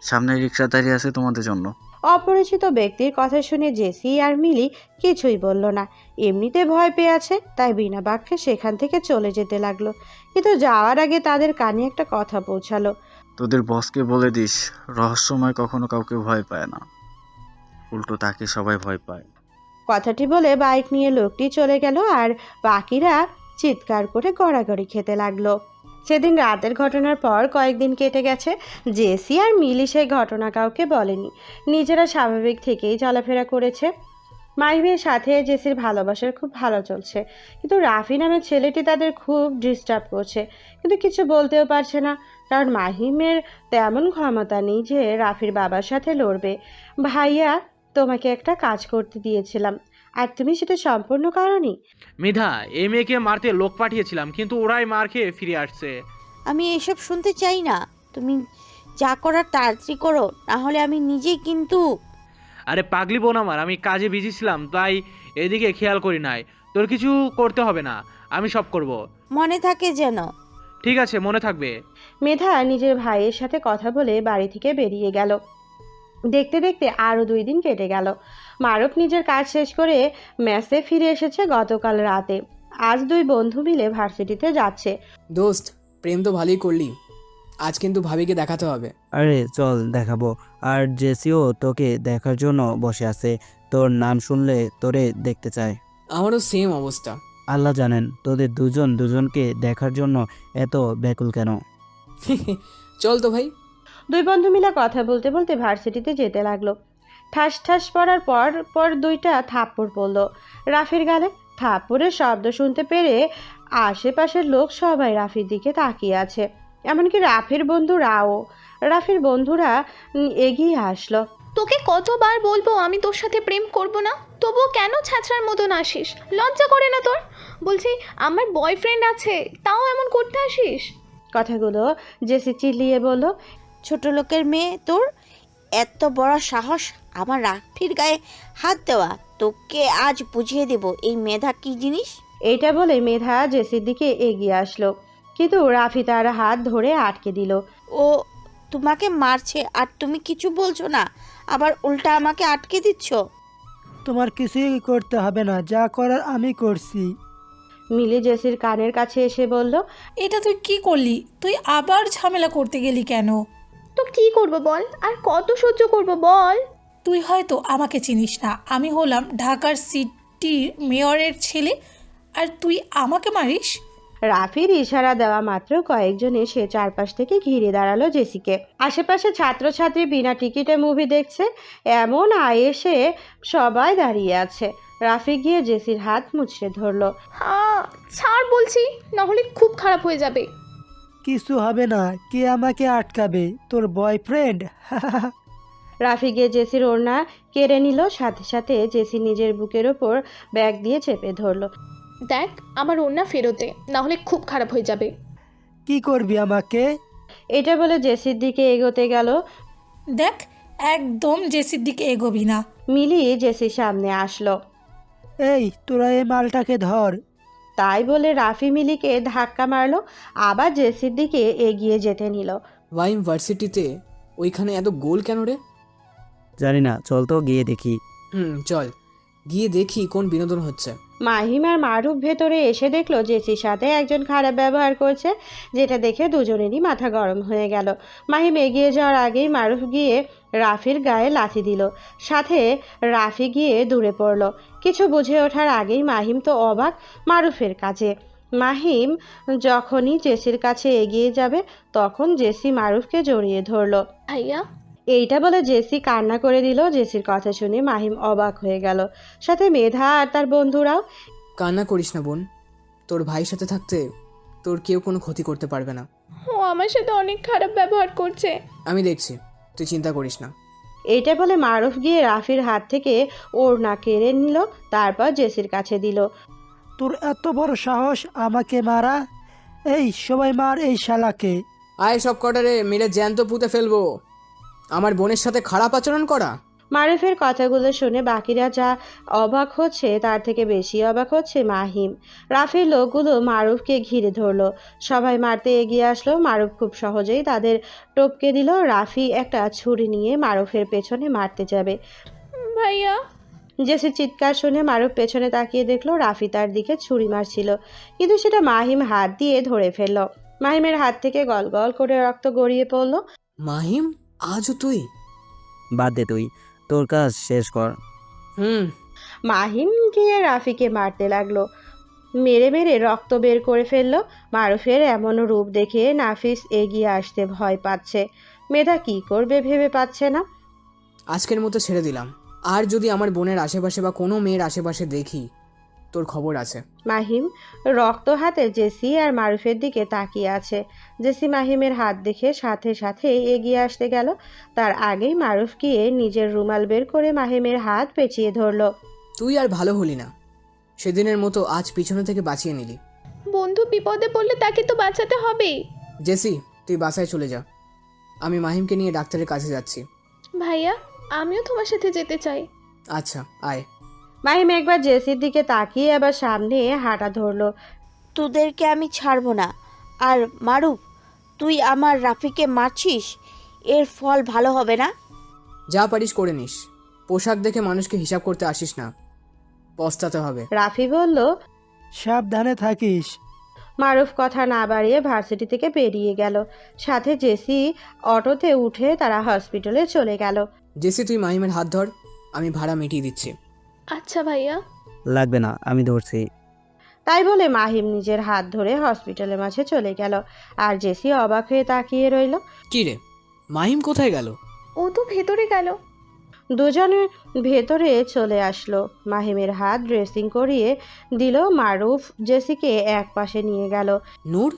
I: সামনে রিক্সা দাঁড়িয়ে আছে তোমাদের জন্য।
A: অপরিচিত ব্যক্তির কথা শুনে জেসি আর মিলি কিছুই বলল না। এমনিতে ভয় পেয়ে আছে, তাই বিনা বাক্যে সেখান থেকে চলে যেতে লাগলো। কিন্তু যাওয়ার আগে তাদের কানে একটা কথা পৌঁছালো।
I: তোদের বসকে বলে দিস, রহস্যময় কখনো কাউকে ভয় পায় না, উল্টো তাকে সবাই ভয় পায়।
A: কথাটি বলে বাইক নিয়ে লোকটি চলে গেল, আর বাকিরা চিৎকার করে গড়াগড়ি খেতে লাগলো। সেদিন রাতের ঘটনার পর কয়েকদিন কেটে গেছে। জেসি আর মিলি সেই ঘটনা কাউকে বলেনি, নিজেরা স্বাভাবিক থেকেই চলাফেরা করেছে। মাহিমের সাথে জেসির ভালোবাসার খুব ভালো চলছে, কিন্তু রাফি নামের ছেলেটি তাদের খুব ডিস্টার্ব করছে। কিন্তু কিছু বলতেও পারছে না, কারণ মাহিমের তেমন ক্ষমতা নেই যে রাফির বাবার সাথে লড়বে। ভাইয়া, তোমাকে একটা কাজ করতে দিয়েছিলাম, আর তুমি সেটা সম্পূর্ণ করোনি।
V: মিধা, এই মেয়েকে মারতে লোক পাঠিয়েছিলাম, কিন্তু ওরাই মার খেয়ে ফিরে আসছে।
Q: আমি এসব শুনতে চাই না। তুমি যা করার তাড়াতাড়ি করো, না হলে আমি নিজেই কিন্তু।
V: আরে পাগলি বোন আমার, আমি কাজে বিজি ছিলাম, তাই এদিকে খেয়াল করি নাই। তোর কিছু করতে হবে না, আমি সব করব।
Q: মনে থাকে যেন।
V: ঠিক আছে, মনে থাকবে।
A: মেধা নিজের ভাইয়ের সাথে কথা বলে বাড়ি থেকে বেরিয়ে গেল। দেখতে দেখতে আরও 2 দিন কেটে গেল। মারুফ নিজের কাজ শেষ করে মেসে ফিরে এসেছে গতকাল রাতে। আজ 2 বন্ধু মিলে ভার্সিটিতে যাচ্ছে।
L: দোস্ত, প্রেম তো ভালোই করলি, আজ কিন্তু ভাবিকে দেখাতে হবে।
K: আরে চল দেখাবো। আর জেসিও তোকে দেখার জন্য বসে আছে, তোর নাম শুনলে তোরে দেখতে চায়।
L: আমারও সেম অবস্থা।
K: আল্লাহ জানেন তোদের দুজনকে দেখার জন্য এত ব্যাকুল কেন।
L: চল তো ভাই।
A: 2 বন্ধু মিলে কথা বলতে বলতে ভার্সিটিতে যেতে লাগলো। ঠাস ঠাস পড়ার পর 2টা থাপ্পড় পড়ল রাফির গালে। থাপ্পড়ের শব্দ শুনতে পেরে আশেপাশের লোক সবাই রাফির দিকে তাকিয়ে আছে, এমনকি রাফির বন্ধুরা এগিয়ে আসলো।
J: তোকে কতবার বলবো আমি তোর সাথে প্রেম করব না, তবুও কেন ছাছড়ার মতন আসিস? লজ্জা করে না তোর? বলছি আমার বয়ফ্রেন্ড আছে, তাও এমন করতে আসিস?
A: কথাগুলো জেসি চিল্লিয়ে বলল।
Q: ছোট লোকের মেয়ে, তোর এত বড় সাহস আমার রাফির গায়ে হাত দেওয়া? তোকে আজ বুঝিয়ে দেব এই মেধা কি জিনিস।
A: এইটা বলে মেধা জেসির দিকে এগিয়ে আসলো, কিন্তু রাফি তার হাত ধরে আটকে দিল।
Q: ও তোমাকে মারছে আর তুমি কিছু বলছো না, আবার উল্টা আমাকে আটকে দিচ্ছ।
F: তোমার কিছুই করতে হবে না, যা করার আমি করছি।
A: মিলি জেসির কানের কাছে এসে বলল।
B: এটা তুই কি করলি? তুই আবার ঝামেলা করতে গেলি কেন?
J: তো কি করব বল, আর কত সহ্য করব বল?
B: তুই হয়তো আমাকে চিনিস না, আমি হলাম ঢাকার সিটির মেয়রের ছেলে, আর তুই আমাকে মারিস?
A: রাফির ইশারা দেওয়া মাত্র কয়েকজন এসে চারপাশ থেকে ঘিরে দাঁড়ালো জেসিকে। আশেপাশে ছাত্রছাত্রী বিনা টিকিটে মুভি দেখছে, এমন আয়েসে সবাই দাঁড়িয়ে আছে। রাফি গিয়ে জেসির হাত মুচড়ে ধরলো।
J: হ্যাঁ ছাড় বলছি, না হলে খুব খারাপ হয়ে যাবে।
F: কিছু হবে না, কে আমাকে আটকাবে? তোর বয়ফ্রেন্ড?
A: রাফি গিয়ে জেসির ওড়না কেড়ে নিল, সাথে সাথে জেসি নিজের বুকের ওপর ব্যাগ দিয়ে চেপে ধরলো।
J: দেখ আমার ওড়না ফেরোতে, না হলে খুব খারাপ হয়ে যাবে।
F: কি করবি আমাকে?
A: এটা বলে জেসির দিকে এগোতে গেল।
B: দেখ, একদম জেসির দিকে এগোবি না।
A: মিলি জেসির সামনে আসলো।
F: এই তোরা এই মালটাকে ধর।
A: তাই বলে রাফি মিলিকে ধাক্কা মারলো, আবার জেসির দিকে এগিয়ে যেতে নিল।
L: ওয়াইম ভার্সিটিতে ওইখানে এত গোল কেন রে?
K: জানি না, চল তো গিয়ে দেখি।
L: চল গিয়ে দেখি কোন বিনোদন হচ্ছে।
A: মাহিম আর মারুফ ভেতরে এসে দেখলো জেসির সাথে একজন খারাপ ব্যবহার করছে, যেটা দেখে দুজনেরই মাথা গরম হয়ে গেল। মাহিম এগিয়ে যাওয়ার আগেই মারুফ গিয়ে রাফির গায়ে লাথি দিল, সাথে রাফি গিয়ে দূরে পড়ল। কিছু বুঝে ওঠার আগেই মাহিম তো অবাক মারুফের কাজে। মাহিম যখনই জেসির কাছে এগিয়ে যাবে তখন জেসি মারুফকে জড়িয়ে ধরলো।
J: ভাইয়া,
A: এইটা বলে জেসি কান্না করে দিল। জেসির কথা শুনে মাহিম অবাক হয়ে গেল, সাথে মেধা আর তার বন্ধুরাও।
L: কান্না করিস না বোন, তোর ভাইয়ের সাথে থাকতে তোর কেউ কোনো ক্ষতি করতে পারবে না।
J: ও আমার সাথে অনেক খারাপ ব্যবহার করছে।
L: আমি দেখছি, তুই চিন্তা করিস না।
A: এইটা বলে মারুফ গিয়ে রাফির হাত থেকে ওড়না কেড়ে নিল, তারপর জেসির কাছে দিল।
F: তোর এত বড় সাহস আমাকে মারা! এই সবাই মার এই শালাকে!
L: আয় সব কটারে মেরে জ্যান্ত পুঁতে ফেলবো। আমার বোনের সাথে খারাপ আচরণ করা।
A: মারুফের কথাগুলো শুনে বাকিরা যা অবাক হচ্ছে তার থেকে বেশি অবাক হচ্ছে মাহিম। রাফির লোকগুলো মারুফকে ঘিরে ধরলো, সবাই মারতে এগিয়ে আসলো। মারুফ খুব সহজেই তাদের টপকে দিল। রাফি একটা ছুরি নিয়ে মারুফের পেছনে মারতে যাবে।
J: ভাইয়া,
A: জেসির চিৎকার শুনে মারুফ পেছনে তাকিয়ে দেখলো রাফি তার দিকে ছুরি মারছিল, কিন্তু সেটা মাহিম হাত দিয়ে ধরে ফেললো। মাহিমের হাত থেকে গল গল করে রক্ত গড়িয়ে পড়লো।
L: মাহিম, আজও তুই?
K: বাদ দে, তুই তোর কাজ শেষ কর।
A: মাহিম গিয়ে রাফিকে মারতে লাগলো, মেরে মেরে রক্ত বের করে ফেললো। মারুফের এমন রূপ দেখে নাফিস এগিয়ে আসতে ভয় পাচ্ছে। মেধা কি করবে ভেবে পাচ্ছে না।
L: আজকের মতো ছেড়ে দিলাম। আর যদি আমার বোনের আশেপাশে বা কোনো মেয়ের আশেপাশে দেখি, তোর খবর আছে।
A: মাহিম রক্ত হাতে জেসি আর মারুফের দিকে তাকিয়ে আছে। জেসি মাহিমের হাত দেখে সাথে সাথে এগিয়ে আসতে গেল। তার আগেই মারুফ গিয়ে নিজের রুমাল বের করে মাহিমের হাত পেঁচিয়ে ধরলো।
L: তুই আর ভালো হলি না, সেদিনের মতো আজ পিছনে থেকে বাঁচিয়ে নিলি।
J: বন্ধু বিপদে পড়লে তাকে তো বাঁচাতে হবেই।
L: জেসি, তুই বাসায় চলে যা, আমি মাহিমকে নিয়ে ডাক্তারের কাছে যাচ্ছি।
J: ভাইয়া, আমিও তোমার সাথে যেতে চাই।
L: আচ্ছা, আয়।
A: মাহিম একবার জেসির দিকে তাকিয়ে আবার সামনে হাঁটা ধরলো।
Q: তোদেরকে আমি ছাড়বো না। আর মারুফ, তুই আমার রাফিকে মারছিস, এর ফল ভালো হবে না।
L: যা পারিস করে নিস, পোশাক দেখে মানুষকে হিসাব করতে আসিস না, পস্তাতে হবে।
A: রাফি বলল,
F: সাবধানে থাকিস।
A: মারুফ কথা না বাড়িয়ে ভার্সিটি থেকে বেরিয়ে গেল। সাথে জেসি অটোতে উঠে তারা হসপিটালে চলে গেল।
L: জেসি, তুই মাহিমের হাত ধর, আমি ভাড়া মিটিয়ে দিচ্ছি।
J: আচ্ছা ভাইয়া।
K: লাগবে না, আমি ধরছি।
A: তাই বলে মাহিম নিজের হাত ধরে হসপিটালের মাঝে চলে গেল। আর জেসি অবাক হয়ে তাকিয়ে রইল।
L: কি রে, মাহিম কোথায় গেল?
J: ও তো ভেতরে গেল।
A: দুজনে ভেতরে চলে আসলো। মাহিমের হাত ড্রেসিং করিয়ে দিল। মারুফ জেসিকে এক পাশে নিয়ে গেল।
L: নূর,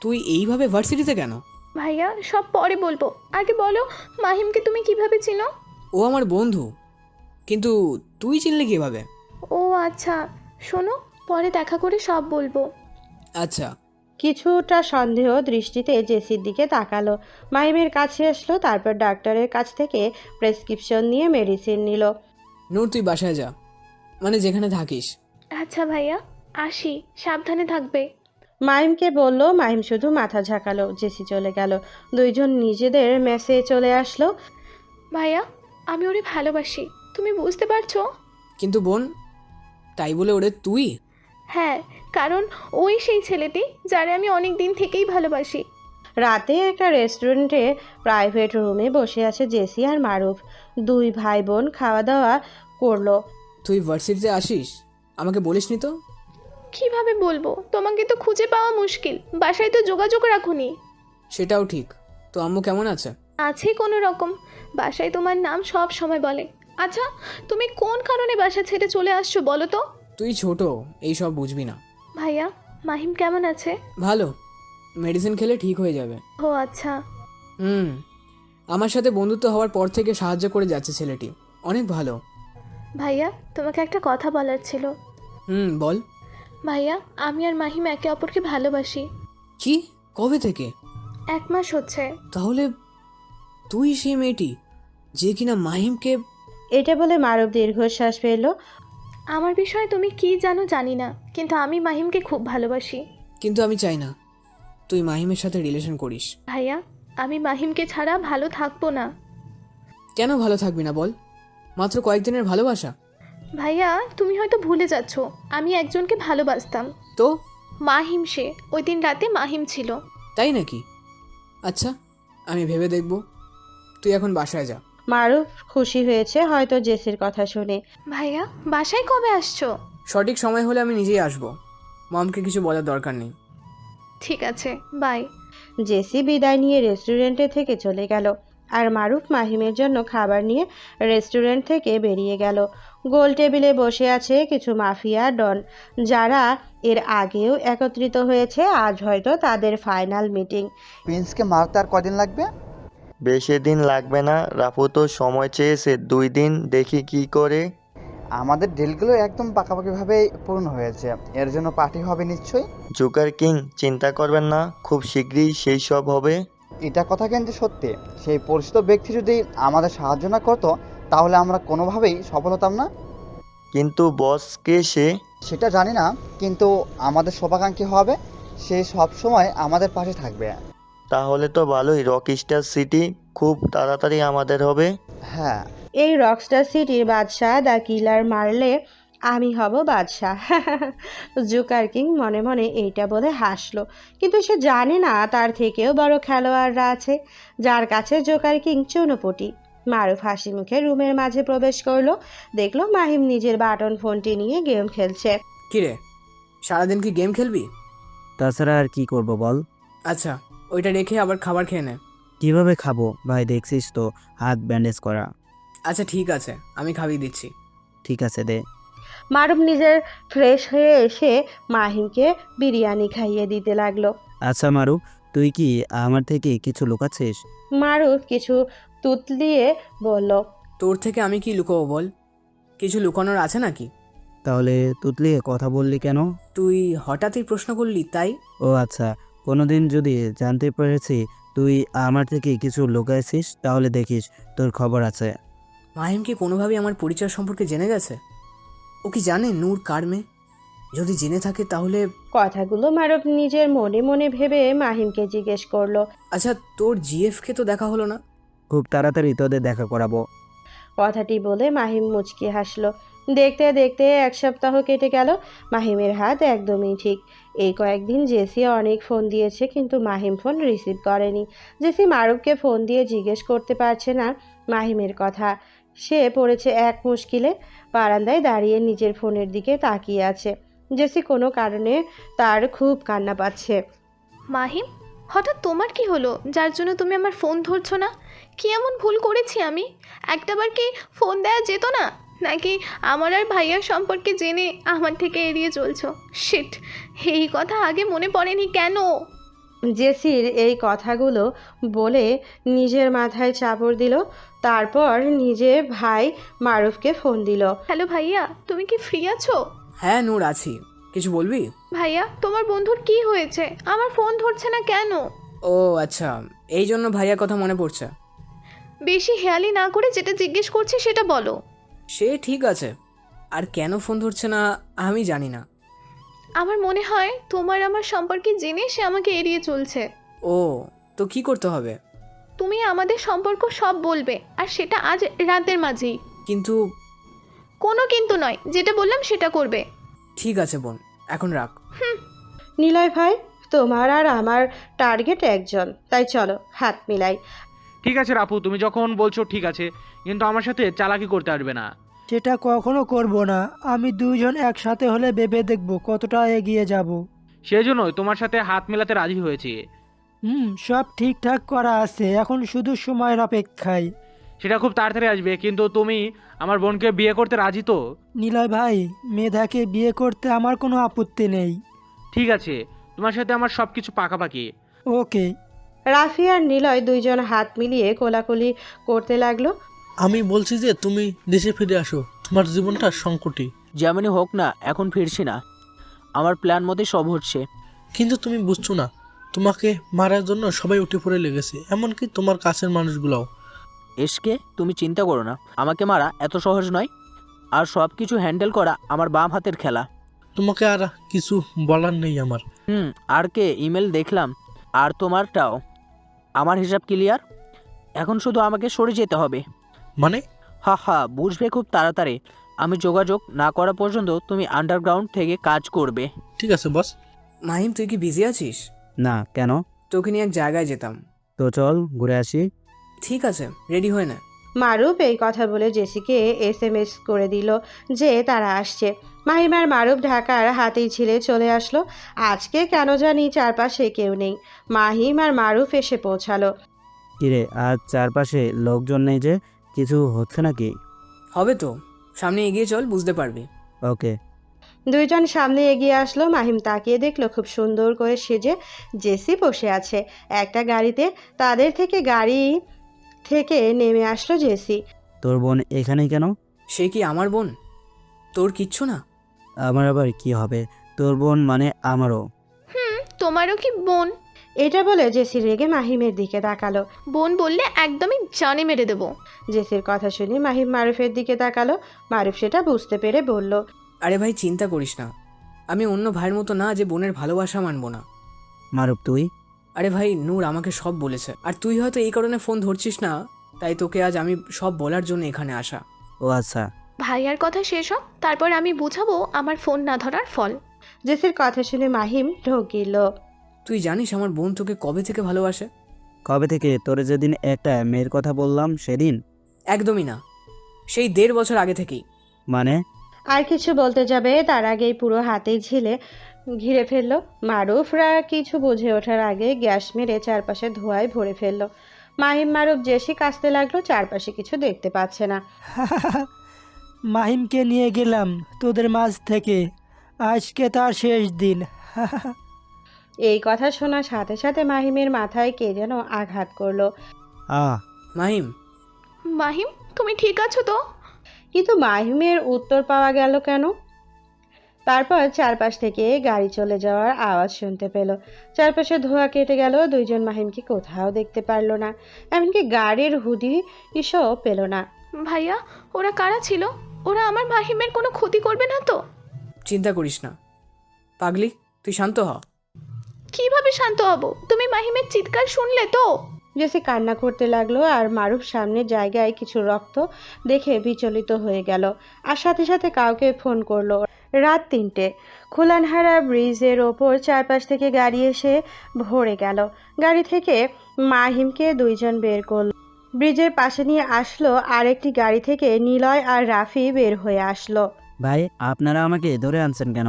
L: তুই এইভাবে ভার্সিটিতে কেন?
J: ভাইয়া, সব পরে বলবো, আগে বলো মাহিমকে তুমি কিভাবে চিনো?
L: ও আমার বন্ধু, কিন্তু তুই চিনলি কিভাবে?
J: ও আচ্ছা, শোনো, পরে দেখা করে সব বলবো।
L: আচ্ছা।
A: কিছুটা সন্দেহ দৃষ্টিতে জেসির দিকে তাকালো। মাহিমের কাছে আসলো, তারপর ডাক্তারের কাছ থেকে প্রেসক্রিপশন নিয়ে মেডিসিন নিল।
L: নূর, তুই বাসায় যা, মানে যেখানে থাকিস।
J: আচ্ছা ভাইয়া, আসি, সাবধানে থাকবে।
A: মাহিমকে বলল। মাহিম শুধু মাথা ঝাঁকালো। জেসি চলে গেল। দুইজন নিজেদের মেসে চলে আসলো।
J: ভাইয়া, আমি ওরে ভালোবাসি, তুমি বুঝতে পারছো?
L: কিন্তু বোন, তাই বলে ওরে তুই?
J: হ্যাঁ, কারণ ওই সেই ছেলেটি যারে আমি অনেক দিন থেকেই ভালোবাসি।
A: রাতে একটা রেস্টুরেন্টে প্রাইভেট রুমে বসে আছে জেসি আর মারুফ। দুই ভাই বোন খাওয়া দাওয়া করলো।
L: তুই ভার্সিটিতে আসিস, আমাকে বলিসনি তো?
J: কিভাবে বলবো, তোমাকে তো খুঁজে পাওয়া মুশকিল, বাসায় তো যোগাযোগ রাখুনি।
L: সেটাও ঠিক। তো আম্মু কেমন আছে?
J: আছে কোনো রকম, বাসায় তোমার নাম সব সময় বলে। আচ্ছা, তুমি কোন কারণে বাসা ছেড়ে চলে আসছো বলো তো?
L: তুই ছোট, এই সব বুঝবি না।
J: ভাইয়া, মাহিম কেমন আছে?
L: ভালো, মেডিসিন খেলে ঠিক হয়ে যাবে।
J: ও আচ্ছা।
L: আমার সাথে বন্ধুত্ব হওয়ার পর থেকে সাহায্য করে যাচ্ছে ছেলেটি, অনেক ভালো।
J: ভাইয়া, তোমাকে একটা কথা বলার ছিল।
L: বল।
J: ভাইয়া, আমি আর মাহিম একে অপরকে ভালোবাসি।
L: কি? কবে থেকে?
J: 1 মাস হচ্ছে।
L: তাহলে তুই সেই মেয়েটি যে কিনা মাহিমকে...
A: এটা বলে মারুফ দীর্ঘশ্বাস ফেলল।
J: আমার বিষয়ে তুমি কি জানো জানি না, কিন্তু আমি মাহিমকে খুব ভালোবাসি।
L: কিন্তু আমি চাই না তুই মাহিমের সাথে রিলেশন করিস।
J: ভাইয়া, আমি মাহিমকে ছাড়া ভালো থাকবো না।
L: কেন ভালো থাকবি না বল? মাত্র কয়েকদিনের ভালোবাসা।
J: ভাইয়া, তুমি হয়তো ভুলে যাচ্ছ, আমি একজনকে ভালোবাসতাম।
L: তো?
J: মাহিম সে। ওই দিন রাতে মাহিম ছিল।
L: তাই নাকি? আচ্ছা, আমি ভেবে দেখব। তুই এখন বাসায় যা।
A: মারুফ খুশি হয়েছে হয়তো জেসির কথা শুনে।
J: ভাইয়া, বাসায় কবে আসছো?
L: সঠিক সময় হলে আমি নিজেই আসবো, মমকে কিছু বলার দরকার নেই।
J: ঠিক আছে, বাই।
A: জেসি বিদায় নিয়ে রেস্টুরেন্টে থেকে চলে গেল। আর মারুফ মাহিমের জন্য খাবার নিয়ে রেস্টুরেন্ট থেকে বেরিয়ে গেল। গোল টেবিলে বসে আছে কিছু মাফিয়া ডন, যারা এর আগেও একত্রিত হয়েছে। আজ হয়তো তাদের ফাইনাল মিটিং।
M: প্রিন্সকে মারতে আর কদিন লাগবে?
N: বেশি দিন লাগবে না, রাফু তো সময় চেয়েছে 2 দিন, দেখি কি করে।
M: আমাদের ডিলগুলো একদম পাকাপাকিভাবে পূর্ণ হয়েছে, এর জন্য পার্টি হবে নিশ্চয়ই।
N: জোকার কিং, চিন্তা করবেন না, খুব শীঘ্রই সেই সব হবে।
M: এটা কথা কিন্তু সত্যি, সেই পরিচিত ব্যক্তি যদি আমাদের সাহায্য না করতো তাহলে আমরা কোনোভাবেই সফল হতাম না।
N: কিন্তু বস কে সে?
M: সেটা জানি না, কিন্তু আমাদের শুভাকাঙ্ক্ষী হবে, সে সব সময় আমাদের পাশে থাকবে।
N: তাহলে তো ভালোই, রকস্টার সিটি খুব তাড়াতাড়ি আমাদের হবে।
M: হ্যাঁ,
A: এই রকস্টার সিটির বাদশাহ দ্য কিলার মারলে আমি হব বাদশাহ। জোকার কিং মনে মনে এইটা বলে হাসলো, কিন্তু সে জানে না তার থেকেও বড় খেলোয়াড়রা আছে যার কাছে জোকার কিং চুনোপুটি। মারুফ হাসি মুখে রুমের মাঝে প্রবেশ করলো, দেখলো মাহিম নিজের বাটন ফোনটি নিয়ে গেম খেলছে।
L: কিরে, সারাদিন কি গেম খেলবি?
K: তাছাড়া আর কি করব বল।
L: আচ্ছা, ওইটা রেখে আবার খাবার খেয়ে নে।
K: কিভাবে খাবো ভাই, দেখছিস তো হাত ব্যান্ডেজ করা।
L: আচ্ছা ঠিক আছে, আমি খাইয়ে দিচ্ছি।
K: ঠিক আছে দে।
A: মারুফ নিজের ফ্রেশ হয়ে এসে মাহিমকে বিরিয়ানি খাইয়ে দিতে লাগলো।
K: আচ্ছা মারুফ, তুই কি আমার থেকে কিছু লুকাচ্ছিস?
A: মারুফ কিছু তুতলিয়ে বলল,
L: তোর থেকে আমি কি লুকাবো বল? কিছু লুকানোর আছে নাকি?
K: তাহলে তুতলিয়ে কথা বললি কেন?
L: তুই হঠাৎই প্রশ্ন করলি তাই।
K: ও আচ্ছা, কোনোদিন যদি জানতে পেরেছি তুই আমার থেকে কিছু লুকাইছিস তাহলে দেখিস তোর খবর আছে।
L: মাহিম কি কোনোভাবেই আমার পরিচয় সম্পর্কে জেনে গেছে? ও কি জানে নূর কার মেয়ে? যদি জেনে থাকে তাহলে...
A: কথাগুলো মারুফ নিজের মনে মনে ভেবে মাহিমকে জিজ্ঞেস করলো।
L: আচ্ছা, তোর জিএফকে তো দেখা হলো না?
K: খুব তাড়াতাড়ি তোদের দেখা করাবো।
A: কথাটি বলে মাহিম মুচকি হাসলো। দেখতে দেখতে 1 সপ্তাহ কেটে গেল। মাহিমের হাত একদমই ঠিক। এই কয়েকদিন জেসি অনেক ফোন দিয়েছে, কিন্তু মাহিম ফোন রিসিভ করেনি। জেসি মারুফকে ফোন দিয়ে জিজ্ঞেস করতে পারছে না মাহিমের কথা। সে পড়েছে এক মুশকিলে, বারান্দায় দাঁড়িয়ে নিজের ফোনের দিকে তাকিয়ে আছে। জেসি কোনো কারণে তার খুব কান্না পাচ্ছে।
J: মাহিম, হঠাৎ তোমার কি হলো যার জন্য তুমি আমার ফোন ধরছো না? কি এমন ভুল করেছি আমি? একটাবার কি ফোন দেওয়া যেত না? নাকি আমার আর ভাইয়ার সম্পর্কে জেনে আমার থেকে এড়িয়ে চলছো? শিট, এই কথা আগে মনে পড়েনি কেন?
A: জেসির এই কথাগুলো বলে নিজের মাথায় চাপড় দিল, তারপর নিজে ভাই মারুফকে ফোন দিল।
J: হ্যালো ভাইয়া, তুমি কি ফ্রি আছো?
L: হ্যাঁ নূর, আছি। কিছু বলবি?
J: ভাইয়া, তোমার বন্ধুর কি হয়েছে? আমার ফোন ধরছে না কেন?
L: ও আচ্ছা, এই জন্য ভাইয়ার কথা মনে পড়ছে।
J: বেশি হেয়ালি না করে যেটা জিজ্ঞেস করছি সেটা বলো।
L: সে ঠিক আছে, আর কেন ফোন ধরছে না আমি জানি না।
J: আমার মনে হয় তোমার আমার সম্পর্কে জেনে সে আমাকে এড়িয়ে চলছে।
L: ও, তো কি করতে হবে?
J: তুমি আমাদের সম্পর্ক সব বলবে, আর সেটা আজ রাতের মাঝেই।
L: কিন্তু...
J: কোনো কিন্তু নয়, যেটা বললাম সেটা করবে।
L: ঠিক আছে বোন, এখন রাখ।
A: নিলয় ভাই, তোমার আর আমার টার্গেট একজন, তাই চলো হাত মিলাই।
V: ঠিক আছে রাপু, তুমি যখন বলছো ঠিক আছে, কিন্তু আমার সাথে চালাকি করতে আসবে না।
F: সেটা কখনো করব না। আমি দুইজন একসাথে হলে ভেবে দেখব কতটা এগিয়ে যাব।
V: সেই জন্যই তোমার সাথে হাত মেলাতে রাজি হয়েছি।
F: সব ঠিকঠাক করা আছে, এখন শুধু সময়ের অপেক্ষায়।
V: সেটা খুব তাড়াতাড়ি আসবে, কিন্তু তুমি আমার বোনকে বিয়ে করতে রাজি তো?
F: নিলয় ভাই, মেধাকে বিয়ে করতে আমার কোনো আপত্তি নেই।
V: ঠিক আছে, তোমার সাথে আমার সব কিছু পাকাপাকি।
F: ওকে।
A: রাফি আর নিলয় দুইজন হাত মিলিয়ে কোলাকুলি করতে লাগলো।
R: আমি বলছি যে তুমি দেশে ফিরে আসো, তোমার জীবনটা সংকটে।
S: যেমনই হোক না, এখন ফিরছি না। আমার প্ল্যান মতে সব হচ্ছে।
R: কিন্তু তুমি বুঝছো না, তোমাকে মারার জন্য সবাই উঠে পড়ে লেগেছে, এমনকি তোমার কাছের মানুষগুলোও।
S: এসকে, তুমি চিন্তা করো না, আমাকে মারা এত সহজ নয়। আর সব কিছু হ্যান্ডেল করা আমার বাম হাতের খেলা।
R: তোমাকে আর কিছু বলার নেই আমার।
S: আর কে ইমেল দেখলাম, আর তোমারটাও। আমার হিসাব ক্লিয়ার, এখন শুধু আমাকে সরে যেতে হবে।
R: মানে?
S: হা, বুঝবে খুব তাড়াতাড়ি। আমি যোগাযোগ না করা পর্যন্ত তুমি আন্ডারগ্রাউন্ড থেকে কাজ করবে।
R: ঠিক আছে বস।
L: মাহিম, তুই কি বিজি আছিস?
K: না, কেন?
L: তোকে নিয়ে এক জায়গায় যেতাম।
K: তো চল ঘুরে আসি।
L: ঠিক আছে, রেডি হয়ে না।
A: মারুফ এই কথা বলে জেসিকে SMS করে দিল যে তারা আসছে। মাহিম আর মারুফ ঢাকার হাতেই ছিলে চলে আসলো। আজকে কেন জানি চারপাশে কেউ নেই। মাহিম আর মারুফ এসে পৌঁছালো।
K: কিরে, আজ চারপাশে লোকজন নেই যে, কিছু হচ্ছে নাকি?
L: হবে তো, সামনে এগিয়ে চল, বুঝতে পারবি।
K: ওকে।
A: দুইজন সামনে এগিয়ে আসলো। মাহিম তাকিয়ে দেখলো খুব সুন্দর করে সেজে জেসি বসে আছে একটা গাড়িতে। তাদের থেকে গাড়ি থেকে নেমে আসলো জেসি।
K: তোর বোন এখানে কেন?
L: সে কি আমার বোন? তোর কিচ্ছু না?
K: আমার আবার কি হবে? তোর বোন মানে আমারও।
J: তোমারও কি বোন?
A: এটা বলে জেসি রেগে মাহিমের দিকে তাকালো।
J: বোন বললে একদমই জানে মেরে দেবো।
A: জেসির কথা শুনে মাহিম মারুফের দিকে তাকালো। মারুফ সেটা বুঝতে পেরে বলল,
L: আরে ভাই চিন্তা করিস না, আমি অন্য ভাইয়ের মতো না যে বোনের ভালোবাসা মানবো না।
K: মারুফ তুই?
L: আরে ভাই নূর আমাকে সব বলেছে, আর তুই হয়তো এই কারণে ফোন ধরছিস না, তাই তোকে আজ আমি সব বলার জন্য এখানে আসা।
K: ও আচ্ছা।
J: ভাইয়ার কথা শেষ হোক, তারপর আমি বুঝাবো আমার ফোন না ধরার ফল।
A: জেসির কথা শুনে মাহিম ঢোকিল।
L: তুই জানিস আমার বোন তোকে কবে থেকে ভালোবাসে?
K: কবে থেকে? তোরে যেদিন একটা মেয়ের কথা বললাম সেদিন?
L: একদমই না, সেই 1.5 বছর আগে থেকেই।
K: মানে?
A: আর কিছু বলতে যাবে তার আগেই পুরো হাতে ঝিলে ঘিরে ফেললো। মারুফরা কিছু বুঝে ওঠার আগে গ্যাস মেরে চারপাশে ধোঁয়ায় ভরে ফেললো। মাহিম মারুফ জেসি কাঁচতে লাগলো, চারপাশে কিছু দেখতে পাচ্ছে না।
F: মাহিমকে নিয়ে গেলাম তোদের মাঝ থেকে, আজকে তার শেষ দিন।
A: এই কথা শোনার সাথে সাথে মাহিমের মাথায় কে যেন আঘাত করলো।
L: মাহিম,
J: মাহিম তুমি ঠিক আছো তো?
A: কিন্তু মাহিমের উত্তর পাওয়া গেল কেন? তারপর চারপাশ থেকে গাড়ি চলে যাওয়ার আওয়াজ শুনতে পেল। চারপাশে ধোঁয়া কেটে গেল। দুইজন মাহিমকে কোথাও দেখতে পারল না, এমনকি গাড়ির হুদি ইসও পেল না।
J: ভাইয়া ওরা কারা ছিল? ওরা আমার মাহিমের কোনো ক্ষতি করবে না তো?
L: চিন্তা করিস না পাগলি, তুই শান্ত হ।
J: কিভাবে শান্ত হব? তুমি মাহিমের চিৎকার শুনলে তো?
A: জেসি কান্না করতে লাগলো আর মারুফ সামনের জায়গায় কিছু রক্ত দেখে বিচলিত হয়ে গেল আর সাথে সাথে কাউকে ফোন করলো। রাত 3টে। খুলানহারা ব্রিজের ওপর চারপাশ থেকে গাড়ি এসে ভরে গেল। গাড়ি থেকে মাহিমকে দুইজন বের করলো। ব্রিজের পাশে নিয়ে আসলো আরেকটি গাড়ি থেকে নিলয় আর রাফি বের হয়ে আসলো।
K: ভাই আপনারা আমাকে ধরে আনছেন কেন?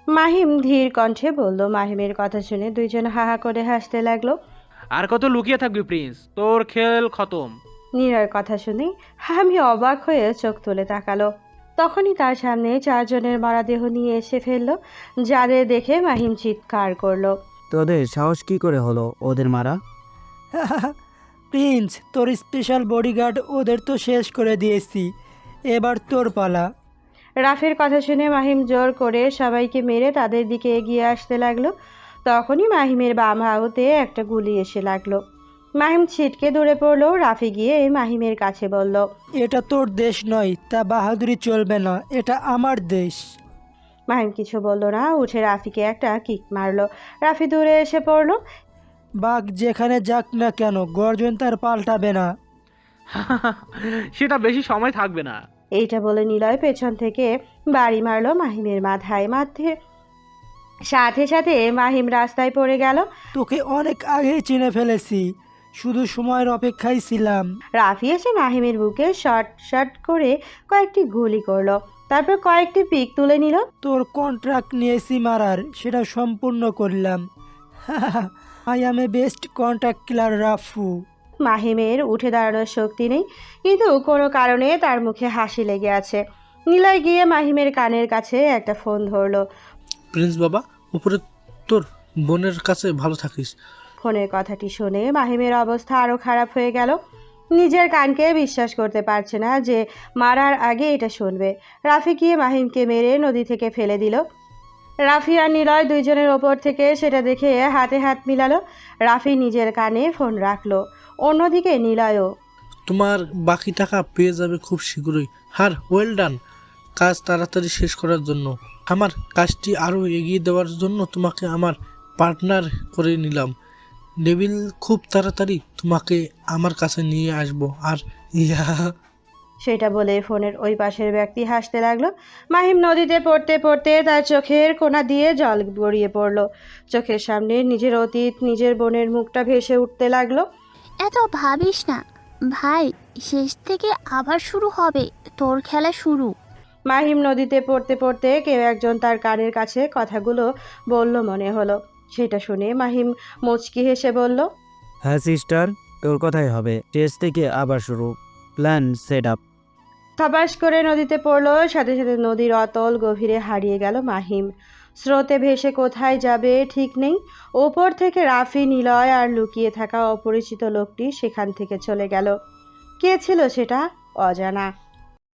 A: মাহিম ধীর কণ্ঠে বলল। মাহিমের কথা শুনে দুইজন হাহা করে হাসতে লাগলো।
V: আর কত লুকিয়ে থাকবি প্রিন্স, তোর খেল খতম।
A: নীরার কথা শুনে আমি অবাক হয়ে চোখ তুলে তাকালো। তখনই তার সামনে 4 জনের মরদেহ নিয়ে এসে ফেললো, যাদের দেখে মাহিম চিৎকার করলো।
K: তোদের সাহস কি করে হলো ওদের মারা?
F: প্রিন্স, তোর স্পেশাল বডিগার্ড ওদের তো শেষ করে দিয়েছি, এবার তোর পালা।
A: রাফির কথা শুনে মাহিম জোর করে সবাইকে মেরে তাদের দিকে এগিয়ে আসতে লাগলো। তখনই মাহিমের বাম হাতে একটা গুলি এসে লাগলো। মাহিম ছিটকে দৌড়ে পড়লো। রাফি গিয়ে মাহিমের কাছে বলল,
F: এটা তোর দেশ নয়, তা বাহাদুরি চলবে না, এটা আমার দেশ।
A: মাহিম কিছু বলল না, উঠে রাফিকে একটা কিক মারলো। রাফি দূরে এসে পড়লো।
F: বাঘ যেখানে যাক না কেন, গর্জন তার পাল্টাবে না।
V: সেটা বেশি সময় থাকবে না।
A: এইটা বলে নিলয় পেছন থেকে বাড়ি মারলো মাহিমের মাথায়। সাথে সাথে মাহিম রাস্তায় পড়ে গেল।
F: তোকে অনেক আগেই চিনে ফেলেছি, শুধু সময়ের অপেক্ষায় ছিলাম।
A: রাফি এসে মাহিমের বুকে শর্ট করে কয়েকটি গুলি করলো, তারপর কয়েকটি পিক তুলে নিল।
F: তোর কন্ট্রাক্ট নিয়েছি মারার, সেটা সম্পূর্ণ করলাম। I am a best contract killer Rafu.
A: মাহিমের উঠে দাঁড়ানোর শক্তি নেই, কিন্তু কোনো কারণে তার মুখে হাসি লেগে আছে। নিলয় গিয়ে মাহিমের কানের কাছে একটা ফোন ধরলো।
R: প্রিন্স বাবা, উপরে তোর বোনের কাছে ভালো থাকিস।
A: ফোনের কথাটি শুনে মাহিমের অবস্থা আরও খারাপ হয়ে গেল। নিজের কানকে বিশ্বাস করতে পারছে না যে মারার আগে এটা শুনবে। রাফি গিয়ে মাহিমকে মেরে নদী থেকে ফেলে দিল। রাফি আর নিলয় দুইজনের ওপর থেকে সেটা দেখে হাতে হাত মিলালো। রাফি নিজের কানে ফোন রাখলো। অন্যদিকে নিলয়ও।
R: তোমার বাকি টাকা পেয়ে যাবে খুব শীঘ্রই। আর ওয়েল ডান, কাজ তাড়াতাড়ি শেষ করার জন্য, আমার কাজটি আরও এগিয়ে দেওয়ার জন্য তোমাকে আমার পার্টনার করে নিলাম। ডেভিল খুব তাড়াতাড়ি তোমাকে আমার কাছে নিয়ে আসবো। আর
A: সেটা বলে ফোনের ওই পাশের ব্যক্তি হাসতে লাগলো। মাহিম নদীতে পড়তে পড়তে তার চোখের কোণা দিয়ে জল গড়িয়ে পড়লো। চোখের সামনে নিজের অতীত, নিজের বোনের মুখটা ভেসে উঠতে লাগলো।
C: এত ভাবিস না ভাই, শেষ থেকে আবার শুরু হবে তোর খেলা শুরু।
A: মাহিম নদীতে পড়তে পড়তে কেউ একজন তার কানের কাছে কথাগুলো বলল মনে হলো। সেটা শুনে মাহিম মুচকি হেসে বলল,
K: হ্যাঁ সিস্টার, তোর কথাই হবে, টেস্ট থেকে আবার শুরু, প্ল্যান সেট আপ।
A: থপাস করে নদীতে পড়লো। সাথে সাথে নদীর অতল গভীরে হারিয়ে গেল মাহিম। স্রোতে ভেসে কোথায় যাবে ঠিক নেই। ওপর থেকে রাফি, নিলয় আর লুকিয়ে থাকা অপরিচিত লোকটি সেখান থেকে চলে গেল। কে ছিল সেটা অজানা।